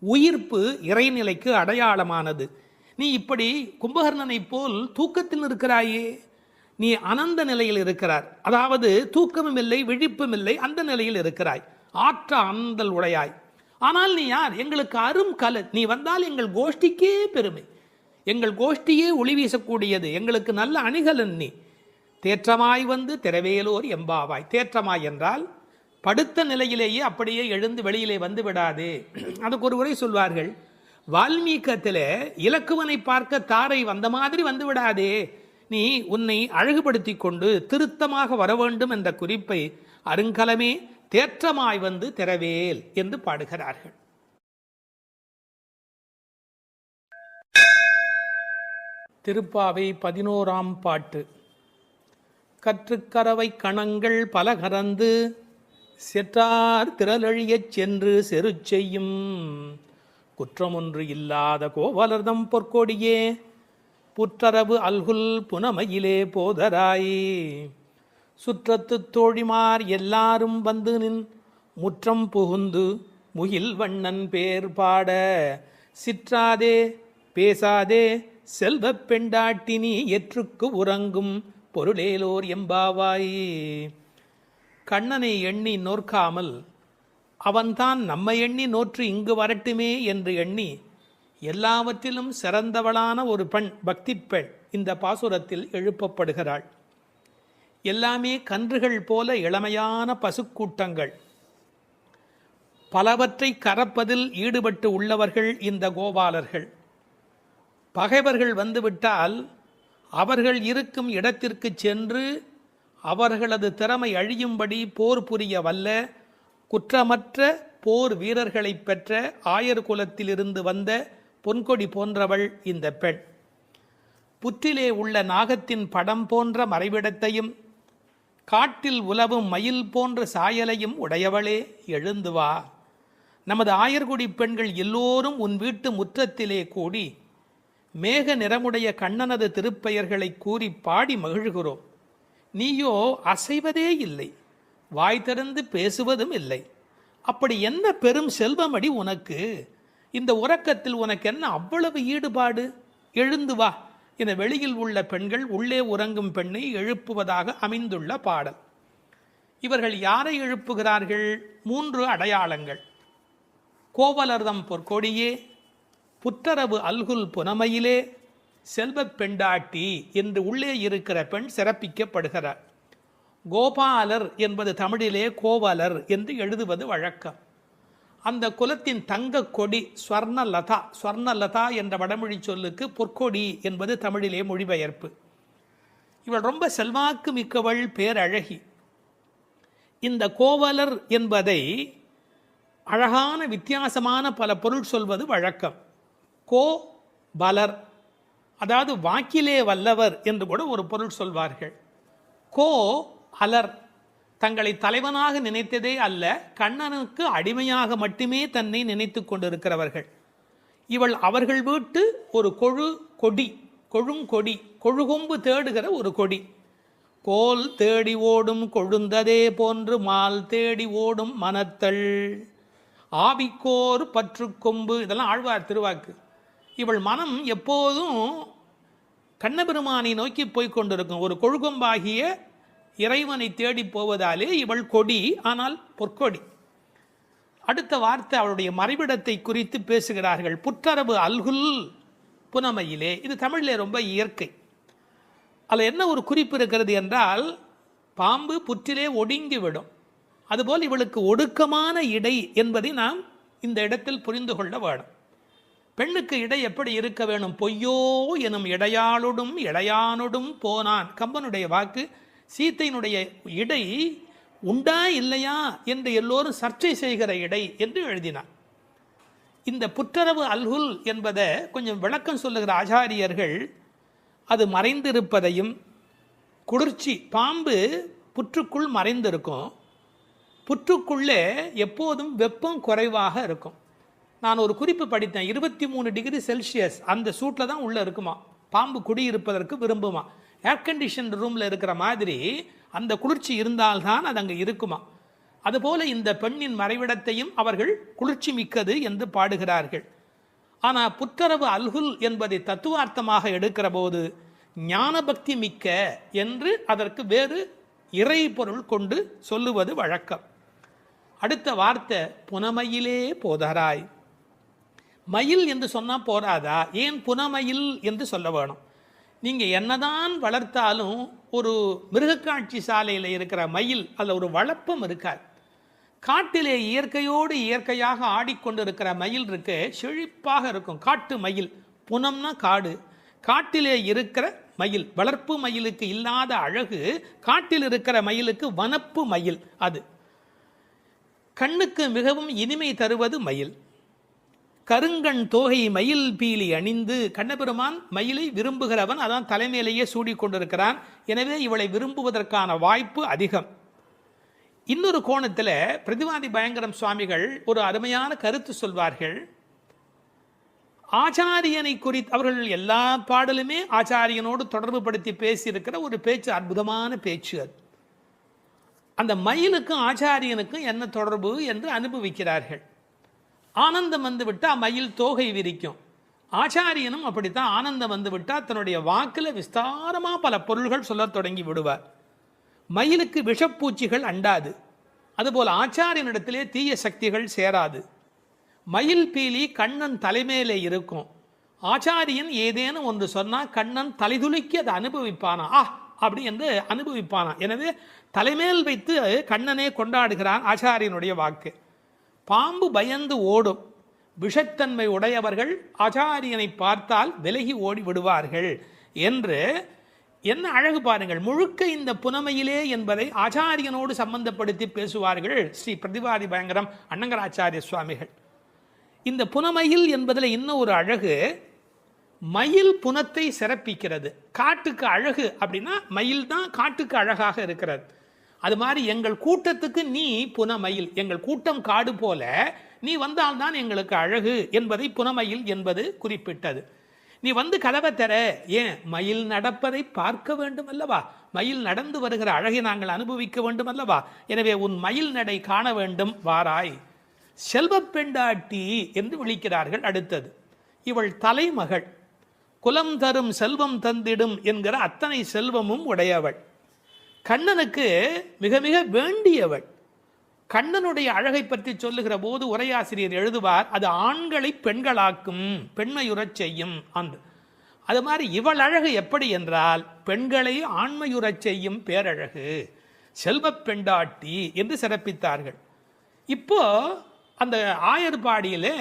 உயிர்ப்பு இறைநிலைக்கு அடையாளமானது. நீ இப்படி கும்பகர்ணனை போல் தூக்கத்தில் இருக்கிறாயே, நீ அனந்த நிலையில் இருக்கிறார், அதாவது தூக்கமும் இல்லை விழிப்பும் இல்லை, அந்த நிலையில் இருக்கிறாய், ஆற்ற அனந்தல் உடையாய். ஆனால் நீ யார்? எங்களுக்கு அரும் கலை. நீ வந்தால் எங்கள் கோஷ்டிக்கே பெருமை, எங்கள் கோஷ்டியே ஒளி வீசக்கூடியது, எங்களுக்கு நல்ல அணிகலன் நீ. தேற்றமாய் வந்து திரவேலோர் எம்பாவாய். தேற்றமாய் என்றால் படுத்த நிலையிலேயே அப்படியே எழுந்து வெளியிலே வந்து விடாதே. அதுக்கு ஒரு உரை சொல்வார்கள், வால்மீகத்தில் இலக்குவனை பார்க்க தாரை வந்த மாதிரி வந்து விடாதே, நீ உன்னை அழகுபடுத்தி கொண்டு திருத்தமாக வர வேண்டும் என்ற குறிப்பை அருங்கலமே தேற்றமாய் வந்து திரவேல் என்று பாடுகிறார்கள். திருப்பாவை 11ஆம் பாட்டு. கற்றுக்கரவை கணங்கள் பல கறந்து செற்றார் திரளழியச் சென்று செரு செய்யும் குற்றமொன்று இல்லாத கோவலர்தம் பொற்கொடியே புற்றரவு அல்குல் புனமையிலே போதராய் சுற்றத்து தோழிமார் எல்லாரும் வந்து நின் முற்றம் புகுந்து முகில் வண்ணன் பேர் பாட சிற்றாதே பேசாதே செல்வப் பெண்டாட்டினி எற்றுக்கு உறங்கும் பொருளேலோர் எம்பாவாய். கண்ணனை எண்ணி நோற்காமல் அவன்தான் நம்மை எண்ணி நோற்று இங்கு வரட்டுமே என்று எண்ணி எல்லாவற்றிலும் சிறந்தவளான ஒரு பெண், பக்தி பெண் இந்த பாசுரத்தில் எழுப்பப்படுகிறாள். எல்லாமே கன்றுகள் போல இளமையான பசுக்கூட்டங்கள், பலவற்றை கறப்பதில் ஈடுபட்டு உள்ளவர்கள் இந்த கோபாலர்கள். பகைவர்கள் வந்துவிட்டால் அவர்கள் இருக்கும் இடத்திற்கு சென்று அவர்களது திறமை அழியும்படி போர் புரிய வல்ல குற்றமற்ற போர் வீரர்களை பெற்ற ஆயர் குலத்திலிருந்து வந்த பொன்கொடி போன்றவள் இந்த பெண். புற்றிலே உள்ள நாகத்தின் படம் போன்ற மறைவிடத்தையும் காட்டில் உலவும் மயில் போன்ற சாயலையும் உடையவளே, எழுந்து வா. நமது ஆயர்குடி பெண்கள் எல்லோரும் உன் வீட்டு முற்றத்திலே கூடி மேக நிறமுடைய கண்ணனது திருப்பெயர்களை கூறி பாடி மகிழ்கிறோம். நீயோ அசைவதே இல்லை, வாய் திறந்து பேசுவதும் இல்லை. அப்படி என்ன பெரும் செல்வமடி உனக்கு? இந்த உறக்கத்தில் உனக்கு என்ன அவ்வளவு ஈடுபாடு? எழுந்து வா என வெளியில் உள்ள பெண்கள் உள்ளே உறங்கும் பெண்ணை எழுப்புவதாக அமைந்துள்ள பாடல். இவர்கள் யாரை எழுப்புகிறார்கள்? 3 அடையாளங்கள். கோவலர்தம் பொற்கொடியே, புற்றரவு அல்குல் புனமையிலே, செல்வப் பெண்டாட்டி என்று உள்ளே இருக்கிற பெண் சிறப்பிக்கப்படுகிறார். கோபாலர் என்பது தமிழிலே கோவலர் என்று எழுதுவது வழக்கம். அந்த குலத்தின் தங்க கொடி ஸ்வர்ணலதா, ஸ்வர்ணலதா என்ற வடமொழி சொல்லுக்கு பொற்கொடி என்பது தமிழிலே மொழிபெயர்ப்பு. இவள் ரொம்ப செல்வாக்கு மிக்கவள், பேரழகி. இந்த கோவலர் என்பதை அழகான வித்தியாசமான பல பொருள் சொல்வது வழக்கம். கோ பலர், அதாவது வாக்கிலே வல்லவர் என்று கூட ஒரு பொருள் சொல்வார்கள். கோ அலர், தங்களை தலைவனாக நினைத்ததே அல்ல, கண்ணனுக்கு அடிமையாக மட்டுமே தன்னை நினைத்து கொண்டிருக்கிறவர்கள். இவள் அவர்கள் வீட்டு ஒரு கொடி, கொழுங்கொடி, கொழுகொம்பு தேடுகிற ஒரு கொடி. கோல் தேடி ஓடும் கொழுந்ததே போன்று மால் தேடி ஓடும் மனத்தள் ஆவிக்கோர் பற்று கொம்பு, இதெல்லாம் ஆழ்வார் திருவாக்கு. இவள் மனம் எப்போதும் கண்ணபெருமானை நோக்கி போய்கொண்டிருக்கும். ஒரு கொழுகொம்பாகிய இறைவனை தேடி போவதாலே இவள் கொடி, ஆனால் பொற்கொடி. அடுத்த வார்த்தை அவளுடைய மறைவிடத்தை குறித்து பேசுகிறார்கள். புற்றரவு அல்குல் புனமையிலே, இது தமிழிலே ரொம்ப இயற்கை. அதில் என்ன ஒரு குறிப்பு இருக்கிறது என்றால், பாம்பு புற்றிலே ஒடுங்கிவிடும், அதுபோல் இவளுக்கு ஒடுக்கமான இடை என்பதை நாம் இந்த இடத்தில் புரிந்து கொள்ள வேணும். பெண்ணுக்கு இடை எப்படி இருக்க வேணும்? பொய்யோ எனும் இடையாளொடும் இளையானொடும் போனான், கம்பனுடைய வாக்கு. சீத்தையினுடைய இடை உண்டா இல்லையா என்று எல்லோரும் சர்ச்சை செய்கிற இடை என்று எழுதினார். இந்த புற்றரவு அல்குல் என்பதை கொஞ்சம் விளக்கம் சொல்லுகிற ஆச்சாரியர்கள் அது மறைந்திருப்பதையும், குளிர்ச்சி, பாம்பு புற்றுக்குள் மறைந்திருக்கும், புற்றுக்குள்ளே எப்போதும் வெப்பம் குறைவாக இருக்கும். நான் ஒரு குறிப்பு படித்தேன், 23 டிகிரி செல்சியஸ் அந்த சூட்டில் தான் உள்ளே இருக்குமா பாம்பு குடியிருப்பதற்கு விரும்புமா. ஏர் கண்டிஷன் ரூமில் இருக்கிற மாதிரி அந்த குளிர்ச்சி இருந்தால்தான் அது அங்கே இருக்குமா. அதுபோல இந்த பெண்ணின் மறைவிடத்தையும் அவர்கள் குளிர்ச்சி மிக்கது என்று பாடுகிறார்கள். ஆனால் புற்றரவு அல்குல் என்பதை தத்துவார்த்தமாக எடுக்கிற போது ஞான பக்தி மிக்க என்று அதற்கு வேறு இறை பொருள் கொண்டு சொல்லுவது வழக்கம். அடுத்த வார்த்தை புனமையிலே போதராய். மயில் என்று சொன்னால் போராதா? ஏன் புனமயில் என்று சொல்ல வேணும்? நீங்கள் என்னதான் வளர்த்தாலும் ஒரு மிருகக்காட்சி சாலையில் இருக்கிற மயில் அதில் ஒரு வளப்பம் இருக்காது. காட்டிலே இயற்கையோடு இயற்கையாக ஆடிக்கொண்டிருக்கிற மயில் இருக்கு, செழிப்பாக இருக்கும். காட்டு மயில், புனம்னா காடு, காட்டிலே இருக்கிற மயில். வளர்ப்பு மயிலுக்கு இல்லாத அழகு காட்டில் இருக்கிற மயிலுக்கு வனப்பு மயில். அது கண்ணுக்கு மிகவும் இனிமை தருவது மயில். கருங்கண் தோகை மயில் பீலி அணிந்து, கண்ணபெருமான் மயிலை விரும்புகிறவன், அதான் தலைமையிலேயே சூடிக்கொண்டிருக்கிறான். எனவே இவளை விரும்புவதற்கான வாய்ப்பு அதிகம். இன்னொரு கோணத்தில் பிரதிவாதி பயங்கரம் சுவாமிகள் ஒரு அருமையான கருத்து சொல்வார்கள். ஆச்சாரியனை குறித்து அவர்கள் எல்லா பாடலுமே ஆச்சாரியனோடு தொடர்பு படுத்தி பேசியிருக்கிற ஒரு பேச்சு, அற்புதமான பேச்சு அது. அந்த மயிலுக்கும் ஆச்சாரியனுக்கும் என்ன தொடர்பு என்று அனுபவிக்கிறார்கள். ஆனந்தம் வந்து விட்டால் மயில் தோகை விரிக்கும். ஆச்சாரியனும் அப்படித்தான், ஆனந்தம் வந்து விட்டால் தன்னுடைய வாக்கில் விஸ்தாரமாக பல பொருள்கள் சொல்ல தொடங்கி விடுவார். மயிலுக்கு விஷப்பூச்சிகள் அண்டாது, அதுபோல் ஆச்சாரியனிடத்திலே தீய சக்திகள் சேராது. மயில் பீலி கண்ணன் தலைமையிலே இருக்கும். ஆச்சாரியன் ஏதேனும் ஒன்று சொன்னால் கண்ணன் தலைதுலுக்கி அதை அனுபவிப்பானா, அப்படி என்று அனுபவிப்பானா. எனவே தலைமேல் வைத்து கண்ணனே கொண்டாடுகிறான் ஆச்சாரியனுடைய வாக்கு. பாம்பு பயந்து ஓடும், விஷத்தன்மை உடையவர்கள் ஆச்சாரியனை பார்த்தால் விலகி ஓடி விடுவார்கள் என்று என்ன அழகு பாருங்கள். முழுக்க இந்த புனமையிலே என்பதை ஆச்சாரியனோடு சம்பந்தப்படுத்தி பேசுவார்கள் ஸ்ரீ பிரதிவாதி பயங்கரம் அண்ணங்கராச்சாரிய சுவாமிகள். இந்த புனமையில் என்பதில் இன்னும் ஒரு அழகு, மயில் புனத்தை சிறப்பிக்கிறது. காட்டுக்கு அழகு அப்படின்னா மயில் தான் காட்டுக்கு அழகாக இருக்கிறது. அது மாதிரி எங்கள் கூட்டத்துக்கு நீ புனமயில், எங்கள் கூட்டம் காடு போல நீ வந்தால்தான் எங்களுக்கு அழகு என்பதை புனமயில் என்பது குறிப்பிட்டது. நீ வந்து கதவை தர, ஏன் மயில் நடப்பதை பார்க்க வேண்டும் அல்லவா, மயில் நடந்து வருகிற அழகை நாங்கள் அனுபவிக்க வேண்டும் அல்லவா. எனவே உன் மயில் நடை காண வேண்டும், வாராய். செல்வ பெண்டாட்டி என்று விழிக்கிறார்கள். அடுத்தது, இவள் தலைமகள், குலம் தரும் செல்வம் தந்திடும் என்கிற அத்தனை செல்வமும் உடையவள், கண்ணனுக்கு மிக மிக வேண்டியவள். கண்ணனுடைய அழகை பற்றி சொல்லுகிற போது உரையாசிரியர் எழுதுவார், அது ஆண்களை பெண்களாக்கும், பெண்மையுறச் செய்யும் அன்று. அது மாதிரி இவள் அழகு எப்படி என்றால் பெண்களை ஆண்மையுறச் செய்யும் பேரழகு, செல்வ பெண்டாட்டி என்று சிறப்பித்தார்கள். இப்போ அந்த ஆயர்பாடியிலே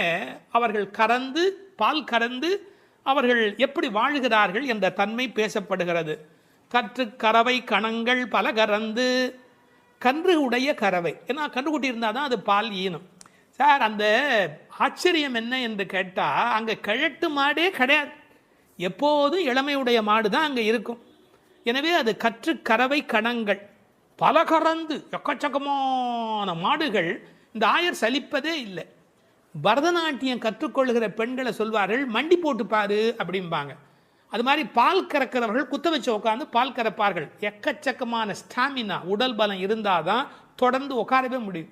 அவர்கள் கறந்து பால் கறந்து அவர்கள் எப்படி வாழ்கிறார்கள் என்ற தன்மை பேசப்படுகிறது. கற்று கறவை கணங்கள் பல கறந்து, கன்று உடைய கறவை, ஏன்னா கன்றுக்குட்டி இருந்தால் தான் அது பால் ஈனும். சார் அந்த ஆச்சரியம் என்ன என்று கேட்டால், அங்கே கிழட்டு மாடே கிடையாது, எப்போதும் இளமையுடைய மாடு தான் அங்கே இருக்கும். எனவே அது கற்று கறவை கணங்கள் பல கறந்து, எக்கச்சக்கமான மாடுகள். இந்த ஆயர் சலிப்பதே இல்லை. பரதநாட்டியம் கற்றுக்கொள்கிற பெண்களை சொல்வார்கள், மண்டி போட்டு பாரு அப்படிம்பாங்க. அது மாதிரி பால் கறக்கிறவர்கள் குத்த வச்சு உட்காந்து பால் கறப்பார்கள். எக்கச்சக்கமான ஸ்டாமினா, உடல் பலம் இருந்தால் தான் தொடர்ந்து உட்காரவே முடியும்.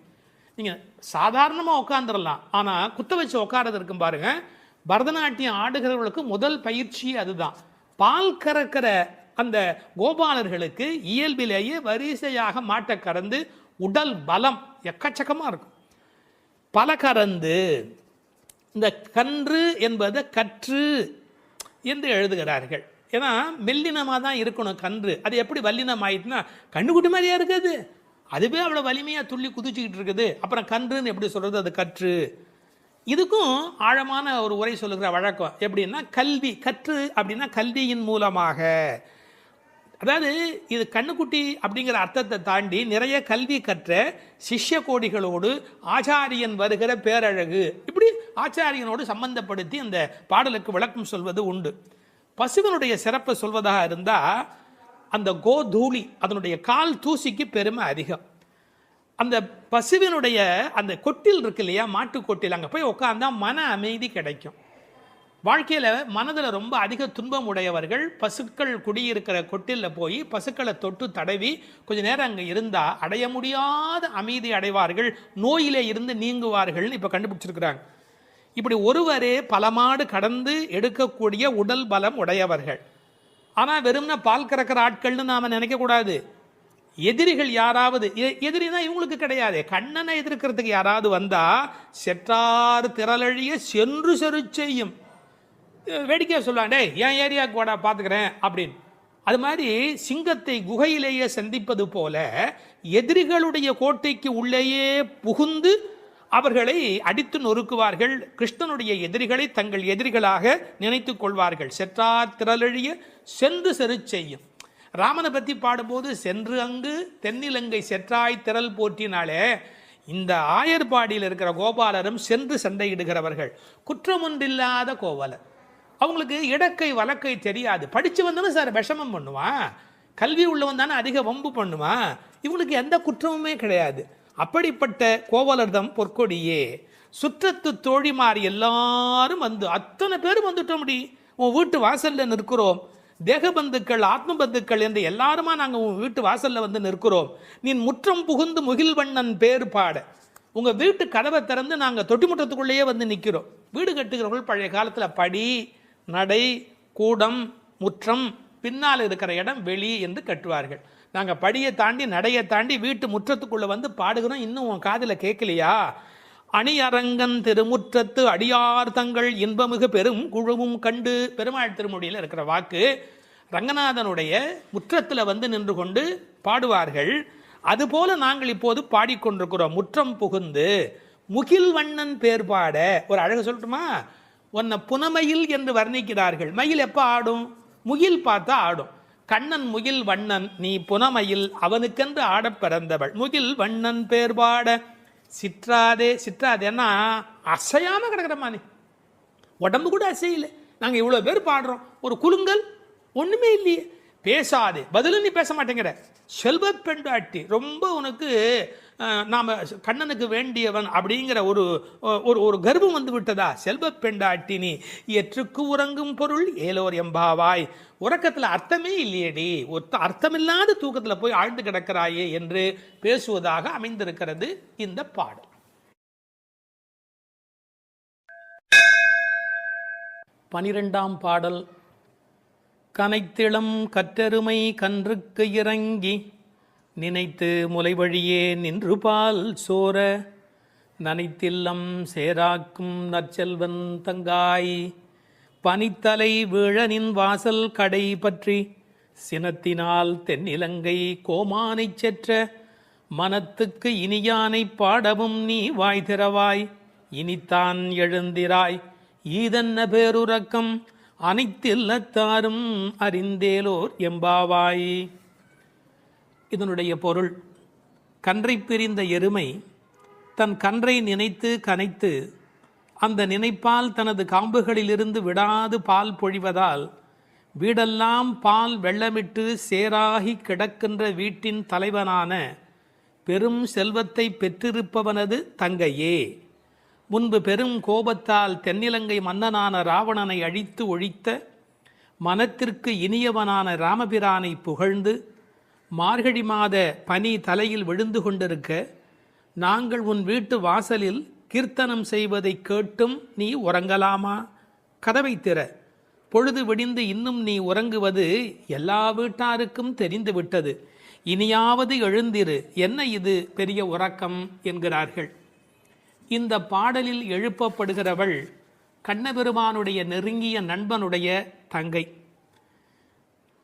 நீங்கள் சாதாரணமாக உட்காந்துடலாம், ஆனால் குத்த வச்சு உட்காரது இருக்கும் பாருங்க. பரதநாட்டியம் ஆடுகிறவர்களுக்கு முதல் பயிற்சி அதுதான். பால் கறக்கிற அந்த கோபாலர்களுக்கு இயல்பிலேயே வரிசையாக மாட்டை கறந்து உடல் பலம் எக்கச்சக்கமாக இருக்கும். பல கறந்து, இந்த கன்று என்பதை கற்று என்று எழுதுகிறார்கள். ஏன்னா மெல்லினமாக தான் இருக்கணும் கன்று. அது எப்படி வல்லினம் ஆயிட்டுனா, கண்ணுக்குட்டி மாதிரியா இருக்குது, அதுவே அவ்வளோ வலிமையாக துள்ளி குதிச்சுக்கிட்டு இருக்குது. அப்புறம் கன்றுன்னு எப்படி சொல்கிறது, அது கற்று. இதுக்கும் ஆழமான ஒரு உரை சொல்லுகிற வழக்கம் எப்படின்னா, கல்வி கற்று அப்படின்னா கல்வியின் மூலமாக. அதாவது இது கண்ணுக்குட்டி அப்படிங்கிற அர்த்தத்தை தாண்டி நிறைய கல்வி கற்ற சிஷ்ய கோடிகளோடு ஆச்சாரியன் வருகிற பேரழகு, இப்படி ஆச்சாரியனோடு சம்பந்தப்படுத்தி அந்த பாடலுக்கு விளக்கம் சொல்வது உண்டு. பசுவனுடைய சிறப்பை சொல்வதாக இருந்தால், அந்த கோதூளி, அதனுடைய கால் தூசிக்கு பெருமை அதிகம். அந்த பசுவினுடைய அந்த கொட்டில் இருக்கு இல்லையா, மாட்டு கொட்டில், அங்கே போய் உட்காந்தா மன அமைதி கிடைக்கும். வாழ்க்கையில் மனதில் ரொம்ப அதிக துன்பம் உடையவர்கள் பசுக்கள் குடியிருக்கிற கொட்டிலில் போய் பசுக்களை தொட்டு தடவி கொஞ்ச நேரம் அங்கே இருந்தால் அடைய முடியாத அமைதி அடைவார்கள், நோயிலே இருந்து நீங்குவார்கள்னு இப்போ கண்டுபிடிச்சிருக்கிறாங்க. இப்படி ஒருவரே பல மாடு கடந்து எடுக்கக்கூடிய உடல் பலம் உடையவர்கள். ஆனால் வெறும்னா பால் கறக்கிற ஆட்கள்னு நாம் நினைக்கக்கூடாது. எதிரிகள் யாராவது, எதிரினா இவங்களுக்கு கிடையாது, கண்ணனை எதிர்க்கிறதுக்கு யாராவது வந்தால் செற்றார் திரளழிய சென்று செரு செய்யும். வேடிக்கையாக சொல்லுவாண்டே, என் ஏரியாவுக்கு வாடா பார்த்துக்கிறேன் அப்படின்னு. அது மாதிரி சிங்கத்தை குகையிலேயே சந்திப்பது போல எதிரிகளுடைய கோட்டைக்கு உள்ளேயே புகுந்து அவர்களை அடித்து நொறுக்குவார்கள். கிருஷ்ணனுடைய எதிரிகளை தங்கள் எதிரிகளாக நினைத்து கொள்வார்கள். செற்றார் திரளழிய சென்று செரு செய்யும். ராமனை பற்றி பாடும்போது சென்று அங்கு தென்னிலங்கை செற்றாய் திரள் போற்றினாலே, இந்த ஆயர்பாடியில் இருக்கிற கோபாலரும் சென்று சண்டையிடுகிறவர்கள். குற்றமொன்றில்லாத கோவலர். அவங்களுக்கு இடக்கை வழக்கை தெரியாது. படித்து வந்தவன் சார் விஷமம் பண்ணுவான், கல்வி உள்ளவன் தானே அதிக வம்பு பண்ணுவான். இவங்களுக்கு எந்த குற்றமுமே கிடையாது. அப்படிப்பட்ட கோவலர்தம் பொற்கொடியே சுற்றத்து தோழிமார் எல்லாரும் வந்து அத்தனை பேரும் வந்துட்டோம். உன் வீட்டு வாசல்ல நிற்கிறோம். தேக பந்துக்கள் ஆத்ம பந்துக்கள் என்று எல்லாருமா நாங்கள் உன் வீட்டு வாசல்ல வந்து நிற்கிறோம். நீ முற்றம் புகுந்து முகில்வண்ணன் பேர் பாட. உங்கள் வீட்டு கதவை திறந்து நாங்கள் தொட்டி முற்றத்துக்குள்ளேயே வந்து நிற்கிறோம். வீடு கட்டுகிறவர்கள் பழைய காலத்தில் படி, நடை, கூடம், முற்றம், பின்னால் இருக்கிற இடம் வெளி என்று கட்டுவார்கள். நாங்கள் படியை தாண்டி நடையை தாண்டி வீட்டு முற்றத்துக்குள்ளே வந்து பாடுகிறோம். இன்னும் உன் காதில் கேட்கலையா? அணியரங்கன் திருமுற்றத்து அடியார் தங்கள் இன்பமிகு பெரும் குழுவும் கண்டு. பெருமாள் திருமொழியில் இருக்கிற வாக்கு. ரங்கநாதனுடைய முற்றத்தில் வந்து நின்று கொண்டு பாடுவார்கள். அதுபோல நாங்கள் இப்போது பாடிக்கொண்டிருக்கிறோம். முற்றம் புகுந்து முகில் வண்ணன் பேர் பாட. ஒரு அழகு சொல்லட்டுமா? உன்னை புனமயில் என்று வர்ணிக்கிறார்கள். மயில் எப்போ ஆடும்? முகில் பார்த்தா ஆடும். கண்ணன் முகில் வண்ணன், நீ புனமயில், அவனுக்கென்று ஆட பிறந்தவள். முகில் வண்ணன் பேர் பாட சிற்றாதே. சிற்றாதேன்னா அசையாம கிடக்கிறமா, நீ உடம்பு கூட அசையில. நாங்கள் இவ்வளோ பேர் பாடுறோம், ஒரு குலுங்கல் ஒன்றுமே இல்லையே. பேசாதே, பதிலும் நீ பேச மாட்டேங்கிற. செல்வ பெண்டாட்டி, ரொம்ப உனக்கு நாம் கண்ணனுக்கு வேண்டியவன் அப்படிங்கிற ஒரு ஒரு கர்வம் வந்து விட்டதா? செல்வ பெண்டாட்டி நீ எற்றுக்கு உறங்கும் பொருள் ஏலோர் எம்பாவாய். உறக்கத்தில் அர்த்தமே இல்லையேடி, அர்த்தமில்லாத தூக்கத்தில் போய் ஆழ்ந்து கிடக்கிறாயே என்று பேசுவதாக அமைந்திருக்கிறது இந்த பாடல். 12ஆம் பாடல். கனைத்திளம் கற்றெருமை கன்றுக்கு இறங்கி நினைத்து முலை வழியே நின்று பால் சோர நனைத்தில்லம் சேராக்கும் நற்செல்வன் தங்காய் பனித்தலை வீழனின் வாசல் கடை பற்றி சினத்தினால் தென்னிலங்கை கோமானை செற்ற மனத்துக்கு இனியானை பாடவும் நீ வாய் திறவாய். இனித்தான் எழுந்திராய் ஈதன்ன பேருறக்கம் அனைத்தில்லத்தாரும் அறிந்தேலோர் எம்பாவாய். இதனுடைய பொருள், கன்றை பிரிந்த எருமை தன் கன்றை நினைத்து கனைத்து அந்த நினைப்பால் தனது காம்புகளிலிருந்து விடாது பால் பொழிவதால் வீடெல்லாம் பால் வெள்ளமிட்டு சேராகி கிடக்கின்ற வீட்டின் தலைவனான பெரும் செல்வத்தை பெற்றிருப்பவனது தங்கையே. முன்பு பெரும் கோபத்தால் தென்னிலங்கை மன்னனான ராவணனை அழித்து ஒழித்த மனத்திற்கு இனியவனான ராமபிரானை புகழ்ந்து மார்கழி மாத பனி தலையில் விழுந்து கொண்டிருக்க நாங்கள் உன் வீட்டு வாசலில் கீர்த்தனம் செய்வதை கேட்டும் நீ உறங்கலாமா? கதவை திற, பொழுது விடிந்து இன்னும் நீ உறங்குவது எல்லா வீட்டாருக்கும் தெரிந்துவிட்டது. இனியாவது எழுந்திரு, என்ன இது பெரிய உறக்கம் என்கிறார்கள். இந்த பாடலில் எழுப்பப்படுகிறவள் கண்ணபெருமானுடைய நெருங்கிய நண்பனுடைய தங்கை.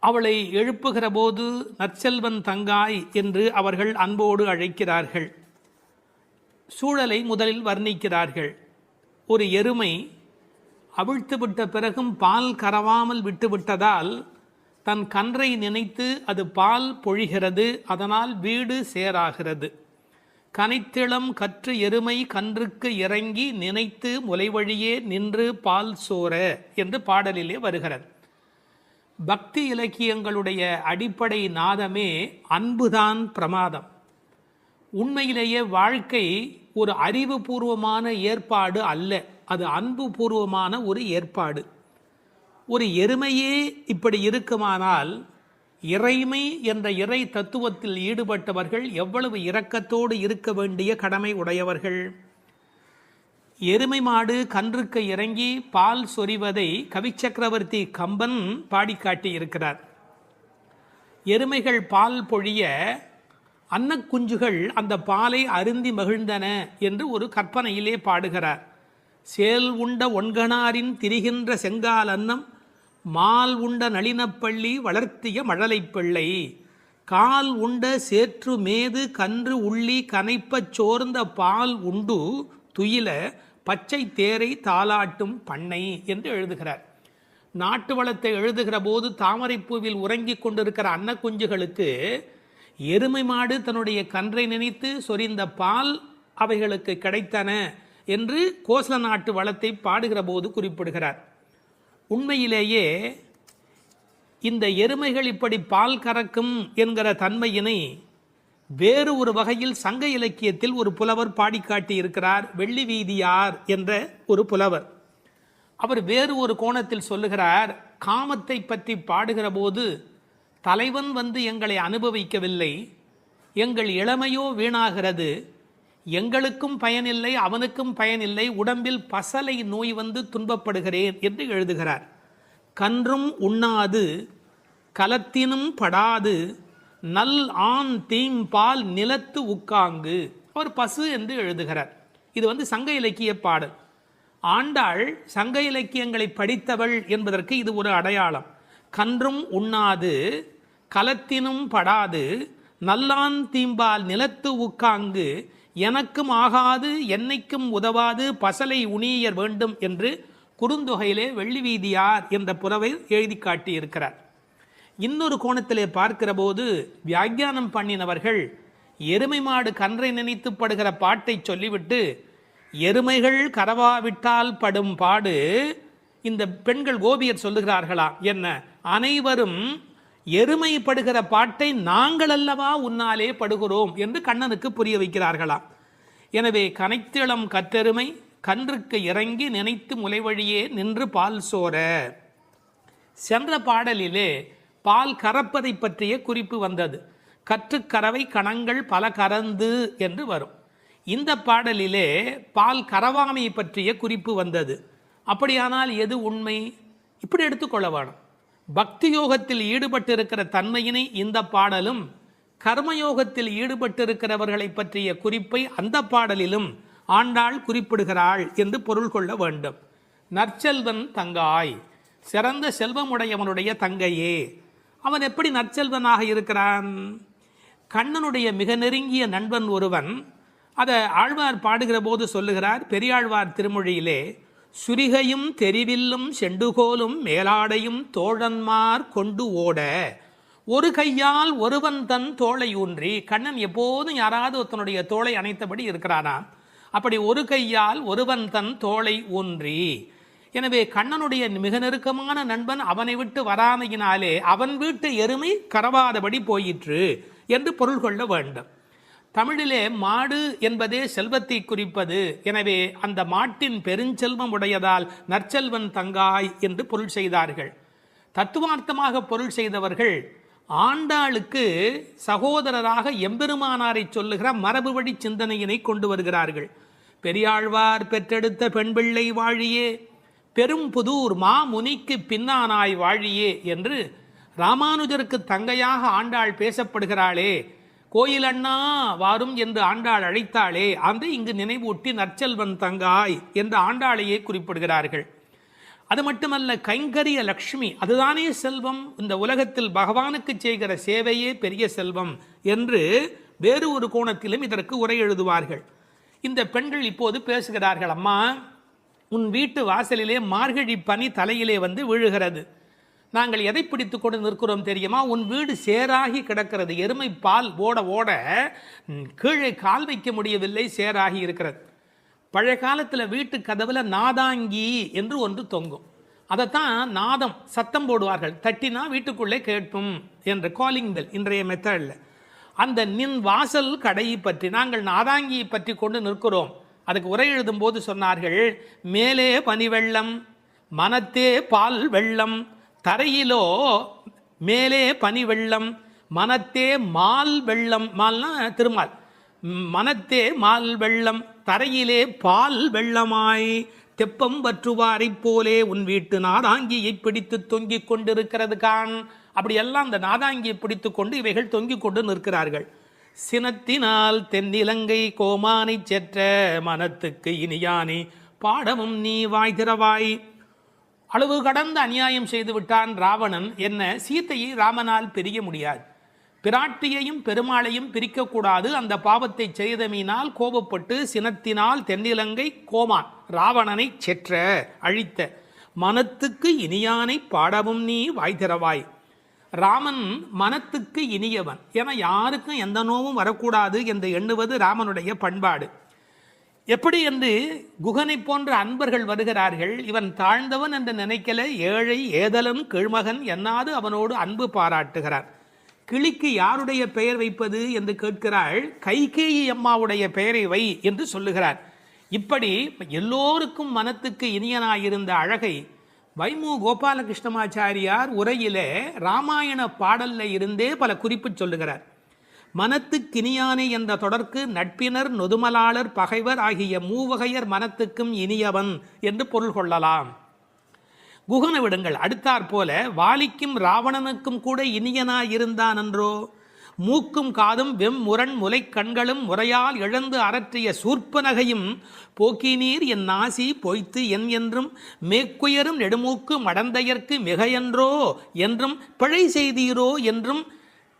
அவளை எழுப்புகிற போது நற்செல்வன் தங்காய் என்று அவர்கள் அன்போடு அழைக்கிறார்கள். சூழலை முதலில் வர்ணிக்கிறார்கள். ஒரு எருமை அவிழ்த்துவிட்ட பிறகும் பால் கறவாமல் விட்டுவிட்டதால் தன் கன்றை நினைத்து அது பால் பொழிகிறது. அதனால் வீடு சேராகிறது. கனைத்திளம் கற்று எருமை கன்றுக்கு இறங்கி நினைத்து முலைவழியே நின்று பால் சோர என்று பாடலிலே வருகிறது. பக்தி இலக்கியங்களுடைய அடிப்படை நாதமே அன்புதான் பிரமாதம். உண்மையிலேயே வாழ்க்கை ஒரு அறிவுபூர்வமான ஏற்பாடு அல்ல, அது அன்பு பூர்வமான ஒரு ஏற்பாடு. ஒரு எருமையே இப்படி இருக்குமானால் இறைமை என்ற இறை தத்துவத்தில் ஈடுபட்டவர்கள் எவ்வளவு இரக்கத்தோடு இருக்க வேண்டிய கடமை உடையவர்கள். எருமை மாடு கன்றுக்கு இறங்கி பால் சொரிவதை கவிச்சக்கரவர்த்தி கம்பன் பாடிக்காட்டி இருக்கிறார். எருமைகள் பால் பொழிய அன்னக்குஞ்சுகள் அந்த பாலை அருந்தி மகிழ்ந்தன என்று ஒரு கற்பனையிலே பாடுகிறார். சேல் உண்ட ஒன்கணாரின் திரிகின்ற செங்கால் அன்னம் மால் உண்ட நளினப்பள்ளி வளர்த்திய மழலை பிள்ளை கால் உண்ட சேற்று மேது கன்று உள்ளி கனைப்பச் சோர்ந்த பால் உண்டு துயில பச்சை தேரை தாலாட்டும் பண்ணை என்று எழுதுகிறார். நாட்டு வளத்தை எழுதுகிற போது தாமரைப்பூவில் உறங்கிக் கொண்டிருக்கிற அன்னக்குஞ்சுகளுக்கு எருமை மாடு தன்னுடைய கன்றை நினைத்து சொரிந்த பால் அவைகளுக்கு கிடைத்தன என்று கோசல நாட்டு வளத்தை பாடுகிற போது குறிப்பிடுகிறார். உண்மையிலேயே இந்த எருமைகள் இப்படி பால் கறக்கும் என்கிற தன்மையினை வேறு ஒரு வகையில் சங்க இலக்கியத்தில் ஒரு புலவர் பாடி காட்டியிருக்கிறார். வெள்ளி வீதியார் என்ற ஒரு புலவர். அவர் வேறு ஒரு கோணத்தில் சொல்லுகிறார். காமத்தை பற்றி பாடுகிற போது தலைவன் வந்து எங்களை அனுபவிக்கவில்லை, எங்கள் இளமையோ வீணாகிறது, எங்களுக்கும் பயனில்லை அவனுக்கும் பயனில்லை, உடம்பில் பசலை நோய் வந்து துன்பப்படுகிறேன் என்று எழுதுகிறார். கன்றும் உண்ணாது கலத்தினும் படாது நல் ஆண் தீம்பால் நிலத்து உக்காங்கு. அவர் பசு என்று எழுதுகிறார். இது சங்க இலக்கிய பாடல். ஆண்டாள் சங்க இலக்கியங்களை படித்தவள் என்பதற்கு இது ஒரு அடையாளம். கன்றும் உண்ணாது கலத்தினும் படாது நல்லான் தீம்பால் நிலத்து உக்காங்கு எனக்கும் ஆகாது என்னைக்கும் உதவாது பசலை உணியர் வேண்டும் என்று குறுந்தொகையிலே வெள்ளி வீதியார் என்ற புலவர் எழுதி காட்டியிருக்கிறார். இன்னொரு கோணத்திலே பார்க்கிற போது வியாக்கியானம் பண்ணினவர்கள் எருமை மாடு கன்றை நினைத்து படுகிற பாட்டை சொல்லிவிட்டு எருமைகள் கரவாவிட்டால் படும் பாடு இந்த பெண்கள் கோபியர் சொல்லுகிறார்களா என்ன, அனைவரும் எருமை படுகிற பாட்டை நாங்கள் அல்லவா உன்னாலே படுகிறோம் என்று கண்ணனுக்கு புரிய வைக்கிறார்களாம். எனவே கனைத்திளம் கற்றெருமை கன்றுக்கு இறங்கி நினைத்து முளைவழியே நின்று பால் சோர. சென்ற பாடலிலே பால் கறப்பதை பற்றிய குறிப்பு வந்தது. கற்றுக்கறவை கணங்கள் பல கறந்து என்று வரும். இந்த பாடலிலே பால் கறவாமை பற்றிய குறிப்பு வந்தது. அப்படியானால் எது உண்மை? இப்படி எடுத்துக்கொள்ள வேணும். பக்தி யோகத்தில் ஈடுபட்டிருக்கிற தன்மையினை இந்த பாடலும், கர்மயோகத்தில் ஈடுபட்டிருக்கிறவர்களை பற்றிய குறிப்பை அந்த பாடலிலும் ஆண்டாள் குறிப்பிடுகிறாள் என்று பொருள் கொள்ள வேண்டும். நற்செல்வன் தங்காய், சிறந்த செல்வமுடையவனுடைய தங்கையே. அவன் எப்படி நற்செல்வனாக இருக்கிறான்? கண்ணனுடைய மிக நெருங்கிய நண்பன் ஒருவன். அதை ஆழ்வார் பாடுகிற போது சொல்லுகிறார். பெரியாழ்வார் திருமொழியிலே சுரிகையும் தெரிவில்லும் செண்டுகோலும் மேலாடையும் தோழன்மார் கொண்டு ஓட ஒரு கையால் ஒருவன் தன் தோளை ஊன்றி. கண்ணன் எப்போதும் யாராவது ஒருத்தனுடைய தோளை அணைத்தபடி இருக்கிறானா? அப்படி ஒரு கையால் ஒருவன் தன் தோளை ஊன்றி. எனவே கண்ணனுடைய மிக நெருக்கமான நண்பன் அவனை விட்டு வராமையினாலே அவன் வீட்டு எருமை கறவாதபடி போயிற்று என்று பொருள் கொள்ள வேண்டும். தமிழிலே மாடு என்பதே செல்வத்தை குறிப்பது. எனவே அந்த மாட்டின் பெருஞ்செல்வம் உடையதால் நற்செல்வன் தங்காய் என்று பொருள் செய்தார்கள். தத்துவார்த்தமாக பொருள் செய்தவர்கள் ஆண்டாளுக்கு சகோதரராக எம்பெருமானாரை சொல்லுகிற மரபு வழி சிந்தனையினை கொண்டு வருகிறார்கள். பெரியாழ்வார் பெற்றெடுத்த பெண் பிள்ளை வாழியே, பெரும் புதூர் மா முனிக்கு பின்னானாய் வாழியே என்று ராமானுஜருக்கு தங்கையாக ஆண்டாள் பேசப்படுகிறாளே. கோயில் அண்ணா வாரும் என்று ஆண்டாள் அழைத்தாளே, அந்த இங்கு நினைவூட்டி நற்செல்வன் தங்காய் என்று ஆண்டாளையே குறிப்பிடுகிறார்கள். அது மட்டுமல்ல, கைங்கரிய லக்ஷ்மி அதுதானே செல்வம், இந்த உலகத்தில் பகவானுக்கு செய்கிற சேவையே பெரிய செல்வம் என்று வேறு ஒரு கோணத்திலும் இதற்கு உரை எழுதுவார்கள். இந்த பெண்கள் இப்போது பேசுகிறார்கள். அம்மா, உன் வீட்டு வாசலிலே மார்கழி பனி தலையிலே வந்து விழுகிறது. நாங்கள் எதை பிடித்து கொண்டு நிற்கிறோம் தெரியுமா? உன் வீடு சேராகி கிடக்கிறது. எருமை பால் ஓட ஓட கீழே கால் வைக்க முடியவில்லை, சேராகி இருக்கிறது. பழைய காலத்தில் வீட்டு கதவுல நாதாங்கி என்று ஒன்று தொங்கும். அதைத்தான் நாதம் சத்தம் போடுவார்கள். தட்டினா வீட்டுக்குள்ளே கேட்பும் என்ற காலிங் பெல் இன்றைய மெத்தடில். அந்த நின் வாசல் கடையை பற்றி நாங்கள் நாதாங்கியை பற்றி கொண்டு நிற்கிறோம். அதுக்கு உரை எழுதும் போது சொன்னார்கள், மேலே பனி வெள்ளம் மனத்தே பால் வெள்ளம், தரையிலோ மேலே பனி வெள்ளம் மனத்தே மால் வெள்ளம். மால்னா திருமால். மனத்தே மால் வெள்ளம் தரையிலே பால் வெள்ளமாய் தெப்பம் வற்றுவாரை போலே உன் வீட்டு நாதாங்கியை பிடித்து தொங்கிக் கொண்டிருக்கிறது கான். அப்படியெல்லாம் அந்த நாதாங்கியை பிடித்து கொண்டு இவைகள் தொங்கிக் கொண்டு நிற்கிறார்கள். சினத்தினால் தென்னிலங்கை கோமானை செற்ற மனத்துக்கு இனியானி பாடமும் நீ வாய் திறவாய். அளவு கடந்த அநியாயம் செய்து விட்டான் ராவணன். என்ன, சீத்தையை ராமனால் பிரிய முடியாது. பிராட்டியையும் பெருமாளையும் பிரிக்கக்கூடாது. அந்த பாவத்தை செய்தமையினால் கோபப்பட்டு சினத்தினால் தென்னிலங்கை கோமான் ராவணனை செற்ற அழித்த மனத்துக்கு இனியானை பாடவும் நீ வாய் திறவாய். ராமன் மனத்துக்கு இனியவன் என யாருக்கும் எந்த நோவும் வரக்கூடாது என்று எண்ணுவது ராமனுடைய பண்பாடு. எப்படி என்று குகனை போன்ற அன்பர்கள் வருகிறார்கள். இவன் தாழ்ந்தவன் என்று நினைக்கல, ஏழை ஏதலன் கீழ்மகன் என்னாது அவனோடு அன்பு பாராட்டுகிறார். கிளிக்கு யாருடைய பெயர் வைப்பது என்று கேட்கிறாள். கைகேயி அம்மாவுடைய பெயரை வை என்று சொல்லுகிறார். இப்படி எல்லோருக்கும் மனத்துக்கு இனியனாயிருந்த அழகை வைமு கோபாலகிருஷ்ணமாச்சாரியார் உரையிலே ராமாயண பாடல்ல இருந்தே பல குறிப்பு சொல்லுகிறார். மனத்துக்கினியானே என்ற தொடர்க்கு நட்பினர் நொதுமலாளர் பகைவர் ஆகிய மூவகையர் மனத்துக்கும் இனியவன் என்று பொருள் கொள்ளலாம். குகன விடுங்கள். அடுத்தாற் போல வாலிக்கும் ராவணனுக்கும் கூட இனியனாயிருந்தான் என்றோ, மூக்கும் காதும் வெம்முரண் முலை கண்களும் முறையால் இழந்து அரற்றிய சூர்ப்பனகையும் போக்கினீர் என் நாசி பொய்த்து என் என்றும் மேற்குயரும் நெடுமூக்கு மடந்தையர்க்கு மிகையன்றோ என்றும் பிழை செய்தீரோ என்றும்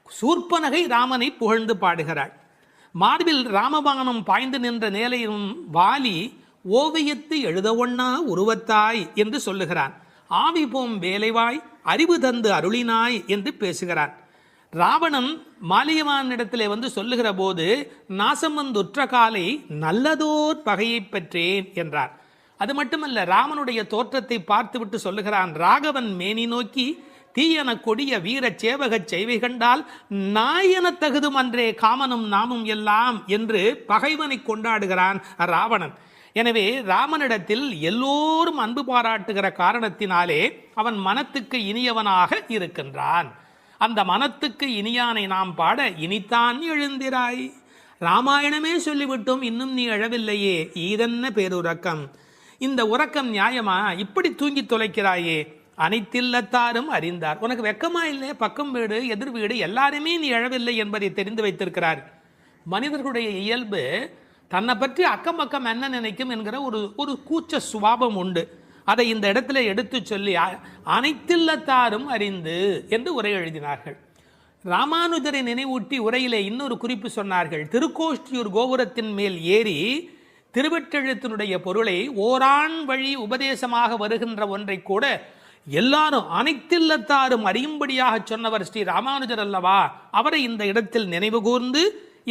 சூர்ப்பனகை ராமனை புகழ்ந்து பாடுகிறாள். மார்பில் ராமபானம் பாய்ந்து நின்ற நேலையும் வாலி ஓவியத்து எழுத ஒண்ணா உருவத்தாய் என்று சொல்லுகிறான். ஆவி போம் வேலைவாய் அறிவு தந்து அருளினாய் என்று பேசுகிறான். ராவணன் மாலியவானிடத்திலே வந்து சொல்லுகிற போது நாசம் வந்துற்ற காலை நல்லதோர் பகையை பெற்றேன் என்றார். அது மட்டுமல்ல, ராமனுடைய தோற்றத்தை பார்த்துவிட்டு சொல்லுகிறான். ராகவன் மேனி நோக்கி தீயன கொடிய வீர சேவகச் செய்வை கண்டால் நாயன தகுதும் அன்றே காமனும் நாமும் எல்லாம் என்று பகைவனை கொண்டாடுகிறான் ராவணன். எனவே ராமனிடத்தில் எல்லோரும் அன்பு பாராட்டுகிற காரணத்தினாலே அவன் மனத்துக்கு இனியவனாக இருக்கின்றான். அந்த மனத்துக்கு இனியானை நாம் பாட இனித்தான் எழுந்திராய். ராமாயணமே சொல்லிவிட்டோம், இன்னும் நீ எழவில்லையே, ஈதென்ன பேருறக்கம். இந்த உறக்கம் நியாயமா? இப்படி தூங்கி தொலைக்கிறாயே. அனைத்தில்லத்தாரும் அறிந்தார். உனக்கு வெக்கமா இல்லை? பக்கம் வீடு எதிர் வீடு எல்லாருமே நீ எழவில்லை என்பதை தெரிந்து வைத்திருக்கிறார். மனிதர்களுடைய இயல்பு தன்னை பற்றி அக்கம் பக்கம் என்ன நினைக்கும் என்கிற ஒரு கூச்ச சுபாவம் உண்டு. அதை இந்த இடத்துல எடுத்து சொல்லி அனைத்தில்லத்தாரும் அறிந்து என்று உரை எழுதினார்கள். ராமானுஜரை நினைவூட்டி உரையிலே இன்னொரு குறிப்பு சொன்னார்கள். திருக்கோஷ்டியூர் கோபுரத்தின் மேல் ஏறி திருவெட்டெழுத்தினுடைய பொருளை ஓரான் வழி உபதேசமாக வருகின்ற ஒன்றை கூட எல்லாரும் அனைத்தில்லத்தாரும் அறியும்படியாக சொன்னவர் ஸ்ரீ ராமானுஜர் அல்லவா? அவரை இந்த இடத்தில் நினைவு கூர்ந்து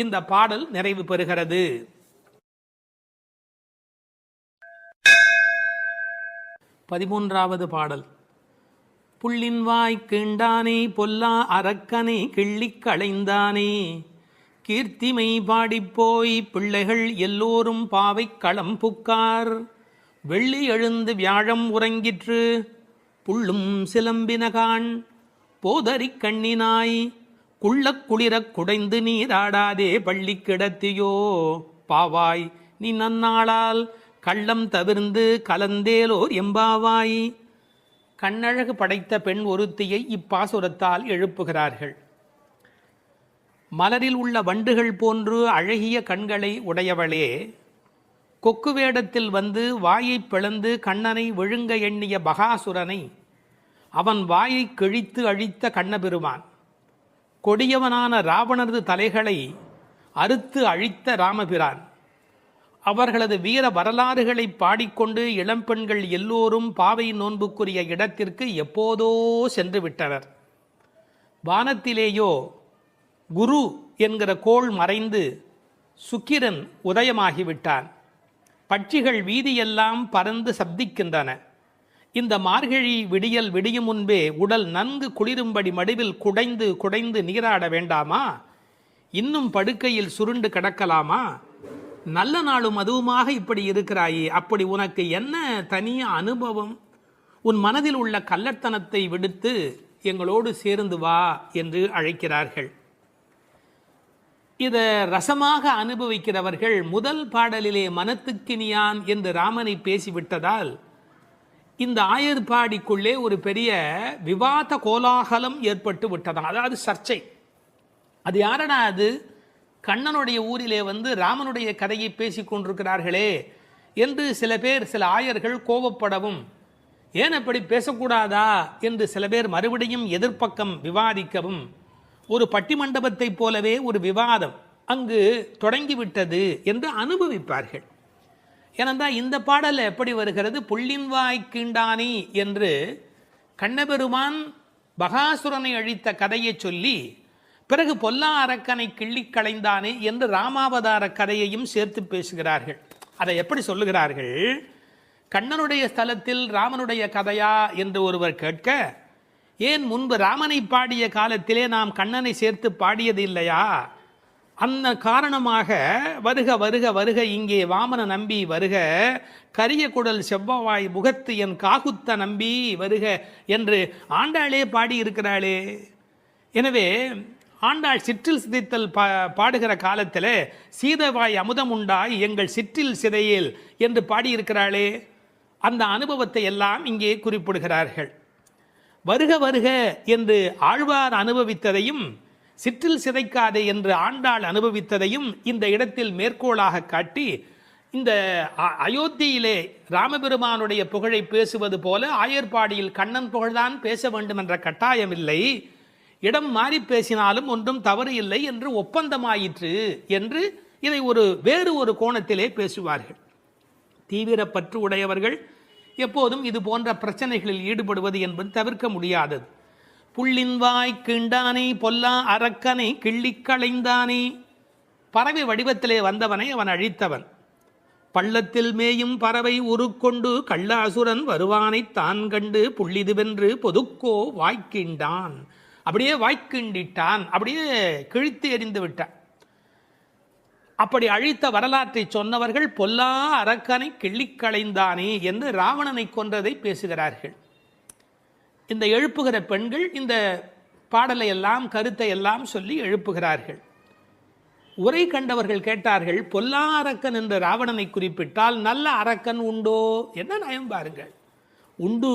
இந்த பாடல் நிறைவு பெறுகிறது. 13வது பாடல். புள்ளின் வாய் கீண்டானே பொல்லா அரக்கனை கிள்ளிக் களைந்தானே, கீர்த்திமை பாடிப்போய் பிள்ளைகள் எல்லோரும் பாவை களம் புக்கார், வெள்ளி எழுந்து வியாழம் உறங்கிற்று புள்ளும் சிலம்பினகான், போதறிக் கண்ணினாய் குள்ளக் குளிரக் குடைந்து நீராடாதே பள்ளி கிடத்தியோ, பாவாய் நீ நன்னாளால் கள்ளம் தவிர்ந்து கலந்தேலோர் எம்பாவாய். கண்ணழகு படைத்த பெண் ஒருத்தியை இப்பாசுரத்தால் எழுப்புகிறார்கள். மலரில் உள்ள வண்டுகள் போன்று அழகிய கண்களை உடையவளே, கொக்கு வேடத்தில் வந்து வாயை பிளந்து கண்ணனை விழுங்க எண்ணிய பகாசுரனை அவன் வாயை கிழித்து அழித்த கண்ணபெருமான், கொடியவனான ராவணரது தலைகளை அறுத்து அழித்த ராமபிரான், அவர்களது வீர வரலாறுகளை பாடிக்கொண்டு இளம்பெண்கள் எல்லோரும் பாவை நோன்புக்குரிய இடத்திற்கு எப்போதோ சென்று விட்டனர். வானத்திலேயோ குரு என்கிற கோள் மறைந்து சுக்கிரன் உதயமாகிவிட்டான். பட்சிகள் வீதியெல்லாம் பறந்து சப்திக்கின்றன. இந்த மார்கழி விடியல் விடியும் முன்பே உடல் நன்கு குளிரும்படி மடிவில் குடைந்து குடைந்து நீராட வேண்டாமா? இன்னும் படுக்கையில் சுருண்டு கிடக்கலாமா? நல்ல நாளும் அதுவுமாக இப்படி இருக்கிறாயே, அப்படி உனக்கு என்ன தனிய அனுபவம்? உன் மனதில் உள்ள கள்ளத்தனத்தை விடுத்து எங்களோடு சேர்ந்து வா என்று அழைக்கிறார்கள். இதை ரசமாக அனுபவிக்கிறவர்கள் முதல் பாடலிலே மனத்துக்கினியான் என்று ராமனை பேசிவிட்டதால் இந்த ஆயர்பாடிக்குள்ளே ஒரு பெரிய விவாத கோலாகலம் ஏற்பட்டு விட்டதாம். அதாவது சர்ச்சை. அது யாரடா அது? கண்ணனுடைய ஊரிலே வந்து ராமனுடைய கதையை பேசி கொண்டிருக்கிறார்களே என்று சில பேர், சில ஆயர்கள் கோபப்படவும், ஏன் அப்படி பேசக்கூடாதா என்று சில பேர் மறுபடியும் எதிர்ப்பக்கம் விவாதிக்கவும், ஒரு பட்டிமண்டபத்தை போலவே ஒரு விவாதம் அங்கு தொடங்கிவிட்டது என்று அனுபவிப்பார்கள். ஏனென்றால் இந்த பாடல் எப்படி வருகிறது? புள்ளின் வாய் கீண்டானி என்று கண்ணபெருமான் பகாசுரனை அழித்த கதையை சொல்லி, பிறகு பொல்லா அரக்கனை கிள்ளி களைந்தானே என்று ராமாவதார கதையையும் சேர்த்து பேசுகிறார்கள். அதை எப்படி சொல்லுகிறார்கள்? கண்ணனுடைய ஸ்தலத்தில் ராமனுடைய கதையா என்று ஒருவர் கேட்க, ஏன் முன்பு ராமனை பாடிய காலத்திலே நாம் கண்ணனை சேர்த்து பாடியது இல்லையா? அந்த காரணமாக வருக வருக வருக இங்கே வாமன நம்பி வருக, கரிய குடல் செவ்வவாய் முகத்து என் காகுத்த நம்பி வருக என்று ஆண்டாளே பாடியிருக்கிறாளே. எனவே ஆண்டாள் சிற்றில் சிதைத்தல் பாடுகிற காலத்தில் சீதவாய் அமுதம் உண்டாய் எங்கள் சிற்றில் சிதையேல் என்று பாடியிருக்கிறாளே. அந்த அனுபவத்தை எல்லாம் இங்கே குறிப்பிடுகிறார்கள். வருக வருக என்று ஆழ்வார் அனுபவித்ததையும் சிற்றில் சிதைக்காதே என்று ஆண்டாள் அனுபவித்ததையும் இந்த இடத்தில் மேற்கோளாக காட்டி, இந்த அயோத்தியிலே ராமபெருமானுடைய புகழை பேசுவது போல ஆயர்பாடியில் கண்ணன் புகழ்தான் பேச வேண்டும் என்ற கட்டாயம் இல்லை, இடம் மாறி பேசினாலும் ஒன்றும் தவறு இல்லை என்று ஒப்பந்தமாயிற்று என்று இதை வேறு ஒரு கோணத்திலே பேசுவார்கள். தீவிர பற்று உடையவர்கள் எப்போதும் இது போன்ற பிரச்சனைகளில் ஈடுபடுவது என்பது தவிர்க்க முடியாதது. புள்ளின் வாய் கிண்டானே பொல்லா அரக்கனை கிள்ளி களைந்தானே, பறவை வடிவத்திலே வந்தவனை அவன் அழித்தவன். பள்ளத்தில் மேயும் பறவை உருக்கொண்டு கள்ள அசுரன் வருவானை தான் கண்டு புள்ளிதுவென்று பொதுக்கோ வாய்க்கிண்டான், அப்படியே வாய்க்கிண்டிட்டான், அப்படியே கிழித்து எறிந்து விட்டான். அப்படி அழித்த வரலாற்றை சொன்னவர்கள் பொல்லா அரக்கனை கிள்ளிக்களைந்தானே என்று ராவணனை கொன்றதை பேசுகிறார்கள். இந்த எழுப்புகிற பெண்கள் இந்த பாடலை எல்லாம் கருத்தை எல்லாம் சொல்லி எழுப்புகிறார்கள். உரை கண்டவர்கள் கேட்டார்கள், பொல்லா அரக்கன் என்று ராவணனை குறிப்பிட்டால் நல்ல அரக்கன் உண்டோ? என்ன நயம் பாருங்கள். உண்டு,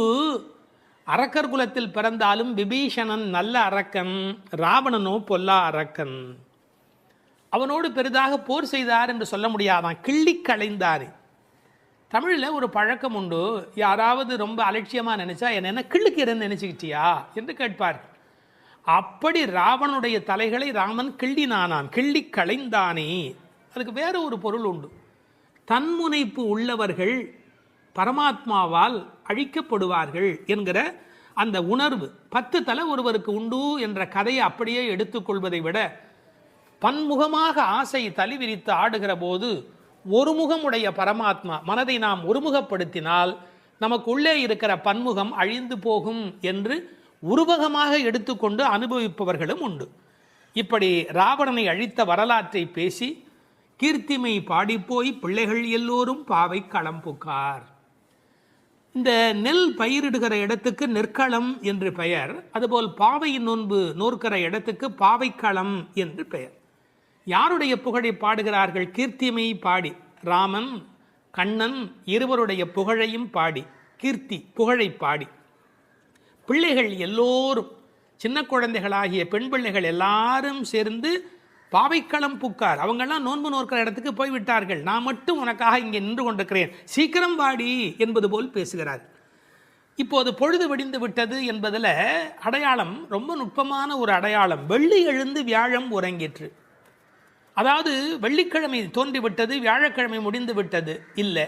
அரக்கர் குலத்தில் பிறந்தாலும் விபீஷணன் நல்ல அரக்கன், ராவணனோ பொல்லா அரக்கன். அவனோடு பெரிதாக போர் செய்தார் என்று சொல்ல முடியாதான், கிள்ளி களைந்தார். தமிழில் ஒரு பழக்கம் உண்டு, யாராவது ரொம்ப அலட்சியமாக நினைச்சா என்ன கிள்ளுக்கிறன்னு நினைச்சுக்கிட்டியா என்று கேட்பார். அப்படி ராவனுடைய தலைகளை ராமன் கிள்ளினானான், கிள்ளி களைந்தானே. அதுக்கு வேற ஒரு பொருள் உண்டு. தன்முனைப்பு உள்ளவர்கள் பரமாத்மாவால் அழிக்கப்படுவார்கள் என்கிற அந்த உணர்வு 10 தலை ஒருவருக்கு உண்டு என்ற கதையை அப்படியே எடுத்துக்கொள்வதை விட, பன்முகமாக ஆசை தலி விரித்து ஆடுகிற போது ஒருமுகமுடைய பரமாத்மா மனதை நாம் ஒருமுகப்படுத்தினால் நமக்கு உள்ளே இருக்கிற பன்முகம் அழிந்து போகும் என்று உருவகமாக எடுத்துக்கொண்டு அனுபவிப்பவர்களும் உண்டு. இப்படி ராவணனை அழித்த வரலாற்றை பேசி கீர்த்திமை பாடிப்போய் பிள்ளைகள் எல்லோரும் பாவை களம் புக்கார். இந்த நெல் பயிரிடுகிற இடத்துக்கு நெற்களம் என்று பெயர், அதுபோல் பாவையின் நோன்பு நோற்கிற இடத்துக்கு பாவைக்களம் என்று பெயர். யாருடைய புகழை பாடுகிறார்கள்? கீர்த்திமை பாடி, ராமன் கண்ணன் இருவருடைய புகழையும் பாடி, கீர்த்தி புகழை பாடி பிள்ளைகள் எல்லோரும், சின்ன குழந்தைகளாகிய பெண் பிள்ளைகள் எல்லாரும் சேர்ந்து பாவைக்களம் புக்கார். அவங்கெல்லாம் நோன்பு நோக்கிற இடத்துக்கு போய்விட்டார்கள், நான் மட்டும் உனக்காக இங்கே நின்று கொண்டிருக்கிறேன், சீக்கிரம் பாடி என்பது போல் பேசுகிறார். இப்போது பொழுது விடிந்து விட்டது என்பதில் அடையாளம் ரொம்ப நுட்பமான ஒரு அடையாளம். வெள்ளி எழுந்து வியாழம் உறங்கிற்று. அதாவது வெள்ளிக்கிழமை தோன்றிவிட்டது, வியாழக்கிழமை முடிந்து விட்டது இல்லை,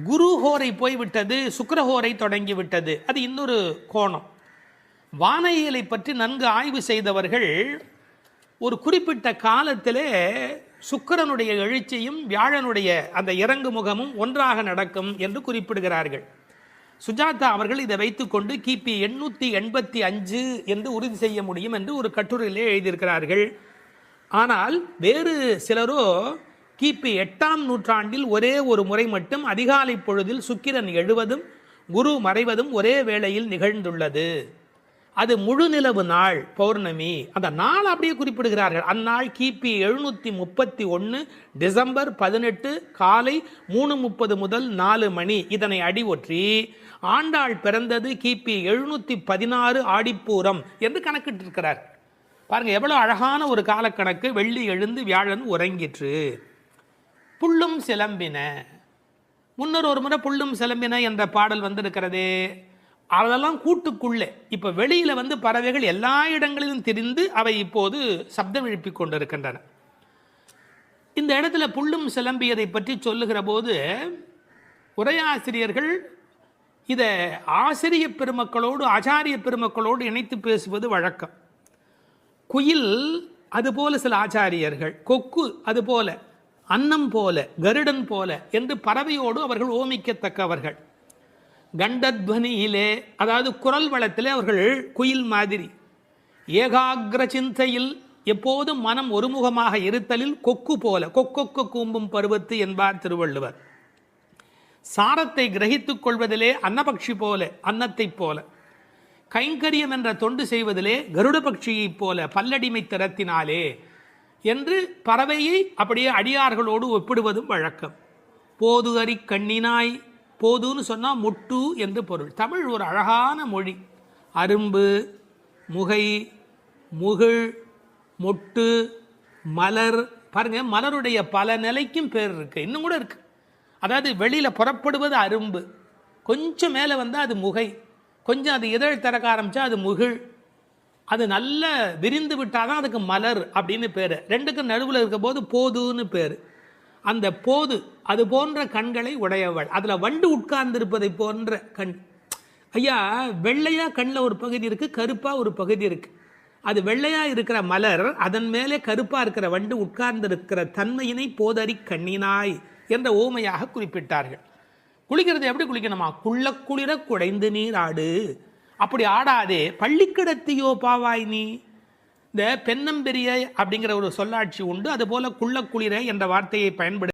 குரு ஹோரை போய்விட்டது, சுக்கிரஹோரை தொடங்கி விட்டது. அது இன்னொரு கோணம். வானியலை பற்றி நன்கு ஆய்வு செய்தவர்கள் ஒரு குறிப்பிட்ட காலத்திலே சுக்கிரனுடைய எழுச்சியும் வியாழனுடைய அந்த இறங்கு முகமும் ஒன்றாக நடக்கும் என்று குறிப்பிடுகிறார்கள். சுஜாதா அவர்கள் இதை வைத்துக்கொண்டு கிபி 885 என்று உறுதி செய்ய முடியும் என்று ஒரு கட்டுரையிலே எழுதியிருக்கிறார்கள். ஆனால் வேறு சிலரோ கிபி 8ஆம் நூற்றாண்டில் ஒரே ஒரு முறை மட்டும் அதிகாலை பொழுதில் சுக்கிரன் எழுவதும் குரு மறைவதும் ஒரே வேளையில் நிகழ்ந்துள்ளது. அது முழு நிலவு நாள், பௌர்ணமி. அந்த நாள் அப்படியே குறிப்பிடுகிறார்கள். அந்நாள் கிபி 731 டிசம்பர் 18 காலை 3:30 முதல் 4 மணி. இதனை அடி ஒற்றி ஆண்டாள் பிறந்தது கிபி 716 ஆடிப்பூரம் என்று கணக்கிட்டிருக்கிறார். பாருங்க எவ்வளவு அழகான ஒரு காலக்கணக்கு. வெள்ளி எழுந்து வியாழன் உறங்கிற்று. புள்ளும் சிலம்பின. முன்னர் ஒரு முறை புள்ளும் சிலம்பின என்ற பாடல் வந்திருக்கிறதே, அதெல்லாம் கூட்டுக்குள்ளே. இப்போ வெளியில் பறவைகள் எல்லா இடங்களிலும் திரிந்து அவை இப்போது சப்தம் எழுப்பி கொண்டிருக்கின்றன. இந்த இடத்துல புள்ளும் சிலம்பியதை பற்றி சொல்லுகிற போது உரையாசிரியர்கள் இதை ஆசிரிய பெருமக்களோடு ஆச்சாரிய பெருமக்களோடு இணைத்து பேசுவது வழக்கம். குயில் அதுபோல சில ஆச்சாரியர்கள், கொக்கு அதுபோல, அன்னம் போல, கருடன் போல என்று பறவையோடு அவர்கள் ஓமிக்கத்தக்கவர்கள். கண்டத்வனியிலே, அதாவது குரல் வளத்திலே அவர்கள் குயில் மாதிரி. ஏகாகிர சிந்தையில், எப்போதும் மனம் ஒருமுகமாக இருத்தலில் கொக்கு போல, கொக்கொக்க கூம்பும் பருவத்து என்பார் திருவள்ளுவர். சாரத்தை கிரகித்துக் கொள்வதிலே அன்னபக்ஷி போல, அன்னத்தைப் போல. கைங்கரியம் என்ற தொண்டு செய்வதிலே கருட பட்சியைப் போல, பல்லடிமை திறத்தினாலே என்று பறவையை அப்படியே அடியார்களோடு ஒப்பிடுவதும் வழக்கம். போது அறி கண்ணினாய், போதுன்னு சொன்னால் முட்டு என்று பொருள். தமிழ் ஒரு அழகான மொழி. அரும்பு, முகை, முகிழ், மொட்டு, மலர். பாருங்க, மலருடைய பல நிலைக்கும் பேர் இருக்கு, இன்னும் கூட இருக்கு. அதாவது வெளியில் புறப்படுவது அரும்பு, கொஞ்சம் மேலே வந்தால் அது முகை, கொஞ்சம் அது இதழ் திறக்க ஆரம்பித்தா அது முகிழ், அது நல்ல விரிந்து விட்டால் தான் அதுக்கு மலர் அப்படின்னு பேர். ரெண்டுக்கும் நடுவில் இருக்க போது போதுன்னு பேர். அந்த போது அது போன்ற கண்களை உடையவள். அதில் வண்டு உட்கார்ந்திருப்பதை போன்ற கண். ஐயா, வெள்ளையாக கண்ணில் ஒரு பகுதி இருக்குது, கருப்பாக ஒரு பகுதி இருக்குது. அது வெள்ளையாக இருக்கிற மலர், அதன் மேலே கருப்பாக இருக்கிற வண்டு உட்கார்ந்திருக்கிற தன்மையினை போதறி கண்ணினாய் என்ற ஓமையாக குறிப்பிட்டார்கள். குளிக்கிறது எப்படி குளிக்கணுமா? குள்ள குளிர குடைந்து நீர் ஆடு. அப்படி ஆடாதே, பள்ளிக்கிடத்தியோ பாவாய் நீ. இந்த பெண்ணம்பெரிய அப்படிங்கிற ஒரு சொல்லாட்சி உண்டு. அதுபோல குள்ள குளிர என்ற வார்த்தையை பயன்படுத்த